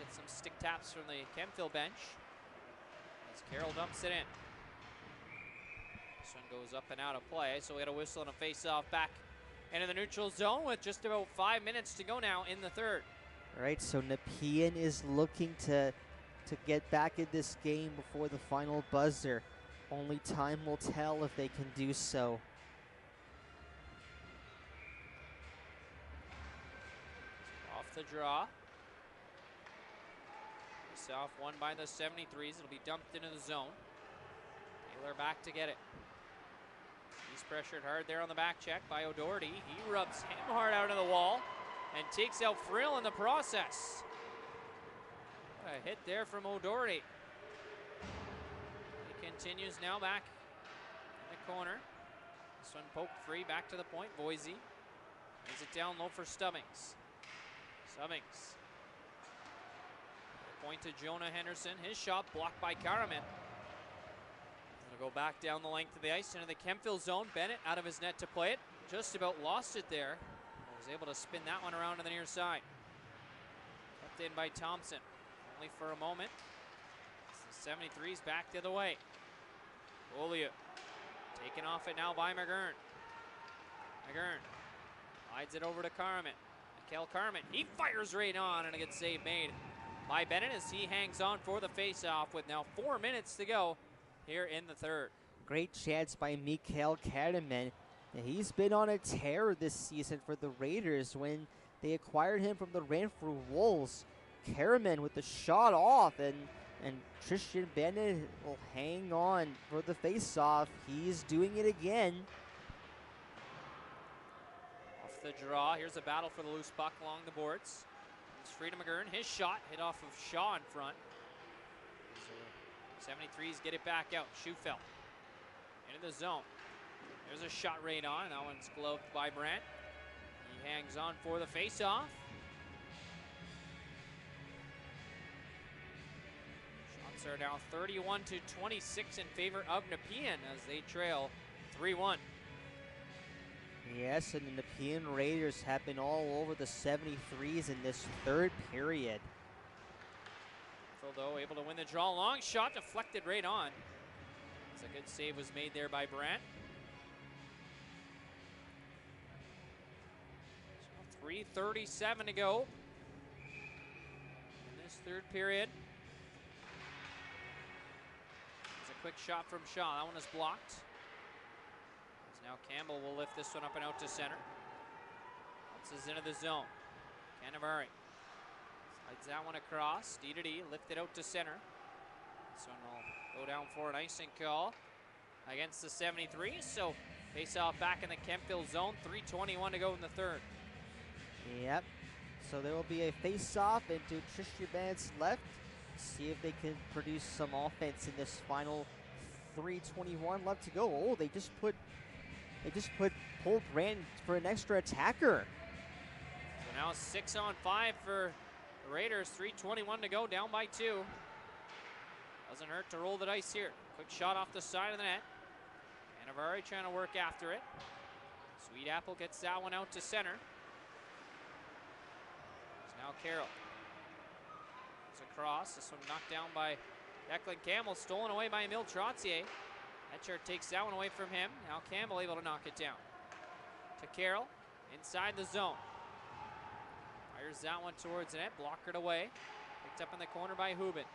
Gets some stick taps from the Kemptville bench as Carroll dumps it in. This one goes up and out of play, so we had a whistle and a face-off back into the neutral zone with just about 5 minutes to go now in the third. All right, so Nepean is looking to get back in this game before the final buzzer. Only time will tell if they can do so. Off the draw. Face-off won by the 73s. It'll be dumped into the zone. Taylor back to get it. He's pressured hard there on the back check by O'Doherty. He rubs him hard out of the wall and takes out Frill in the process. What a hit there from O'Doherty. He continues now back in the corner. This one poked free, back to the point. Boise lays it down low for Stubbings. Stubbings. Point to Jonah Henderson. His shot blocked by Karaman. Go back down the length of the ice into the Kemptville zone. Bennett out of his net to play it. Just about lost it there. Was able to spin that one around to the near side. Kept in by Thompson. Only for a moment. The 73's back the other way. Olio taken off it now by McGurn. McGurn slides it over to Carmen. Mikel Carmen. He fires right on, and a good save made by Bennett as he hangs on for the face-off with now 4 minutes to go here in the third. Great chance by Mikel Carmen. He's been on a tear this season for the Raiders when they acquired him from the Renfrew Wolves. Carmen with the shot off, and Tristan Bennett will hang on for the face-off. He's doing it again. Off the draw, here's a battle for the loose puck along the boards. It's free to McGurn. His shot hit off of Shaw in front. 73s get it back out. Schufelt into the zone. There's a shot right on. That one's gloved by Brandt. He hangs on for the face-off. Shots are now 31-26 in favor of Nepean as they trail 3-1. Yes, and the Nepean Raiders have been all over the 73s in this third period. Kemptville, though, able to win the draw. Long shot deflected right on. As a good save was made there by Brandt. So 3:37 to go in this third period. There's a quick shot from Shaw. That one is blocked. Now Campbell will lift this one up and out to center. Bounces into the zone. Canavari slides that one across. D-to-D, lifted out to center. This one will go down for an icing call against the 73. So face off back in the Kemptville zone. 3:21 to go in the third. Yep. So there will be a face-off into Trishuband's left. See if they can produce some offense in this final 3:21 left to go. Oh, they just put Paul Brandt for an extra attacker. So now 6-on-5 for the Raiders. 3:21 to go, down by 2. Doesn't hurt to roll the dice here. Quick shot off the side of the net. Canavari trying to work after it. Sweet Apple gets that one out to center. It's now Carroll. It's across. This one knocked down by Declan Campbell. Stolen away by Emile Trottier. Etcher takes that one away from him. Now Campbell able to knock it down. To Carroll, inside the zone. Fires that one towards the net, blockered away. Picked up in the corner by Hubin.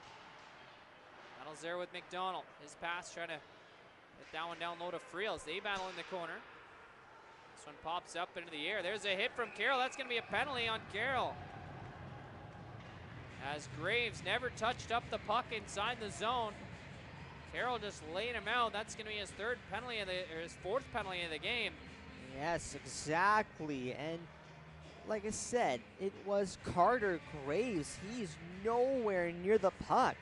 Battles there with McDonald. His pass trying to get that one down low to Friels. They battle in the corner. This one pops up into the air. There's a hit from Carroll. That's going to be a penalty on Carroll. As Graves never touched up the puck inside the zone. Carroll just laid him out. That's going to be his his fourth penalty of the game. Yes, exactly. And like I said, it was Carter Graves. He's nowhere near the puck,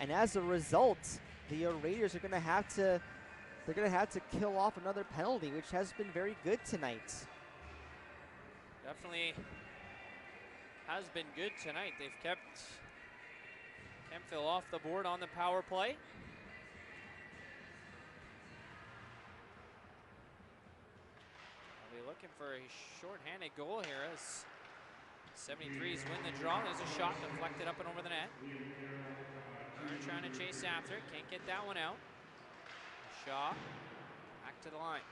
and as a result, the Raiders are going to have to kill off another penalty, which has been very good tonight. Definitely has been good tonight. They've kept Kemptville off the board on the power play. Looking for a short-handed goal here as 73s win the draw. There's a shot deflected up and over the net. They're trying to chase after it. Can't get that one out. Shaw back to the line.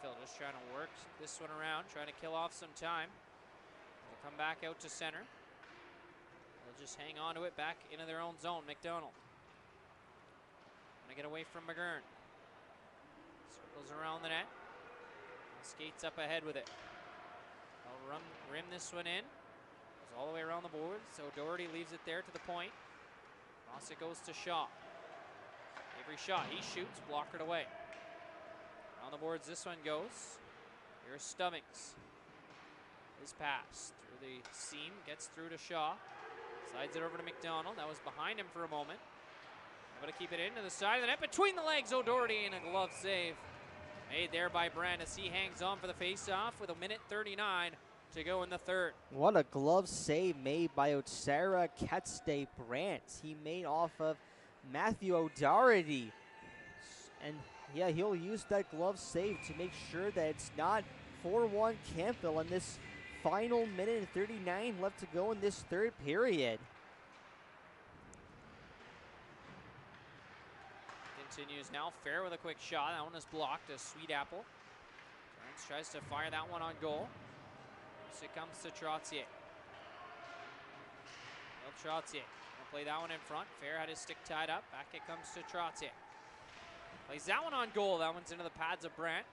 Phil just trying to work this one around, trying to kill off some time. They'll come back out to center. They'll just hang on to it back into their own zone. McDonald. Gonna get away from McGurn. Circles around the net. Skates up ahead with it. They'll rim this one in. Goes all the way around the board, so Doherty leaves it there to the point. Across it goes to Shaw. Every shot he shoots, blockered away. On the boards this one goes. Here's Stubbings. His pass through the seam, gets through to Shaw. Slides it over to McDonald. That was behind him for a moment. Able to keep it into the side of the net. Between the legs, O'Doherty, and a glove save. Made there by Brandt as he hangs on for the face-off with 1:39 to go in the third. What a glove save made by Otsara Ketste Brandt. He made off of Matthew O'Doherty. And yeah, he'll use that glove save to make sure that it's not 4-1 Kemptville in this final 1:39 left to go in this third period. Continues now. Fair with a quick shot. That one is blocked as Sweet Apple tries to fire that one on goal. So it comes to Trottier. Trottier will play that one in front. Fair had his stick tied up. Back it comes to Trottier. Plays that one on goal. That one's into the pads of Brandt.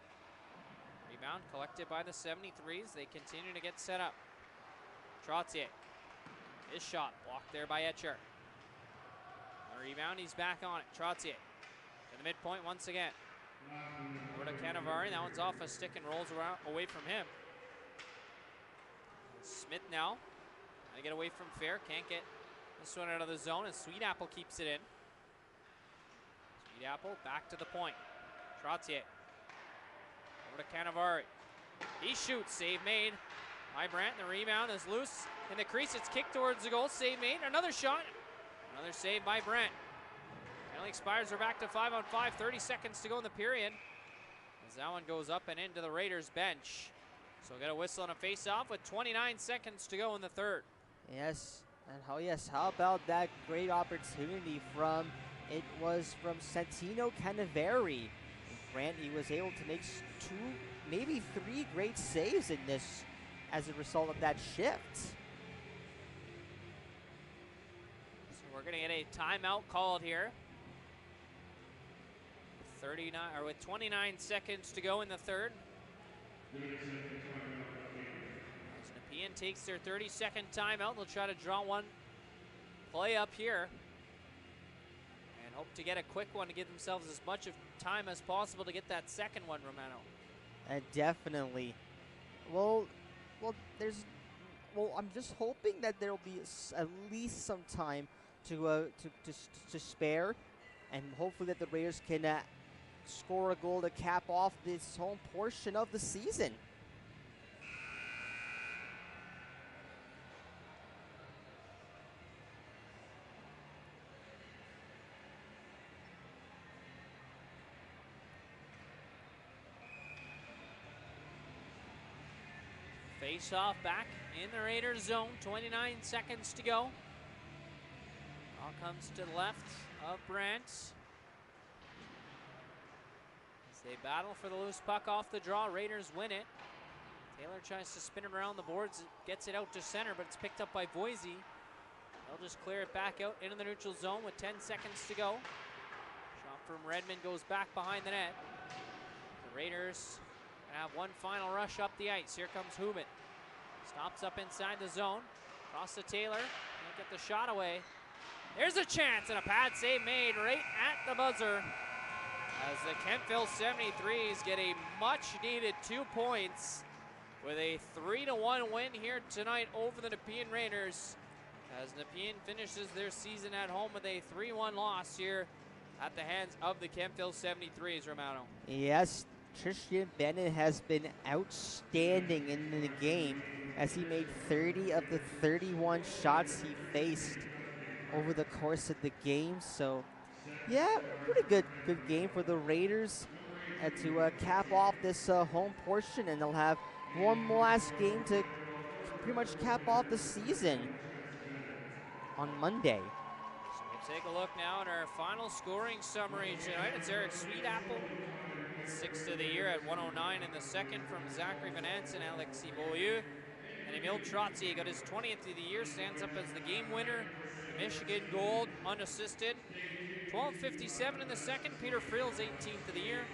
Rebound collected by the 73s. They continue to get set up. Trottier. His shot blocked there by Etcher. The rebound. He's back on it. Trottier. To the midpoint once again. Over to Canavari. That one's off a stick and rolls around away from him. Smith now. Trying to get away from Fair. Can't get this one out of the zone, and Sweet Apple keeps it in. Sweet Apple back to the point. Trottier Over to Cannavaro. He shoots, save made by Brandt. The rebound is loose in the crease. It's kicked towards the goal, save made. Another shot, another save by Brandt. Penalty expires, we're back to 5-on-5, 30 seconds to go in the period. As that one goes up and into the Raiders bench. So we'll get a whistle and a face-off with 29 seconds to go in the third. Yes, and how about that great opportunity from Santino Cannavaro. Brandt, he was able to make 2, maybe 3 great saves in this as a result of that shift. So we're going to get a timeout called here. 29 seconds to go in the third. As Nepean takes their 30-second timeout, they'll try to draw one play up here and hope to get a quick one to give themselves as much of time as possible to get that second one, Romano. Definitely. Well, I'm just hoping that there'll be at least some time to spare, and hopefully that the Raiders can score a goal to cap off this home portion of the season. Face off back in the Raiders zone, 29 seconds to go. Ball comes to the left of Brandt. As they battle for the loose puck off the draw, Raiders win it. Taylor tries to spin it around the boards, gets it out to center, but it's picked up by Boise. They'll just clear it back out into the neutral zone with 10 seconds to go. Shot from Redmond goes back behind the net. The Raiders have one final rush up the ice. Here comes Hubin. Stops up inside the zone. Across to Taylor. Can't get the shot away. There's a chance and a pad save made right at the buzzer. As the Kemptville 73s get a much-needed 2 points with a 3-1 win here tonight over the Nepean Raiders. As Nepean finishes their season at home with a 3-1 loss here at the hands of the Kemptville 73s, Romano. Yes, Tristan Bennett has been outstanding in the game as he made 30 of the 31 shots he faced over the course of the game. So, yeah, pretty good game for the Raiders to cap off this home portion, and they'll have one last game to pretty much cap off the season on Monday. So we'll take a look now at our final scoring summary tonight. It's Eric Sweetapple, 6th of the year at 109 in the second from Zachary Van Ansen, Alexis Beaulieu. And Emile Trottier got his 20th of the year, stands up as the game winner. Michigan gold, unassisted. 12:57 in the second. Peter Frill's 18th of the year.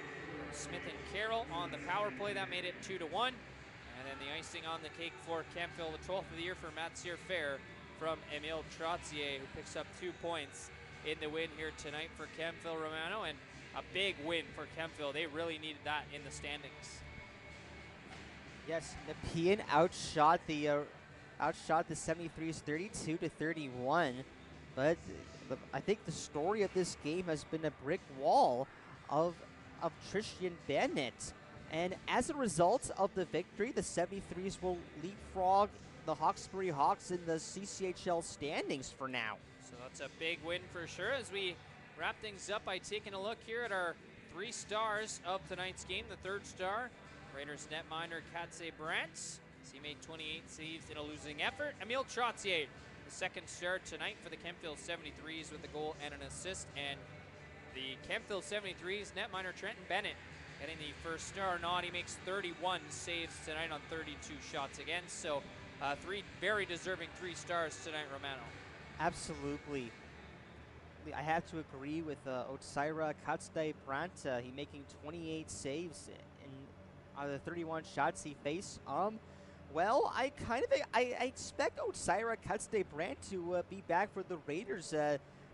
Smith and Carroll on the power play, that made it 2-1. And then the icing on the cake for Kemptville, the 12th of the year for Mathieu Fair from Emile Trottier, who picks up 2 points in the win here tonight for Kemptville, Romano. And a big win for Kemptville. They really needed that in the standings. Yes, Nepean outshot the 73s 32-31, but I think the story of this game has been a brick wall of Tristan Bennett. And as a result of the victory, the 73s will leapfrog the Hawkesbury Hawks in the CCHL standings for now. So that's a big win for sure. As we wrap things up by taking a look here at our 3 stars of tonight's game. The 3rd star, Raiders netminder Katse Brandt. He made 28 saves in a losing effort. Emile Trottier, the 2nd star tonight for the Kemptville 73s with a goal and an assist. And the Kemptville 73s netminder Trenton Bennett getting the 1st star nod. He makes 31 saves tonight on 32 shots against. So 3 very deserving 3 stars tonight, Romano. Absolutely. I have to agree with Otsira Katse Brandt. He making 28 saves in the 31 shots he faced. Well, I expect Otsira Katse Brandt to be back for the Raiders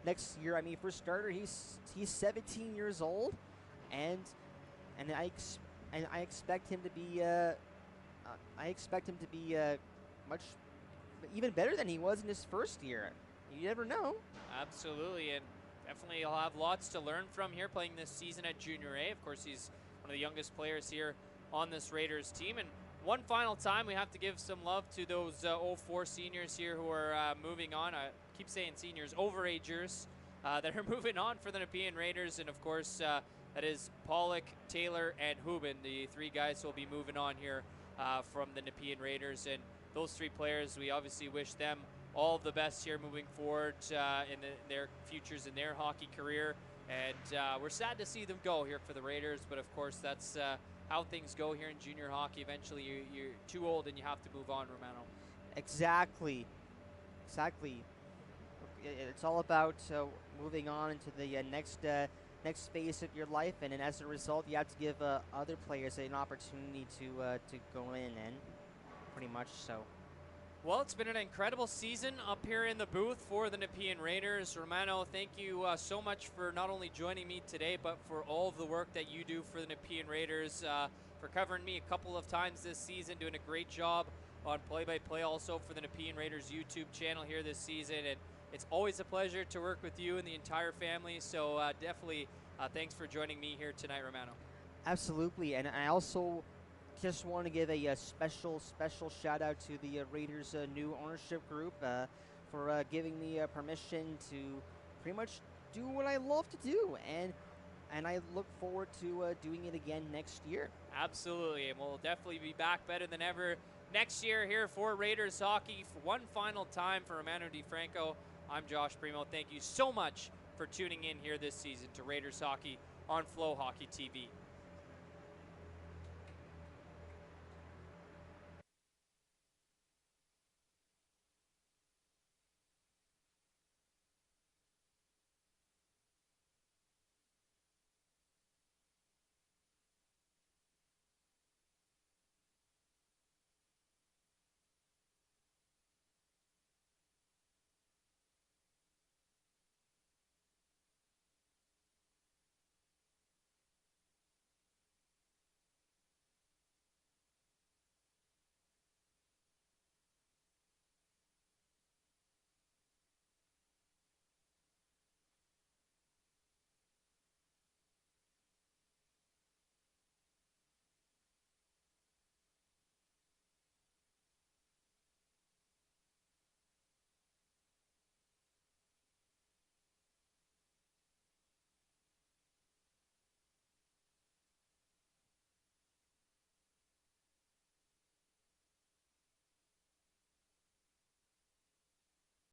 next year. I mean, for starter, he's 17 years old, and I expect him to be much even better than he was in his first year. You never know. Absolutely, and definitely he'll have lots to learn from here playing this season at Junior A. Of course, he's one of the youngest players here on this Raiders team. And one final time, we have to give some love to those 04 seniors here who are moving on. I keep saying seniors, overagers that are moving on for the Nepean Raiders. And of course, that is Pollock, Taylor, and Hubin, the three guys who will be moving on here from the Nepean Raiders. And those three players, we obviously wish them all of the best here moving forward in their futures in their hockey career. And we're sad to see them go here for the Raiders, but of course that's how things go here in junior hockey. Eventually you're too old and you have to move on, Romano. Exactly. It's all about moving on into the next phase of your life, and then as a result, you have to give other players an opportunity to go in, and pretty much so. Well, it's been an incredible season up here in the booth for the Nepean Raiders. Romano, thank you so much for not only joining me today, but for all of the work that you do for the Nepean Raiders, for covering me a couple of times this season, doing a great job on play-by-play also for the Nepean Raiders YouTube channel here this season. And it's always a pleasure to work with you and the entire family, so definitely thanks for joining me here tonight, Romano. Absolutely, and I also just want to give a special shout out to the Raiders new ownership group for giving me permission to pretty much do what I love to do, and I look forward to doing it again next year. Absolutely, and we'll definitely be back better than ever next year here for Raiders hockey for one final time. For Romano DiFranco, I'm Josh Primo. Thank you so much for tuning in here this season to Raiders hockey on Flow Hockey TV.